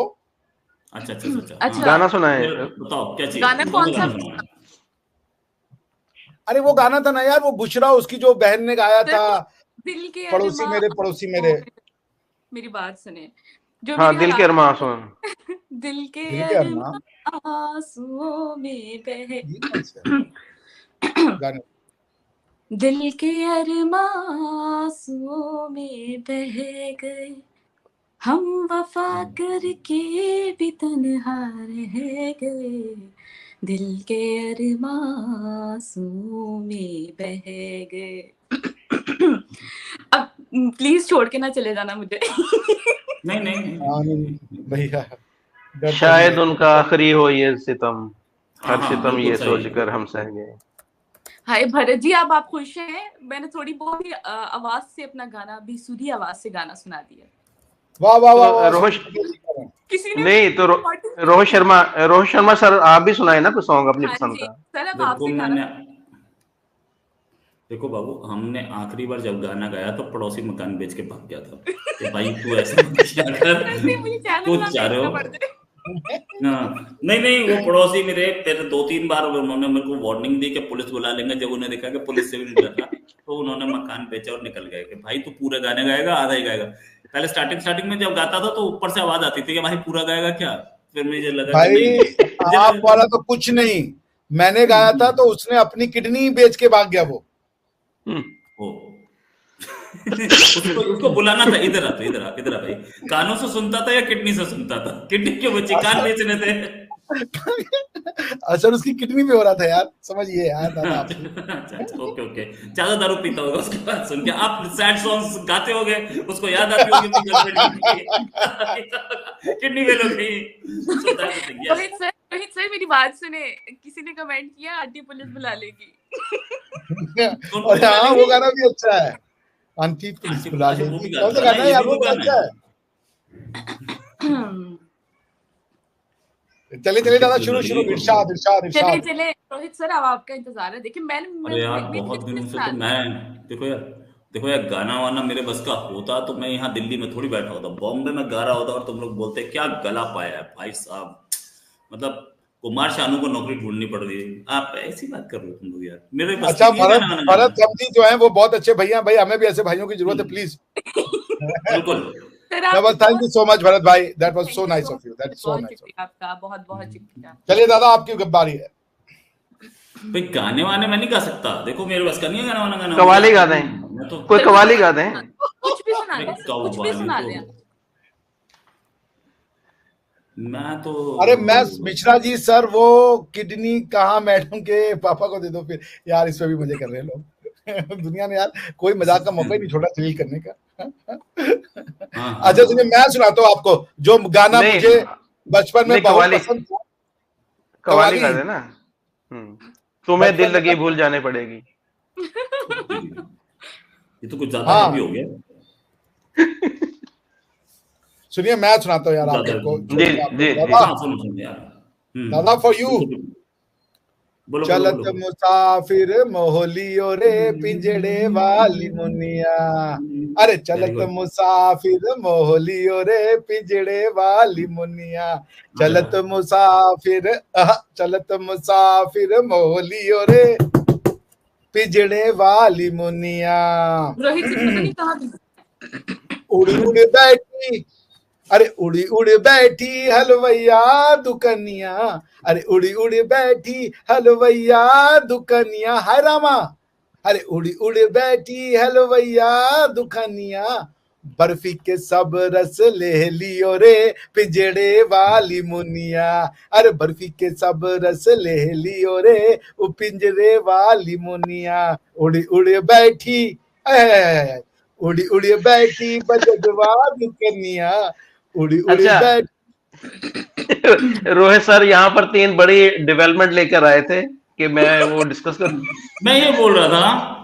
[SPEAKER 4] अच्छा अच्छा अच्छा
[SPEAKER 1] अच्छा
[SPEAKER 3] गाना सुनाए।
[SPEAKER 4] बताओ क्या चाहिए,
[SPEAKER 1] गाना कौन सा?
[SPEAKER 4] सुनाना?
[SPEAKER 2] अरे वो गाना था ना यार, वो बुशरा उसकी जो बहन ने गाया
[SPEAKER 1] सर
[SPEAKER 2] था,
[SPEAKER 1] दिल के
[SPEAKER 2] पड़ोसी
[SPEAKER 1] अरमां
[SPEAKER 2] मेरे पड़ोसी मेरे।
[SPEAKER 1] मेरी बात सुने, जो
[SPEAKER 3] हाँ,
[SPEAKER 1] मेरे
[SPEAKER 3] दिल के
[SPEAKER 1] हालात
[SPEAKER 3] अरमां सुन।
[SPEAKER 1] दिल के
[SPEAKER 2] दिल के अरमां
[SPEAKER 1] आंसुओं में बहे
[SPEAKER 2] ये कौन सा गाने?
[SPEAKER 1] दिल के अरमां आंसुओं में बह गए, हम वफा करके भी तन्हा रह गए, दिल के अरमां आंसुओं में बह गए। अब प्लीज छोड़ के ना चले जाना मुझे।
[SPEAKER 4] नहीं
[SPEAKER 2] भैया डर
[SPEAKER 3] शायद उनका आखिरी हो ये सितम, हर सितम
[SPEAKER 4] बिल्कुल
[SPEAKER 3] ये
[SPEAKER 4] सही।
[SPEAKER 3] सोचकर हम सह गए।
[SPEAKER 1] हाय भरत जी, अब आप खुश हैं? मैंने थोड़ी बहुत ही आवाज से अपना गाना भी सुधी आवाज से गाना सुना दिया।
[SPEAKER 2] वाह वाह वाह
[SPEAKER 3] तो
[SPEAKER 2] वाह,
[SPEAKER 3] रोहित
[SPEAKER 1] किसी ने
[SPEAKER 3] नहीं तो रोहित शर्मा सर आप भी सुनाए ना कुछ सॉन्ग अपनी
[SPEAKER 1] हाँ
[SPEAKER 3] पसंद
[SPEAKER 1] जी
[SPEAKER 3] का।
[SPEAKER 1] सर, अब
[SPEAKER 4] देखो
[SPEAKER 1] आपसे गाना
[SPEAKER 4] देखो बाबू, हमने आखिरी बार जब गाना गाया तो पड़ोसी मकान बेच के भाग गया था कि भाई तू ऐसा क्या कर,
[SPEAKER 1] वैसे मुझे चैनल
[SPEAKER 4] कुछ
[SPEAKER 1] ना
[SPEAKER 4] चाह रहे
[SPEAKER 1] बेचना
[SPEAKER 4] हो।
[SPEAKER 1] पड़ जाए।
[SPEAKER 4] हाँ, नहीं वो पड़ोसी मेरे फिर 2-3 बार उन्होंने मेरे को वार्निंग दी कि पुलिस बुला लेंगे। जब उन्हें देखा कि पुलिस से भी नहीं डरना, तो उन्होंने मकान बेचा और निकल गए कि भाई तू पूरे गाने गाएगा आधा ही गाएगा। पहले स्टार्टिंग में जब गाता था तो ऊपर से आवाज आती थी कि भाई पूरा गाएगा क्या, फिर मुझे लगा कि
[SPEAKER 2] भाई
[SPEAKER 4] नहीं
[SPEAKER 2] आप वाला तो कुछ नहीं, मैंने गाया था तो उसने अपनी किडनी बेच के भाग गया वो।
[SPEAKER 4] उसको बुलाना था, इधर आ भाई, कानों से सुनता था या किडनी से सुनता था? किडनी क्यों बची, कान बेचने थे।
[SPEAKER 2] असर उसकी किडनी पे हो रहा था यार, समझिए यार दादा आप।
[SPEAKER 4] अच्छा ओके, ज्यादा दारू पीता होगा उसके बाद सुन के। आप सैड सॉन्ग्स गाते होगे, उसको याद आती होगी अपनी गर्लफ्रेंड की किडनी फेल हो गई।
[SPEAKER 1] रोहित सर मेरी बात सुने, किसी ने कमेंट किया आंटी पुलिस बुला लेगी।
[SPEAKER 2] और हाँ वो गाना भी अच्छा है, आंटी पुलिस बुला लेगी, कौन सा गाना है यार वो, अच्छा है। चलिए दादा, शुरू इरशाद।
[SPEAKER 1] चले रोहित सर, अब आपका इंतजार है। देखिए
[SPEAKER 4] अरे यार बहुत दिनों से तो मैं देखो यार गाना वाना मेरे बस का होता तो मैं यहाँ दिल्ली में थोड़ी बैठा होता, बॉम्बे में गा रहा होता, और तुम लोग बोलते क्या गला पाया है भाई साहब। मतलब कुमार शानू को नौकरी ढूंढनी पड़ रही है, आप ऐसी बात कर रहे हो तुम लोग यार। मेरे बस
[SPEAKER 2] अच्छा, भरत गमती जो है वो बहुत अच्छे भैया, भाई हमें भी ऐसे भाइयों की जरूरत है, प्लीज।
[SPEAKER 4] बिल्कुल।
[SPEAKER 2] Thank you so much Bharat भाई, that was so nice of you, that is so nice
[SPEAKER 1] आपका, बहुत बहुत शुक्रिया।
[SPEAKER 2] चलिए दादा, आपकी बारी है।
[SPEAKER 4] भाई गाने वाने मैं नहीं गा सकता, देखो मेरे बस का नहीं है गाना वाना गाना।
[SPEAKER 3] कवाली गा दें,
[SPEAKER 4] मैं तो
[SPEAKER 3] कोई कवाली गा दें,
[SPEAKER 1] कुछ भी सुना दे, कुछ भी सुना दे।
[SPEAKER 4] मैं तो
[SPEAKER 2] अरे मैं मिश्रा जी सर, वो किडनी कहाँ मैडम के पापा को दे दो फिर। यार इस पे भी मजे कर रहे हैं लोग। दुनिया ने यार कोई मजाक का मौका ही नहीं छोड़ा सलील करने का। अच्छा सुनिए, मैं सुनाता हूँ आपको जो गाना मुझे बचपन में बहुत पसंद था।
[SPEAKER 3] कवाली गा देना। तुम्हें दिल लगी भूल जाने पड़ेगी।
[SPEAKER 4] ये तो कुछ ज्यादा हैवी हो गया।
[SPEAKER 2] सुनिए मैं सुनाता हूँ यार आपको। दादा फॉर यू। चलत मुसाफिर मोहलियो रे पिंजड़े वाली मुनिया। अरे चलत मुसाफिर मोहलियो रे पिंजड़े वाली मुनिया। चलत मुसाफिर मोहलियो रे पिंजड़े वाली मुनिया। उड़ उड़ बैठी, अरे उड़ी उड़ बैठी हलवैया दुकनिया। अरे उड़ी उड़ बैठी हलवैया दुकनिया। हाय रामा। अरे उड़ी उड़ बैठी हलवैया दुकनिया। बर्फी के सब रस ले लियो रे पिंजड़े वाली मुनिया। अरे बर्फी के सब रस ले लियो रे वो पिंजरे वाली मुनिया। उड़ी उड़ बैठी, उड़ी उड़ बैठी बजवा दुकनिया। उड़ी उड़ी बैठ।
[SPEAKER 3] रोहित सर यहाँ पर 3 बड़ी डेवलपमेंट लेकर आए थे कि मैं वो डिस्कस कर।
[SPEAKER 4] मैं ये बोल रहा था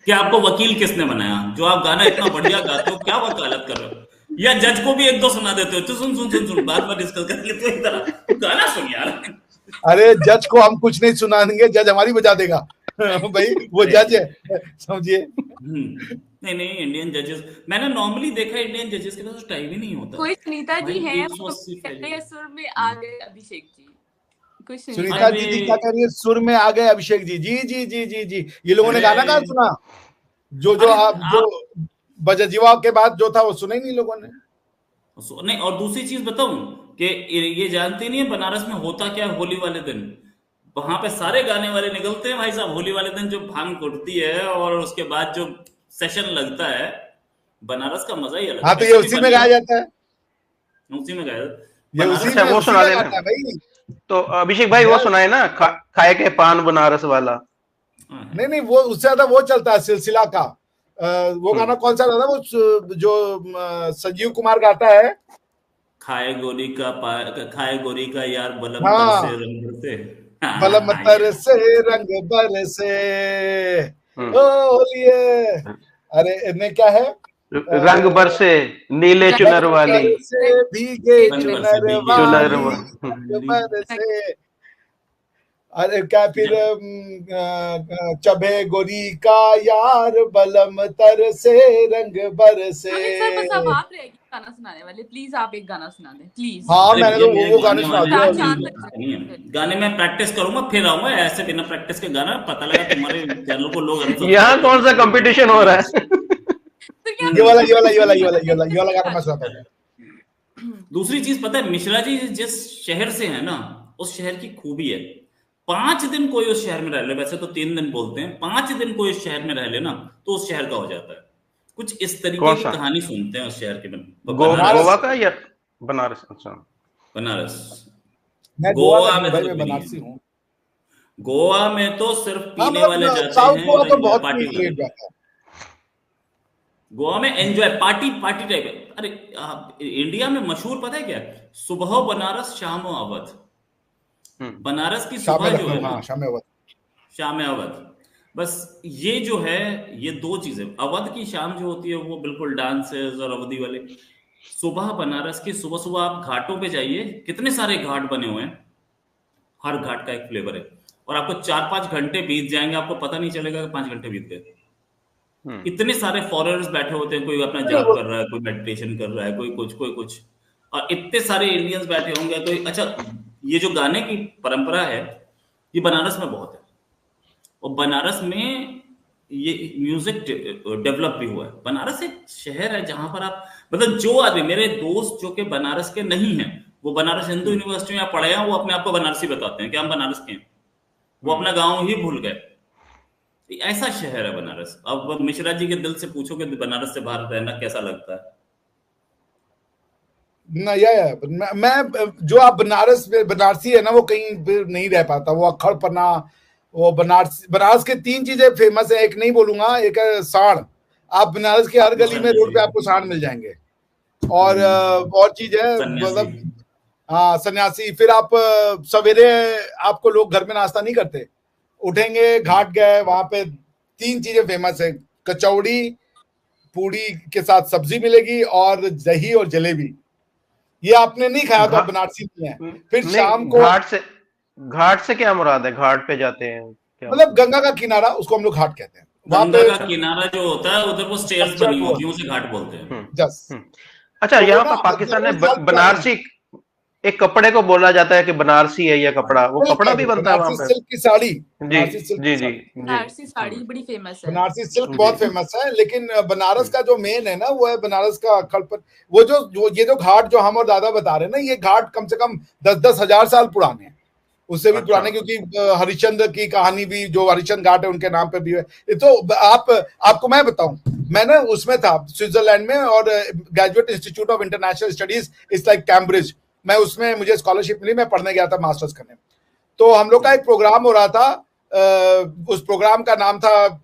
[SPEAKER 4] कि आपको वकील किसने बनाया, जो आप गाना इतना बढ़िया गाते हो, क्या वकालत कर रहे हो, या जज को भी 1-2 सुना देते हो, तो सुन बात बात डिस्कस करके तो इधर गाना सुन यार।
[SPEAKER 2] अरे जज को हम कुछ नहीं सुना देंगे, जज हमारी बजा देगा। भाई वो जज है, समझिए।
[SPEAKER 4] नहीं इंडियन जजेस मैंने नॉर्मली देखा, इंडियन जजेस के पास टाइम ही नहीं होता।
[SPEAKER 1] कोई सुनीता जी है, सुर में आ गए अभिषेक जी।
[SPEAKER 2] सुनीता दीदी क्या कह रही है, सुर में आ गए अभिषेक जी। जी जी जी जी जी, ये लोगों ने गाना कहाँ सुना? जो आप जो बजजीवा के बाद जो था वो सुना ही नहीं लोगों ने।
[SPEAKER 4] नहीं, और दूसरी चीज बताऊं कि ये जानते नहीं है बनारस में होता क्या है होली वाले दिन। वहां पे सारे गाने वाले निकलते हैं भाई साहब होली वाले दिन, जो भांग कुटती है और उसके बाद जो सेशन लगता है, बनारस का मजा ही अलग।
[SPEAKER 2] हाँ तो ये उसी में गाया जाता है,
[SPEAKER 4] उसी में गाया,
[SPEAKER 2] ये उसी में वो सुना देना भाई।
[SPEAKER 3] तो अभिषेक भाई वो सुनाए ना, खाए के पान बनारस वाला।
[SPEAKER 2] नहीं वो उससे ज्यादा वो चलता है सिलसिला का। वो गाना कौन सा था वो जो संजीव कुमार गाता है?
[SPEAKER 4] खाए गोरी का यार बलम से रंग बरसे,
[SPEAKER 2] बलम तरसे रंग बरसे होलिए। अरे इनमें क्या है?
[SPEAKER 3] रंग बरसे नीले चुनर वाली,
[SPEAKER 2] भीगे चुनर वाली। अरे क्या फिर चबे गोरी का यार बलम तरसे रंग बरसे।
[SPEAKER 1] बस अब आप रहेगी गाना सुनाने वाले, प्लीज आप एक गाना सुना दें प्लीज।
[SPEAKER 2] हाँ मैंने तो वो गाने सुना दिया।
[SPEAKER 4] गाने में प्रैक्टिस करूंगा फिर आऊंगा, ऐसे बिना प्रैक्टिस के गाना पता लगा तुम्हारे चैनल को लोग।
[SPEAKER 3] यहाँ कौन सा कंपटीशन हो रहा है?
[SPEAKER 2] ये वाला गाना मैं सुनाता हूँ।
[SPEAKER 4] दूसरी चीज पता है, मिश्रा जी जिस शहर से है ना, उस शहर की खूबी है, 5 दिन कोई उस शहर में रह ले, वैसे तो 3 दिन बोलते हैं, 5 दिन कोई उस शहर में रह ले ना तो उस शहर का हो जाता है। कुछ इस तरीके की कहानी सुनते हैं उस शहर के में।
[SPEAKER 3] गोवा का या बनारस? अच्छा
[SPEAKER 4] बनारस।
[SPEAKER 2] गोवा में बनारसी हूँ।
[SPEAKER 4] गोवा में तो सिर्फ पीने वाले जाते हैं, पार्टी। गोवा में एंजॉय पार्टी टाइप। अरे इंडिया में मशहूर पता है क्या, सुबह बनारस शाम अवध। बनारस की सुबह जो है ना, शाम अवध। बस ये जो है, ये 2 चीजें। अवध की शाम जो होती है वो बिल्कुल डांसेस और अवधि वाले, सुबह बनारस की सुबह सुबह आप घाटों पे जाइए, कितने सारे घाट बने हुए हैं, हर घाट का एक फ्लेवर है, और आपको 4-5 घंटे बीत जाएंगे, आपको पता नहीं चलेगा कि 5 घंटे बीत गए। इतने सारे फॉरेनर्स बैठे होते हैं, कोई अपना जाप कर रहा है, कोई मेडिटेशन कर रहा है, कोई कुछ, और इतने सारे इंडियंस बैठे होंगे। कोई अच्छा, ये जो गाने की परंपरा है ये बनारस में बहुत है, और बनारस में ये म्यूजिक डेवलप भी हुआ है। बनारस एक शहर है जहां पर आप, मतलब जो आदमी, मेरे दोस्त जो कि बनारस के नहीं हैं, वो बनारस हिंदू यूनिवर्सिटी में पढ़े हैं, वो अपने आप को बनारसी बताते हैं कि हम बनारस के हैं, वो अपना गांव ही भूल गए। ऐसा शहर है बनारस। अब मिश्रा जी के दिल से पूछोगे बनारस से बाहर रहना कैसा लगता है?
[SPEAKER 2] ना मैं जो आप बनारसी है ना, वो कहीं भी नहीं रह पाता। वो अक्खड़पना, वो बनारस के 3 चीजें फेमस है, एक नहीं बोलूंगा, एक है साड़। आप बनारस के हर गली में, रोड पे आपको साड़ मिल जाएंगे। और चीज है, मतलब हाँ, सन्यासी। फिर आप सवेरे, आपको लोग घर में नाश्ता नहीं करते, उठेंगे, घाट गए, वहां पे 3 चीजें फेमस है, कचौड़ी, पूड़ी के साथ सब्जी मिलेगी, और दही और जलेबी। ये आपने नहीं खाया तो आप बनारसी नहीं है। फिर शाम को
[SPEAKER 3] घाट से क्या मुराद है? घाट पे जाते हैं क्या?
[SPEAKER 2] मतलब गंगा का किनारा, उसको हम लोग घाट कहते हैं।
[SPEAKER 4] गंगा का किनारा जो होता है उधर वो स्टेयर्स बनी होती हैं, उसे घाट बोलते हैं।
[SPEAKER 3] अच्छा, यहाँ पर पाकिस्तान में बनारसी एक कपड़े को बोला जाता है कि बनारसी है ये कपड़ा, वो कपड़ा भी बनता है वहां पे?
[SPEAKER 2] सिल्क की साड़ी,
[SPEAKER 1] बनारसी साड़ी बड़ी फेमस है।
[SPEAKER 2] बनारसी सिल्क बहुत फेमस है। लेकिन बनारस का जो मेन है ना, वो है बनारस का अक्खड़पन। वो ये जो घाट जो हम और दादा बता रहे हैं ना, ये घाट कम से कम 10-10 हजार साल पुराने हैं, उससे भी पुराने, क्योंकि हरिश्चंद्र की कहानी भी, जो हरिश्चंद्र घाट है उनके नाम पे भी है। तो आपको मैं बताऊं, मैं ना उसमें था स्विट्जरलैंड में, और graduate institute of international studies is like Cambridge, मैं उसमें, मुझे स्कॉलरशिप मिली, मैं पढ़ने गया था मास्टर्स करने। तो हम लोग का एक प्रोग्राम हो रहा था, उस प्रोग्राम का नाम था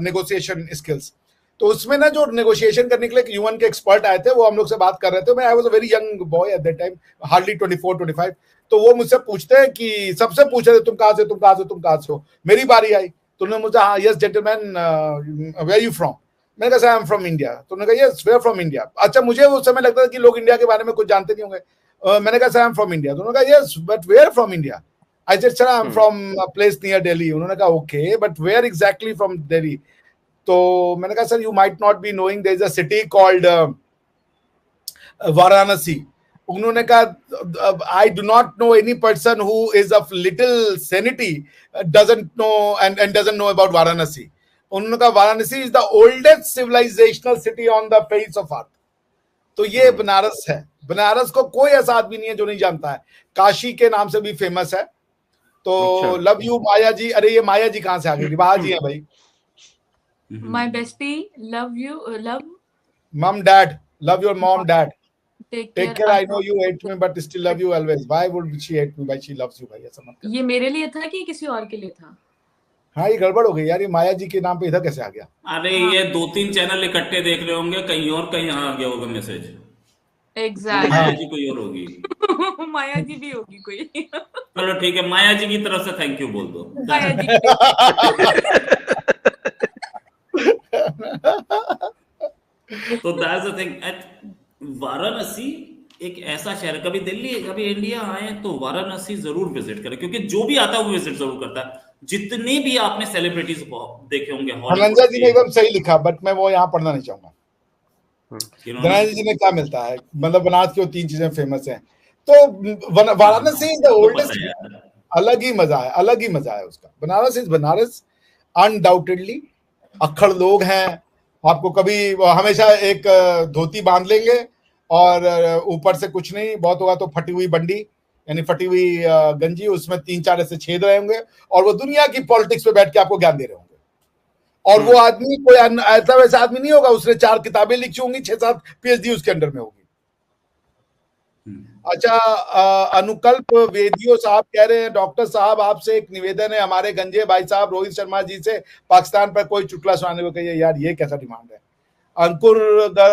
[SPEAKER 2] नेगोशिएशन स्किल्स। तो उसमें ना, जो नेगोशिएशन करने के लिए यूएन के एक्सपर्ट आए थे, वो हम लोग से बात कर रहे थे। मैं I was a very young boy at that time, hardly 24-25। तो वो मुझसे पूछते हैं कि, सबसे पूछ रहे थे, तुम कहाँ से हो। मेरी बारी आई तो उन्होंने मुझे, हाँ, yes gentleman, where you from. मैंने कहा, आई एम फ्रॉम इंडिया। तो उन्होंने कहा, यस, वेयर फ्रॉम इंडिया। अच्छा, मुझे उस समय लगता था कि लोग इंडिया के बारे में कुछ जानते नहीं होंगे। मैंने कहा, आई एम फ्रॉम इंडिया। तो उन्होंने कहा, yes, but where from India. I said, sir, I'm from a place near Delhi. उन्होंने कहा, okay, but where exactly from Delhi? तो मैंने कहा, sir, you might not be knowing, there is a city called Varanasi. उन्होंने कहा, I do not know any person who is of little sanity doesn't know and doesn't know about Varanasi. उन्होंने कहा, Varanasi is the oldest civilizational city on the face of earth. तो ये बनारस है। बनारस को कोई ऐसा आदमी नहीं है जो नहीं जानता है। काशी के नाम से भी फेमस है। तो लव यू माया जी। अरे, ये माया जी कहाँ से आ गई? बाहर जी है भाई।
[SPEAKER 1] My bestie, love you, love
[SPEAKER 2] mum dad, love your mom dad,
[SPEAKER 1] take
[SPEAKER 2] care. I know you hate me but still love you always. Why would she hate me? भाई, शी लव्स यू भाई, ऐसा मत कर।
[SPEAKER 1] ये मेरे लिए था कि किसी और के लिए था?
[SPEAKER 2] हाँ, ये गड़बड़ हो गई यार, ये माया जी के नाम पे इधर कैसे आ गया?
[SPEAKER 4] अरे, ये 2-3 चैनल इकट्ठे देख रहे होंगे, कहीं और कहीं आ गया होगा मैसेज।
[SPEAKER 1] एग्जैक्टली,
[SPEAKER 4] माया जी कोई और होगी।
[SPEAKER 1] माया जी भी होगी कोई।
[SPEAKER 4] चलो ठीक है, माया जी की तरफ से थैंक यू बोल दो।
[SPEAKER 1] माया जी।
[SPEAKER 4] तो दैट्स द थिंग। वाराणसी एक ऐसा शहर, कभी दिल्ली, कभी इंडिया आए तो वाराणसी जरूर विजिट करें, क्योंकि जो भी आता है वो विजिट जरूर करता है। जितने भी आपने सेलिब्रिटीज देखे होंगे,
[SPEAKER 2] धनंजय जी ने एकदम सही लिखा, बट मैं वो यहाँ पढ़ना नहीं चाहूंगा। धनंजय जी ने क्या मिलता है, मतलब बनारस की वो 3 चीजें फेमस हैं। तो वाराणसी इज द ओल्डेस्ट। अलग ही मजा है, अलग ही मजा है उसका। Banaras is Banaras undoubtedly. अक्खड़ लोग हैं। आपको कभी, हमेशा एक धोती बांध लेंगे, और ऊपर से कुछ नहीं, बहुत होगा तो फटी हुई बंडी, यानी फटी हुई गंजी, उसमें 3-4 ऐसे छेद रहे होंगे, और वो दुनिया की पॉलिटिक्स पे बैठ के आपको ज्ञान दे रहे होंगे। और वो आदमी कोई ऐसा वैसा आदमी नहीं होगा, उसने 4 किताबें लिखी होंगी, 6-7 पीएचडी उसके अंडर में होगी। अच्छा, अनुकल्प वेदियो साहब कह रहे हैं, डॉक्टर साहब आपसे एक निवेदन है, हमारे गंजे भाई साहब रोहित शर्मा जी से पाकिस्तान पर कोई चुटकुला सुनाने को कहिए। यार, ये कैसा डिमांड है? अंकुर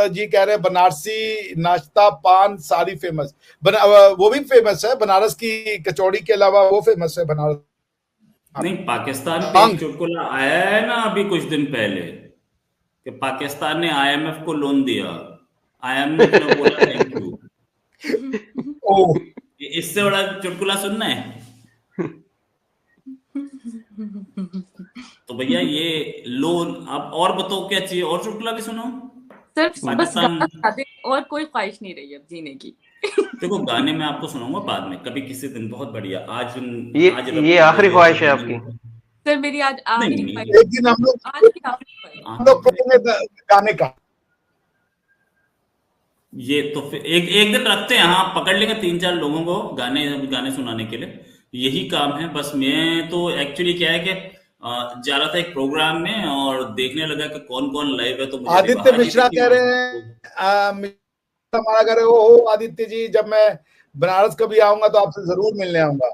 [SPEAKER 2] जी कह रहे हैं, बनारसी नाश्ता, पान, सारी फेमस। वो भी फेमस है, बनारस की कचौड़ी के अलावा वो फेमस है बनारस।
[SPEAKER 4] नहीं, पाकिस्तान पे एक चुटकुला आया है ना अभी कुछ दिन पहले, कि पाकिस्तान ने आईएमएफ को लोन दिया, IM ने तुम्हें बोला थैंक यू।
[SPEAKER 2] ओ
[SPEAKER 4] इससे बड़ा चुटकुला सुनना है? तो भैया ये लोन, आप और बताओ क्या चाहिए, और चुटकुला भी सुनो।
[SPEAKER 1] सर बस
[SPEAKER 4] पाकिस्तान,
[SPEAKER 1] गाना सुना दे, और कोई ख्वाहिश नहीं रही अब जीने की।
[SPEAKER 4] देखो गाने मैं आपको सुनाऊंगा बाद में कभी किसी दिन, बहुत बढ़िया। आज
[SPEAKER 3] ये आखिरी ख्वाहिश है आपकी?
[SPEAKER 1] सर मेरी आज आखिरी
[SPEAKER 4] नहीं,
[SPEAKER 1] ख्वाहिश,
[SPEAKER 2] एक दिन हम लोग
[SPEAKER 1] आज की आखिरी ख्वाहिश।
[SPEAKER 2] हम लोग करेंगे गाने का।
[SPEAKER 4] ये तो फिर एक दिन रखते हैं, हाँ पकड़ लेंगे 3-4 लोगों को गाने सुनाने के लिए, यही काम है बस। मैं तो एक्चुअली क्या है कि जा रहा था एक प्रोग्राम में और देखने लगा कि कौन कौन लाइव है, तो मुझे
[SPEAKER 2] आदित्य मिश्रा कह रहे
[SPEAKER 4] हैं
[SPEAKER 2] हैं हमारा कह रहे हो आदित्य जी, जब मैं बनारस कभी आऊंगा तो आपसे जरूर मिलने आऊंगा।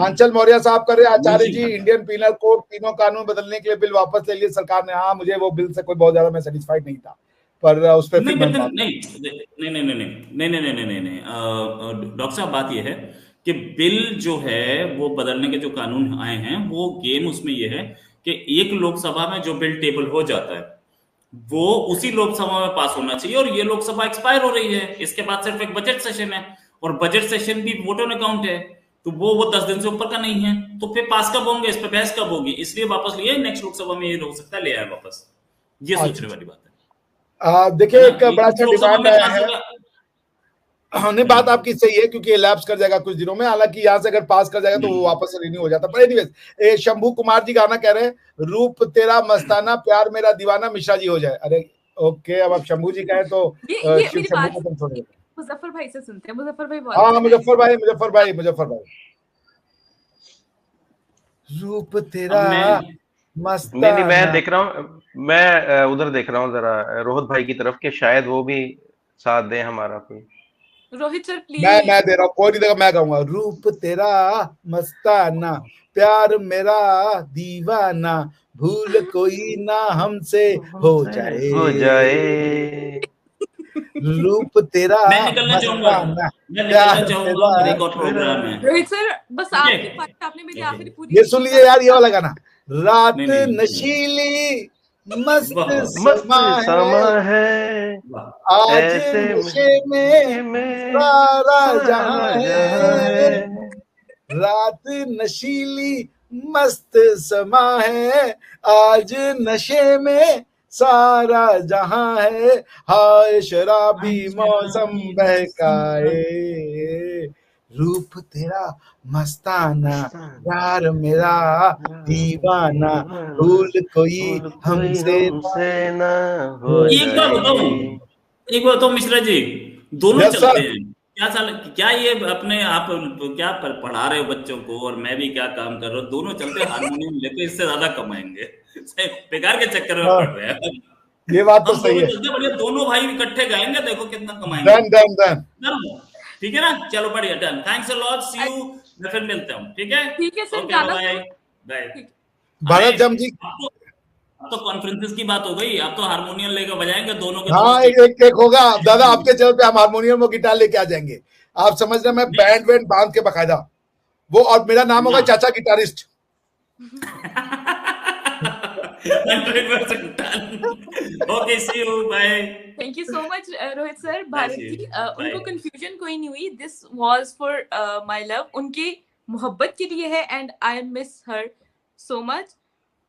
[SPEAKER 2] आंचल मौर्य साहब कर रहे हैं, आचार्य जी इंडियन पीनल कोड तीनों कानून बदलने के लिए बिल वापस ले लिए सरकार ने। हाँ, मुझे वो बिल से कोई बहुत ज्यादा मैं सेटिस्फाइड नहीं था, पर उस पर
[SPEAKER 4] नहीं डॉक्टर साहब, बात यह है कि बिल जो है वो बदलने के जो कानून आए हैं, वो गेम उसमें यह है कि एक लोकसभा में जो बिल टेबल हो जाता है वो उसी लोकसभा में पास होना चाहिए, और ये लोकसभा एक्सपायर हो रही है, इसके बाद सिर्फ एक बजट सेशन है, और बजट सेशन भी वोटों ने काउंट है, तो वो 10 दिन से ऊपर का नहीं है, तो फिर पास कब होंगे, इस पर बहस कब होगी, इसलिए वापस लिए, नेक्स्ट लोकसभा में ये हो सकता है ले आए वापस, ये सोचने वाली बात है।
[SPEAKER 2] देखिए एक बड़ा अच्छा डिमांड आया है। नहीं, बात
[SPEAKER 4] हम्म।
[SPEAKER 2] आपकी सही है क्योंकि ये लैप्स कर जाएगा कुछ दिनों में, हालांकि यहाँ से अगर पास कर जाएगा तो वो वापस से रिन्यू हो जाता। पर एनीवेज, शंभू कुमार जी गाना कह रहे हैं, रूप तेरा मस्ताना प्यार मेरा दीवाना मिश्रा जी हो जाए। अरे ओके, अब आप शंभू जी कहें तो
[SPEAKER 1] ये
[SPEAKER 2] शिव
[SPEAKER 1] मेरी
[SPEAKER 2] शंभू
[SPEAKER 1] बात
[SPEAKER 2] को तुम छोड़े।
[SPEAKER 1] मुजफ्फर भाई से सुनते हैं, मुजफ्फर भाई बहुत
[SPEAKER 2] हाँ,
[SPEAKER 1] अच्छा
[SPEAKER 2] मुजफ्फर भाई, मुजफ्फर भाई, मुजफ्फर भाई। रूप तेरा
[SPEAKER 3] नहीं
[SPEAKER 2] मस्ताना।
[SPEAKER 3] मैं देख रहा हूँ, मैं उधर देख रहा हूँ जरा रोहित भाई की तरफ, के शायद वो भी साथ दे हमारा कोई।
[SPEAKER 1] है। रोहित सर
[SPEAKER 2] मैं
[SPEAKER 1] प्लीज।
[SPEAKER 2] दे रहा हूँ, कोई नहीं देगा, मैं गाऊंगा। रूप तेरा मस्ताना प्यार मेरा दीवाना, भूल कोई ना हमसे हो जाए। रूप तेरा
[SPEAKER 4] मैं निकलना चाहूंगा,
[SPEAKER 2] मस्ताना
[SPEAKER 4] मैं निकलना
[SPEAKER 2] प्यार
[SPEAKER 4] चाहूंगा,
[SPEAKER 2] मेरा।
[SPEAKER 4] मेरे एक और प्रोग्राम है।
[SPEAKER 1] रोहित सर बस
[SPEAKER 4] ठीक है?
[SPEAKER 1] आपकी ख्वाहिश, आपने मेरी आखिरी पूरी
[SPEAKER 2] ये
[SPEAKER 1] नहीं
[SPEAKER 2] सुन
[SPEAKER 1] की।
[SPEAKER 2] लीजिए यार, ये वाला गाना। रात
[SPEAKER 4] नहीं।
[SPEAKER 2] नशीली मस्त
[SPEAKER 3] मस्त
[SPEAKER 2] समा
[SPEAKER 3] है,
[SPEAKER 4] वाह,
[SPEAKER 2] आज
[SPEAKER 3] ऐसे
[SPEAKER 2] नशे में सारा जहां
[SPEAKER 3] जहां
[SPEAKER 2] है।
[SPEAKER 3] है।
[SPEAKER 2] रात नशीली मस्त समा है, आज नशे में सारा जहां है। हाय शराबी मौसम बहकाए, रूप तेरा मस्ताना प्यार मेरा दीवाना, भूल कोई हमसे
[SPEAKER 3] ना हो
[SPEAKER 4] एक बार बताओ मिश्रा जी, दोनों
[SPEAKER 2] Yes,
[SPEAKER 4] चलते
[SPEAKER 2] sir.
[SPEAKER 4] हैं क्या ये अपने आप क्या पढ़ा रहे हो बच्चों को, और मैं भी क्या काम कर रहा हूँ, दोनों चलते हैं हारमोनियम लेके, इससे ज्यादा कमाएंगे। बेकार के चक्कर में पड़ रहे हैं।
[SPEAKER 2] ये बात तो
[SPEAKER 4] हम
[SPEAKER 2] सही
[SPEAKER 4] दोनों
[SPEAKER 2] है।
[SPEAKER 4] चलते हैं, बढ़िया, दोनों भाई इकट्ठे गाएंगे, देखो कितना कमाएंगे।
[SPEAKER 2] डन।
[SPEAKER 4] डन, ठीक है ना, चलो बढ़िया, done, thanks a lot, see you, मैं फिर मिलता हूँ, ठीक है?
[SPEAKER 1] ठीक है सर,
[SPEAKER 4] ओके,
[SPEAKER 1] गाना
[SPEAKER 4] बाय
[SPEAKER 1] सुनो।
[SPEAKER 4] बाय।
[SPEAKER 2] भारत जम जी।
[SPEAKER 4] अब तो कॉन्फ्रेंसेस की बात हो गई, अब तो हारमोनियम लेकर बजाएंगे दोनों के
[SPEAKER 2] हाँ,
[SPEAKER 4] दोनों
[SPEAKER 2] एक होगा दादा, आपके चैनल पे हम हारमोनियम और गिटार लेके आ जाएंगे। आप समझ रहे, मैं बैंड वैंड बांध के बकायदा वो, और मेरा नाम होगा चाचा guitarist.
[SPEAKER 4] 100% okay, see you, bye.
[SPEAKER 1] Thank you so much Rohit sir. Bharat ji, उनको कंफ्यूजन कोई नहीं हुई, this was for my love, उनकी मोहब्बत के लिए है, and I miss her so much.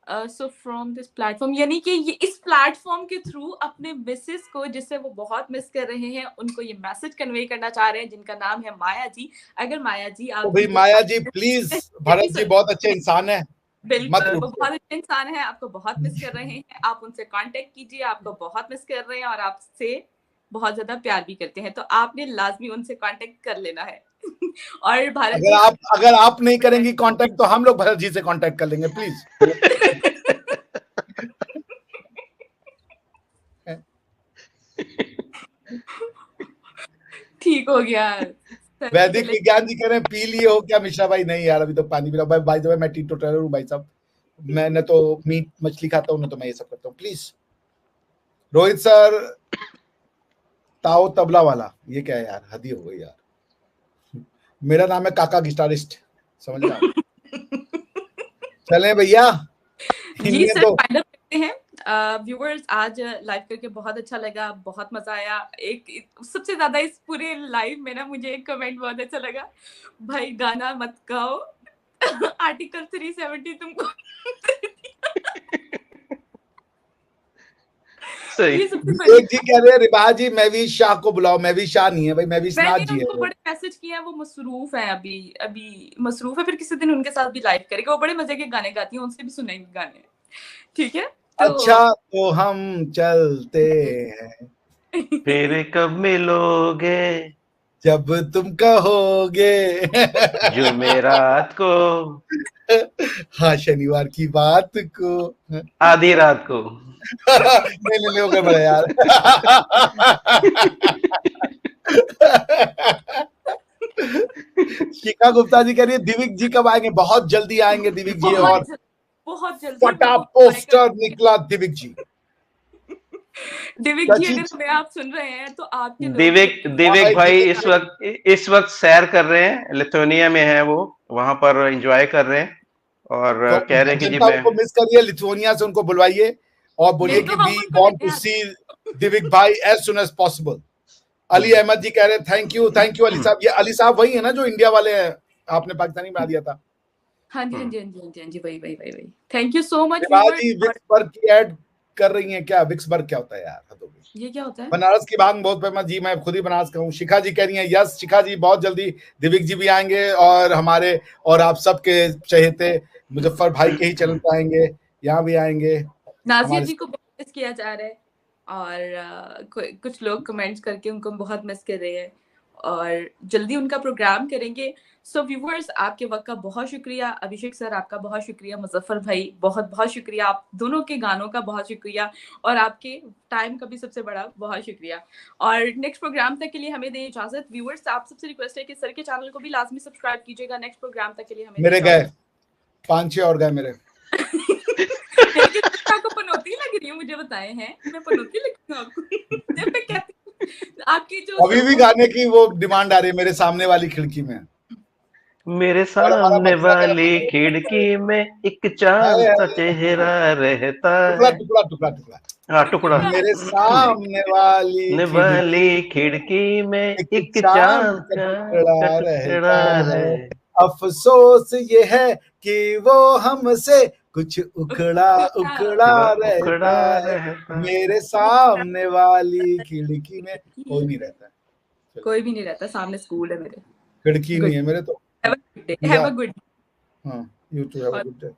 [SPEAKER 1] So from this platform, यानी कि ये इस प्लेटफॉर्म के थ्रू अपने मिसेस को, जिससे वो बहुत मिस कर रहे हैं, उनको ये मैसेज कन्वे करना चाह रहे हैं, जिनका नाम है माया जी। अगर माया जी आप
[SPEAKER 2] भाई माया जी प्लीज, भारत जी बहुत अच्छे इंसान है,
[SPEAKER 1] बिल्कुल, वो बहुत अच्छे इंसान है, आपको बहुत मिस कर रहे हैं, आप उनसे कांटेक्ट कीजिए, आपको बहुत मिस कर रहे हैं और आपसे बहुत ज्यादा प्यार भी करते हैं, तो आपने लाजमी उनसे कांटेक्ट कर लेना है। और भारत
[SPEAKER 2] अगर आप नहीं करेंगी कांटेक्ट तो हम लोग भरत जी से कांटेक्ट कर लेंगे, प्लीज।
[SPEAKER 1] ठीक हो गया।
[SPEAKER 2] वैदिक विज्ञान जी कह रहे हैं पी लिए हो क्या मिश्रा भाई? नहीं यार, अभी तो पानी पी रहा हूँ भाई। मैं टीटोटलर हूँ भाई साहब, मैंने तो मीट मछली खाता हूँ ना, तो मैं ये सब करता हूँ। प्लीज रोहित सर, ताओ तबला वाला, ये क्या है यार, हद ही हो गई यार। मेरा नाम है काका गिटारिस्ट, समझ रहे? चले भैया,
[SPEAKER 1] जी सर, फाइनल करते हैं। व्यूअर्स आज लाइव करके बहुत अच्छा लगा, बहुत मजा आया। सबसे ज्यादा इस पूरे लाइव में ना मुझे एक कमेंट बहुत अच्छा लगा, भाई गाना मत गाओ आर्टिकल 370 तुमको
[SPEAKER 3] सही।
[SPEAKER 1] ये सबसे
[SPEAKER 2] विवेक जी कह रहे हैं रिबा जी महवीश शाह को बुलाओ। महवीश शाह नहीं है भाई, महवीश नाथ
[SPEAKER 1] मैंने
[SPEAKER 2] जी है
[SPEAKER 1] उनको बड़े मैसेज किए हैं, वो मसरूफ है, अभी मसरूफ है। फिर किसी दिन उनके साथ भी लाइव करेंगे, वो बड़े मजे के गाने गाती हैं, उनसे भी सुनेंगे गाने, ठीक है? तो
[SPEAKER 2] अच्छा तो हम चलते हैं,
[SPEAKER 3] फिर कब मिलोगे
[SPEAKER 2] जब तुम कहोगे
[SPEAKER 3] जुमेरात को,
[SPEAKER 2] हाँ शनिवार की बात को,
[SPEAKER 3] आधी रात को।
[SPEAKER 2] नहीं नहीं हो गए बड़े यार शिखा गुप्ता जी कह रही है दिविक जी कब आएंगे? बहुत जल्दी आएंगे दिविक जी। और
[SPEAKER 1] बहुत जल्दी
[SPEAKER 2] फटा पोस्टर निकला दिविक जी।
[SPEAKER 1] दिविक जी अगर हमें आप सुन रहे हैं तो आपके
[SPEAKER 3] दिविक भाई इस वक्त सैर कर रहे हैं, लिथुआनिया में है वो, वहां पर एंजॉय कर रहे हैं और तो कह रहे हैं कि जी मैं
[SPEAKER 2] उनको मिस करिए, लिथुआनिया से उनको बुलवाइए और बोलिए कि we want to see Divik भाई as soon as possible. Ali Ahmed ji कह रहे हैं थैंक यू अली साहब। ये अली साहब वही है ना जो इंडिया वाले हैं, आपने पाकिस्तानी बना दिया था।
[SPEAKER 1] हाँ जी हाँ जी हाँ जी हाँ जी हाँ जी वही। Thank you so much.
[SPEAKER 2] Vicksburg की ऐड कर रही हैं क्या? विक्सबर्ग क्या होता है यार?
[SPEAKER 1] ये क्या होता है?
[SPEAKER 2] बनारस की भांग बहुत फेमस जी, मैं खुद ही बनारस का हूँ। शिखा जी कह रही हैं यस शिखा जी बहुत जल्दी दिविक जी भी आएंगे और हमारे और आप सबके चहेते मुजफ्फर भाई के ही चैनल पे आएंगे, यहाँ भी आएंगे।
[SPEAKER 1] नाजिया जी को बहुत मिस किया जा रहा है और कुछ लोग कमेंट्स करके उनको बहुत मिस कर रहे हैं और जल्दी उनका प्रोग्राम करेंगे। सो व्यूअर्स आपके वक्त का बहुत शुक्रिया, अभिषेक सर आपका बहुत शुक्रिया, मुजफ्फर भाई बहुत बहुत शुक्रिया, आप दोनों के गानों का बहुत शुक्रिया और आपके टाइम का भी सबसे बड़ा बहुत शुक्रिया। और नेक्स्ट प्रोग्राम तक के लिए हमें दें इजाजत। व्यूअर्स आप सबसे रिक्वेस्ट है कि सर के चैनल को भी लाजमी सब्सक्राइब कीजिएगा। नेक्स्ट प्रोग्राम तक के लिए हमें
[SPEAKER 2] मेरे गए 5-6 और गए मेरे
[SPEAKER 1] आपको पनौती लग रही है, मुझे बताए हैं, मैं पनौती लगती हूँ आपको जब मैं कहती हूँ आपकी जो
[SPEAKER 2] अभी भी गाने की वो डिमांड आ रही है मेरे सामने वाली खिड़की में।
[SPEAKER 3] मेरे सामने वाली खिड़की में एक चांद सा चेहरा रहता है।
[SPEAKER 2] टुकड़ा
[SPEAKER 3] टुकड़ा।
[SPEAKER 2] मेरे सामने वाली
[SPEAKER 3] खिड़की में
[SPEAKER 2] एक चांद का टुकड़ा रहता है। अफसोस ये है कि वो हमसे कुछ उखड़ा रहता है। मेरे सामने वाली खिड़की में कोई नहीं रहता,
[SPEAKER 1] कोई भी नहीं रहता, सामने स्कूल है मेरे,
[SPEAKER 2] खिड़की नहीं है मेरे तो।
[SPEAKER 1] Have a good day.
[SPEAKER 2] हाँ, you too have a good day.